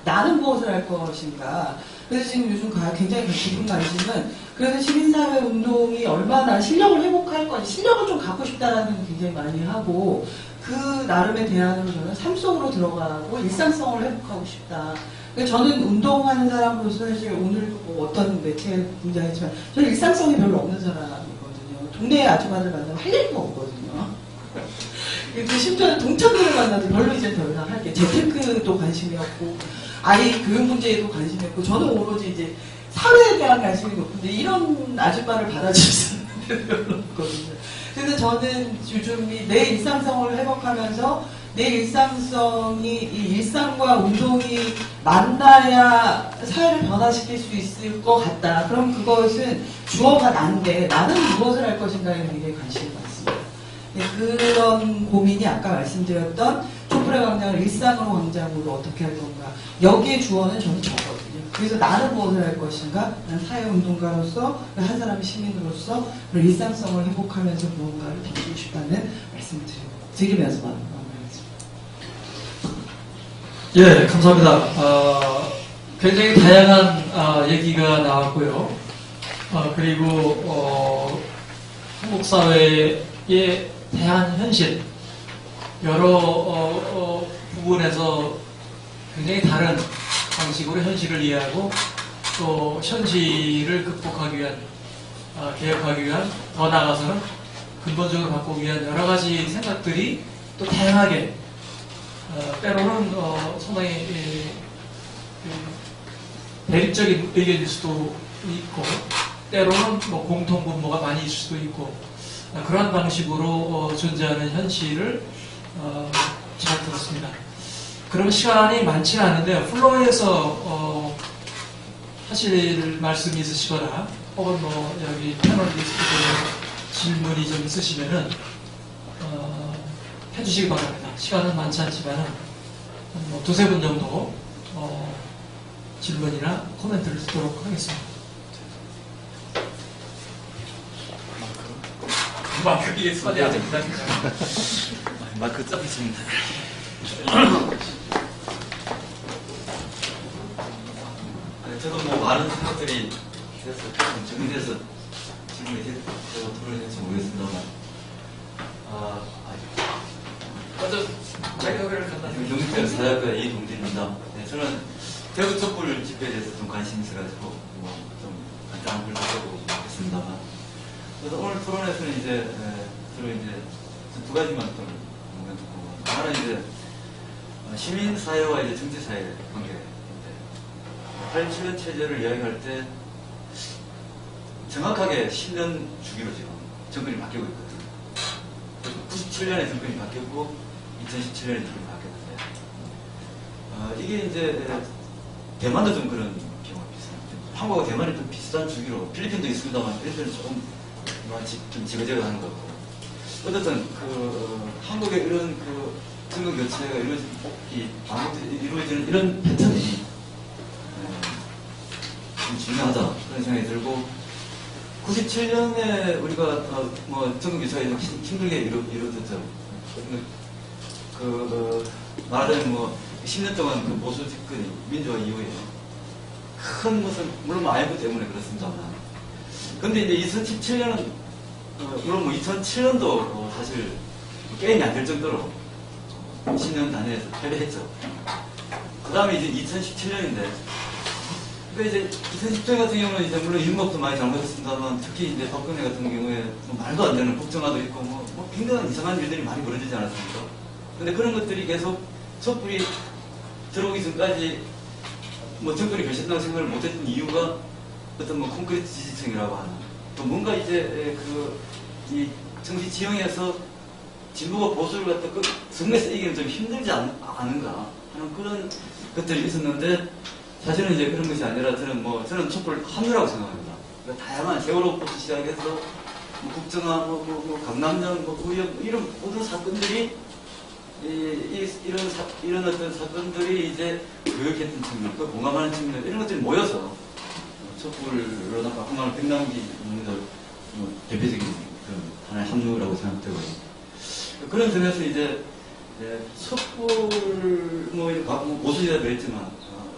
나는 무엇을 할 것인가. 그래서 지금 요즘 굉장히 깊은 관심은, 그래서 시민사회 운동이 얼마나 실력을 회복할 건지, 실력을 좀 갖고 싶다라는 걸 굉장히 많이 하고, 그 나름의 대안으로 저는 삶 속으로 들어가고 일상성을 회복하고 싶다. 저는 운동하는 사람으로서 사실 오늘도 어떤 매체에 등장했지만 저는 일상성이 별로 없는 사람이거든요. 동네 아줌마들 만나면 할 얘기가 없거든요. 심지어 동창들을 만나도 별로 이제 더 이상 할 게, 재테크도 관심이 없고 아이 교육 문제에도 관심이 없고, 저는 오로지 이제 사회에 대한 관심이 높은데 이런 아줌마를 받아줄 사람이 별로 없거든요. 그래서 저는 요즘 내 일상성을 회복하면서 내 일상성이, 이 일상과 운동이 만나야 사회를 변화시킬 수 있을 것 같다. 그럼 그것은 주어가 난데, 나는 무엇을 할 것인가에 굉장히 관심이 많습니다. 그런 고민이 아까 말씀드렸던 촛불의 광장을 일상으로 광장으로 어떻게 할 건가. 여기에 주어는 저는 저거든요. 그래서 나는 무엇을 할 것인가? 난 사회운동가로서, 한 사람의 시민으로서 그런 일상성을 회복하면서 무언가를 던지고 싶다는 말씀을 드리면서 마무리하겠습니다.
예, 감사합니다. 굉장히 다양한 얘기가 나왔고요. 그리고 한국 사회의 다양한 현실, 여러 부분에서 굉장히 다른 방식으로 현실을 이해하고, 또 현실을 극복하기 위한, 개혁하기 위한, 더 나아가서는 근본적으로 바꾸기 위한 여러 가지 생각들이 또 다양하게, 때로는 상당히 대립적인 의견일 수도 있고, 때로는 공통분모가 많이 있을 수도 있고, 그런 방식으로 존재하는 현실을 잘 들었습니다. 그런 시간이 많지는 않은데요. 플로어에서 하실 말씀이 있으시거나, 혹은 여기 패널리스트들 질문이 좀 있으시면은 해주시기 바랍니다. 시간은 많지 않지만은 두세 분 정도 질문이나 코멘트를 듣도록 하겠습니다. 마크에 손이 아직 부담입니다.
마크 잡히십니다. 저도 많은 생각들이 정리돼서 질문이 제가 토론을 할지 모르겠습니다만,
먼저 자기소개를 간단히.
경북대 사회학과 이동진입니다. 네, 저는 대구 촛불 집회에 대해서 좀 관심이 있어가지고 좀 간단한 글을 써보고 있습니다만, 그래서 오늘 토론에서는 이제 주로 이제 두 가지만 좀 의견 듣고 하나는 이제 시민사회와 이제 정치사회 관계인데 87년 체제를 이야기할 때 정확하게 10년 주기로 지금 정권이 바뀌고 있거든요. 97년에 정권이 바뀌었고 2017년에 정권이 바뀌었는데 이게 이제 대만도 좀 그런 경우가 비슷합니다. 한국과 대만이 좀 비슷한 주기로 필리핀도 있습니다만 필리핀은 조금 좀 지그재그하는 것 같고 어쨌든 한국의 이런 정권 교체가 이루어지는 이런 패턴이 좀 중요하다 그런 생각이 들고 97년에 우리가 정권 교체가 힘들게 이루어졌죠. 말하자면 10년 동안 보수 집권이 민주화 이후에 큰 것은 물론 IMF 때문에 그렇습니다만 근데 이제 2017년은 물론 2007년도 사실 게임이 안 될 정도로 20년 단위에서 패배했죠. 그 다음에 이제 2017년인데 이제 2017년 같은 경우는 이제 물론 윤곽도 많이 잘못했습니다만 특히 이제 박근혜 같은 경우에 말도 안 되는 국정화도 있고 굉장히 이상한 일들이 많이 벌어지지 않았습니까? 근데 그런 것들이 계속 촛불이 들어오기 전까지 정권이 결실한다고 생각을 못했던 이유가 어떤 콘크리트 지지층이라고 하는 또 뭔가 이제 이 정치 지형에서 진보가 보수를 갖다 정면에서 이기는 좀 힘들지 않은가 하는 그런 것들이 있었는데 사실은 이제 그런 것이 아니라 저는 촛불 합류라고 생각합니다. 그러니까 다양한 세월호부터 시작해서 국정화, 강남전, 의혹 이런 모든 사건들이 이런 어떤 사건들이 이제 교육했던 측면, 공감하는 측면 이런 것들이 모여서 촛불로 바꾸면 백남기 대표적인 그런 하나의 합류라고 생각되고요. 그런 점에서 이제 촛불 보수지다 그랬지만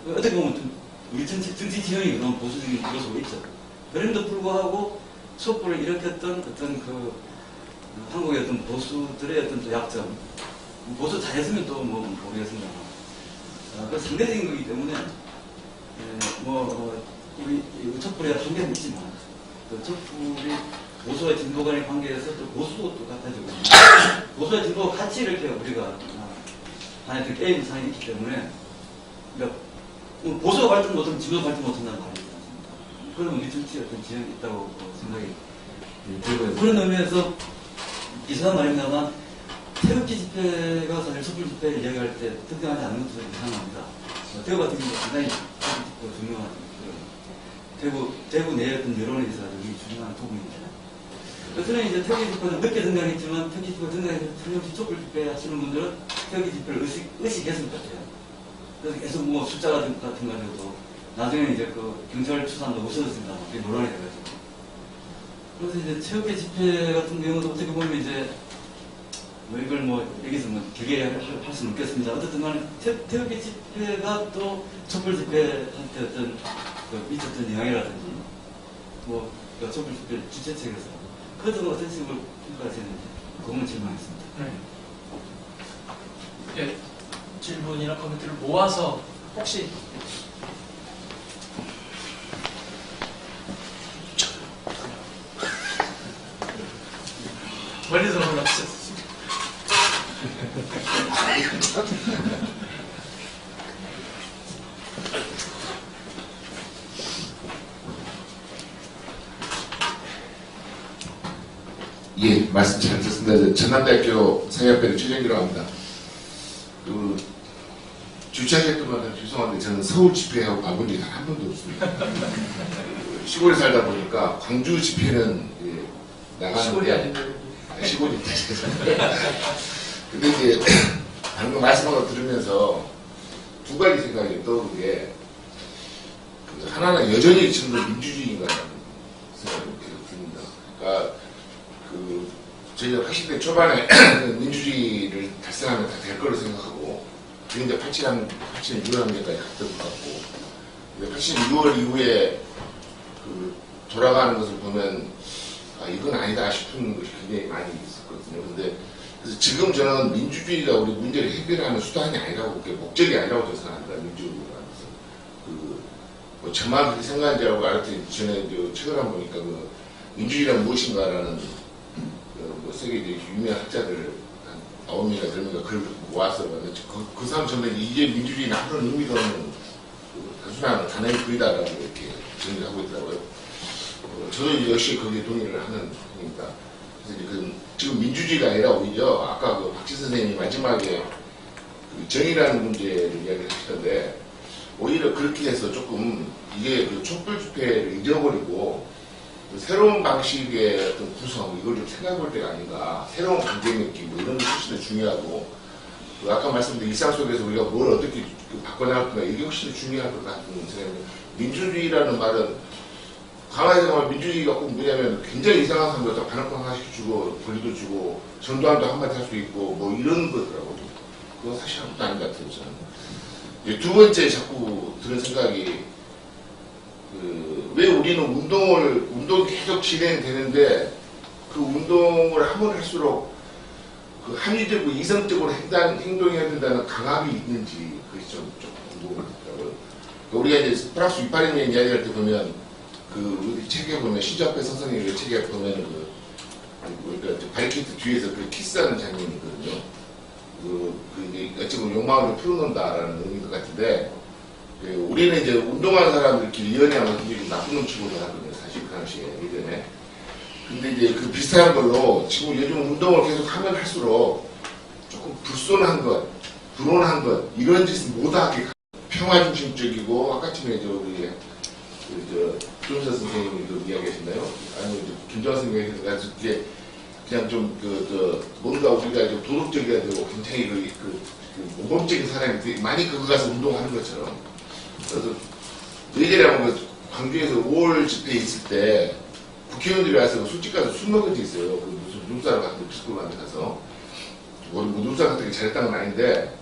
어떻게 보면 우리 정치 지형이 너무 보수적인 요소가 있죠. 그럼에도 불구하고 촛불을 일으켰던 어떤 한국의 어떤 보수들의 어떤 또 약점, 보수 잘했으면 또 모르겠습니다. 그 상대적인 거기 때문에 우리 촛불의 한계는 있지만 또 촛불이 보수와 진보 간의 관계에서 또 보수도 똑같아지고 보수와 진보가 같이 이렇게 우리가 하나의 게임상이 있기 때문에 그러니까 보수가 발전 못하면 진보가 발전 못한다는 말이지 않습니까? 그런 우리 정치에 어떤 지형이 있다고 생각이 들고요. 그런 의미에서 이상한 말입니다만 태극기 집회가 사실 촛불 집회를 이야기할 때 특정하지 않는 것도 이상합니다. 대구 같은 경우 상당히 중요한 대구 내의 어떤 여론에 있어서 중요한 부분입니다. 저는 이제 태극기 집회는 늦게 등장했지만 태극기 집회 등장해서 틀림없이 촛불 집회 하시는 분들은 태극기 집회를 의식했을 것 같아요. 그래서 계속 숫자 같은 가지고도 나중에 이제 경찰 추산도 없어졌습니다. 그게 논란이 돼가지고. 그래서 이제 태극기 집회 같은 경우도 어떻게 보면 이제 이걸 여기서 길게 할 수는 없겠습니다. 어쨌든 간에 태극기 집회가 또 촛불 집회한테 어떤 미쳤던 영향이라든지 촛불 집회 주최 측에서 그것도 어떤 식으로 평가하시는지 그것만 질문하겠습니다.
네. 질문이나 코멘트를 모아서 혹시 멀리서 올라오셨습니다.
예, 말씀 잘 듣습니다. 전남대학교 사회학과의 최정기라고 합니다. 주최하셨던 죄송한데 저는 서울 집회하고 가본 적이 단 한 번도 없습니다. 시골에 살다 보니까 광주 집회는 나가는데
시골이 아닌데
시골입니다. 근데 이제 방금 말씀한 거 들으면서 두 가지 생각이 떠오르는 게 하나는 여전히 지금도 민주주의인가라는 생각이 듭니다. 그러니까 저희가 80대 초반에 민주주의를 달성하면 다 될 거로 생각하고 그게 이제 87년 6월함대까지 갔던 것 같고 80년 6월 이후에 돌아가는 것을 보면 이건 아니다 싶은 것이 굉장히 많이 있었거든요. 근데 그래서 지금 저는 민주주의가 우리 문제를 해결하는 수단이 아니라고, 목적이 아니라고 생각합니다. 민주라는 것은 저만 그렇게 생각하는지 알고 알았더니 전에 책을 한번 보니까 민주주의란 무엇인가라는 세계 유명한 학자들 한 9명 9명이나 10명이나 글을 모아서 그 사람 전에 이게 민주주의는 아무런 의미도 없는 단순한 단어의 글이다라고 이렇게 정리를 하고 있더라고요. 저도 역시 거기에 동의를 하는 편입니다. 그래서 지금 민주주의가 아니라 오히려 아까 박지 선생님이 마지막에 정의라는 문제를 이야기를 하시던데 오히려 그렇게 해서 조금 이게 촛불 집회를 잊어버리고 새로운 방식의 어떤 구성 이걸 좀 생각해 볼 때가 아닌가. 새로운 관계 느낌 이런 게 훨씬 더 중요하고 아까 말씀드린 일상 속에서 우리가 뭘 어떻게 바꿔나갈 건가 이게 훨씬 더 중요할 것 같은 생각입니다. 민주주의라는 말은 가만히 생각하면 민주주의가 꼭 뭐냐면 굉장히 이상한 사람들 다 반환권 하나씩 주고 권리도 주고 전두환도 한마디 할 수 있고 뭐 이런 거더라고요. 그건 사실 아무것도 아닌 것 같아요. 저는. 두 번째 자꾸 드는 생각이 왜 우리는 운동이 계속 진행되는데 그 운동을 하면 할수록 합리적이고 이성적으로 행동해야 된다는 강압이 있는지 그게 좀 궁금하더라고요. 우리가 이제 프랑스 위파리님 이야기할 때 보면 우리 책에 보면 시조아페 선생님의 책에 보면 그러니까 바리케이트 뒤에서 키스하는 장면이 있거든요. 이제 어찌 보면 욕망을 풀어놓는다라는 의미인 것 같은데 우리는 이제 운동하는 사람들끼리 연애하면 굉장히 나쁜 놈치고 나왔거든요. 사실 그 당시에 예전에. 근데 이제 그 비슷한 걸로 지금 요즘 운동을 계속 하면 할수록 조금 불손한 것, 불온한 것 이런 짓을 못하게 평화중심적이고 아까쯤에 우리 조은서 선생님도 이야기하셨나요? 아니면 김정환 선생님이 이게 그냥 좀 뭔가 우리가 좀 도덕적이어야 되고 굉장히 모범적인 사람이 많이 그거 가서 운동하는 것처럼. 그래서 예전에 보면 광주에서 5월 집회 있을 때 국회의원들이 와서 술집 가서 술 먹은 적 있어요. 무슨 눈사람 같은 비스코로 가서 뭐 눈사람 같은 게 잘했다는 건 아닌데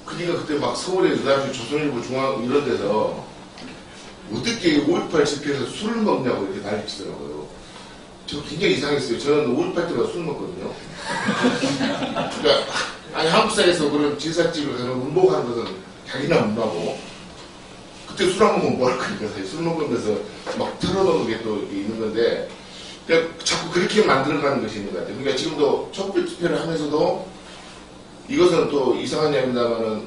그러니까 그때 막 서울에 그다음에 조선일보 중앙 이런 데서 어떻게 5.18 집회에서 술을 먹냐고 이렇게 난리치더라고요. 저 굉장히 이상했어요. 저는 5.18 때마다 술 먹거든요. 그러니까 아니 한국사에서 그런 제사집을 가서 운동하는 것은 자기나 문화고 그때 술 안 먹으면 뭐 할 거니까 사실 술 먹으면서 막 털어놓는 게 또 있는 건데 그냥 자꾸 그렇게 만들어가는 것이 있는 것 같아요. 그러니까 지금도 촛불 집회를 하면서도 이것은 또 이상한 이야기입니다만은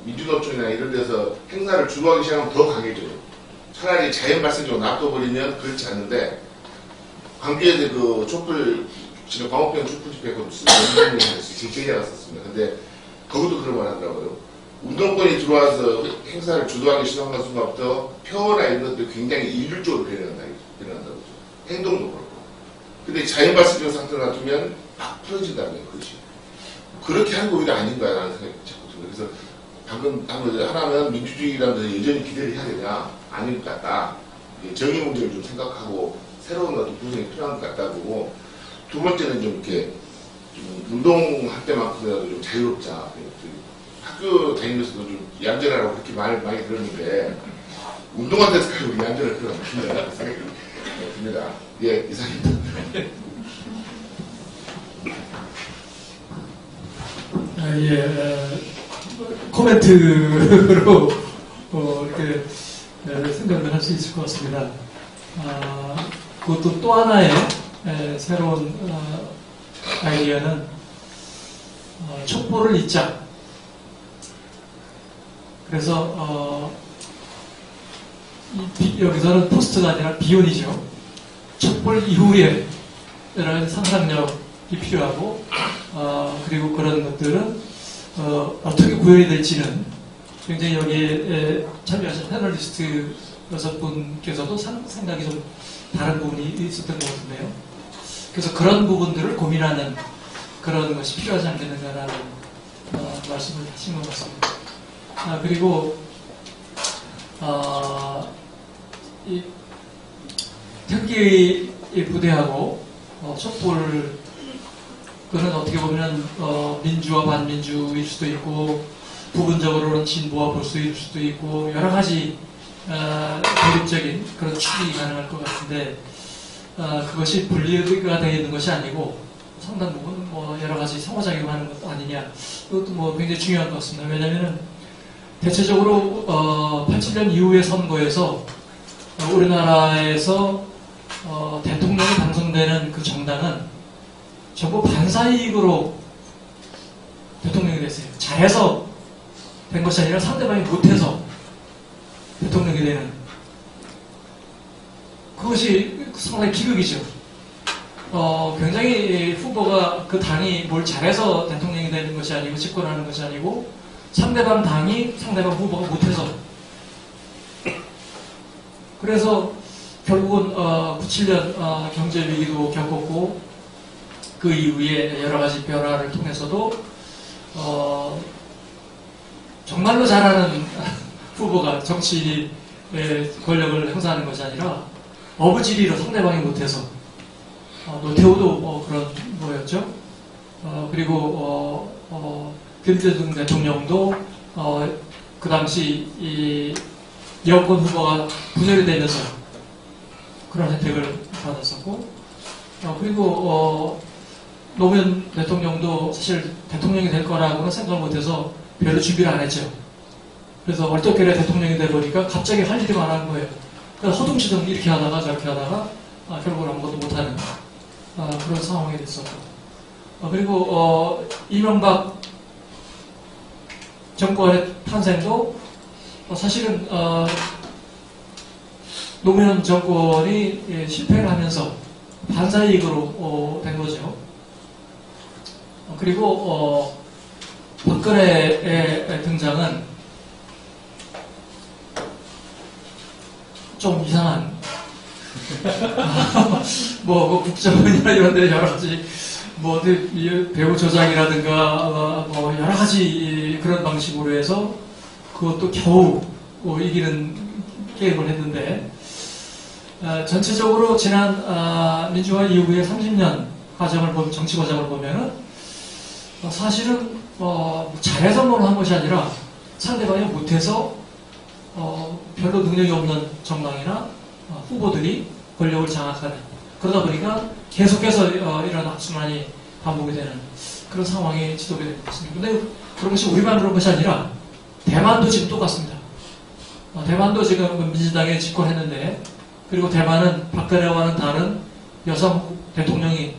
민주노총이나 이런 데서 행사를 주도하기 시작하면 더 강해져요. 차라리 자연 발생적으로 놔둬버리면 그렇지 않는데 광주에서 촛불 지금 광우병 촛불 집회 제가 갔었습니다. 근데 거기도 그런 말 하더라고요. 운동권이 들어와서 행사를 주도하기 시작한 순간부터 표어나 이런 것들이 굉장히 일률적으로 변해간다고 행동도 그렇고. 근데 자연 발생적 상태로 놔두면 막 풀어진다고요. 그것이. 그렇게 하는 거 오히려 아닌가라는 생각이 자꾸 들어요. 그래서 방금 하나는 민주주의라는 데서 여전히 기대를 해야 되냐? 아닌 것 같다. 정의 문제를 좀 생각하고 새로운 어떤 구성이 필요한 것 같다 보고 두 번째는 좀 이렇게 좀 운동할 때만큼이라도 좀 자유롭자. 학교 다니면서도 좀 얌전하라고 그렇게 말 많이 들었는데 운동할 때까지 우리 얌전할 필요가 없습니다. 생각이 듭니다. 예, 이상입니다.
코멘트로 이렇게 생각을 할 수 있을 것 같습니다. 그것도 또 하나의 새로운 아이디어는 촛불을 잊자. 그래서 여기서는 포스트가 아니라 비혼이죠. 촛불 이후에 라는 상상력이 필요하고 그리고 그런 것들은 어떻게 구현이 될지는 굉장히 여기에 참여하신 패널리스트 6분께서도 생각이 좀 다른 부분이 있었던 것 같은데요. 그래서 그런 부분들을 고민하는 그런 것이 필요하지 않겠는가라는 말씀을 하신 것 같습니다. 그리고 이 특기의 부대하고 촛불 그는 어떻게 보면 민주와 반민주일 수도 있고 부분적으로는 진보와 보수일 수도 있고 여러 가지 대립적인 그런 추측이 가능할 것 같은데 그것이 분리가 되어 있는 것이 아니고 상당 부분 여러 가지 상호작용하는 것 아니냐 이것도 굉장히 중요한 것 같습니다. 왜냐하면 대체적으로 87년 이후의 선거에서 우리나라에서 대통령이 당선되는 그 정당은 전부 반사이익으로 대통령이 됐어요. 잘해서 된 것이 아니라 상대방이 못해서 대통령이 되는, 그것이 상당히 비극이죠. 굉장히 후보가 그 당이 뭘 잘해서 대통령이 되는 것이 아니고 집권하는 것이 아니고 상대방 당이 상대방 후보가 못해서. 그래서 결국은 97년 경제 위기도 겪었고 그 이후에 여러 가지 변화를 통해서도 정말로 잘하는 후보가 정치의 권력을 행사하는 것이 아니라 어부지리로 상대방이 못해서 노태우도 그런 거였죠. 그리고 김대중 대통령도 그 당시 이 여권 후보가 분열이 되면서 그런 혜택을 받았었고, 그리고 노무현 대통령도 사실 대통령이 될 거라고는 생각을 못해서 별로 준비를 안 했죠. 그래서 얼떨결에 대통령이 되보니까 갑자기 할 일이 많은 거예요. 그래서 허둥지둥 이렇게 하다가 저렇게 하다가 결국은 아무것도 못하는 그런 상황이 됐었고, 그리고 이명박 정권의 탄생도 사실은 노무현 정권이 실패를 하면서 반사이익으로 된 거죠. 그리고 박근혜의 등장은 좀 이상한 뭐 국정원이나 이런 데 여러 가지 뭐 배우 조작이라든가 뭐 여러 가지 그런 방식으로 해서 그것도 겨우 이기는 게임을 했는데, 전체적으로 지난 민주화 이후의 30년 정치 과정을 보면은 사실은 잘해서 뭘 한 것이 아니라 상대방이 못해서 별로 능력이 없는 정당이나 후보들이 권력을 장악하는, 그러다 보니까 계속해서 이런 악순환이 반복이 되는 그런 상황이 지속이 되고 있습니다. 근데 그런 것이 우리만 그런 것이 아니라 대만도 지금 똑같습니다. 대만도 지금 민주당에 집권했는데, 그리고 대만은 박근혜와는 다른 여성 대통령이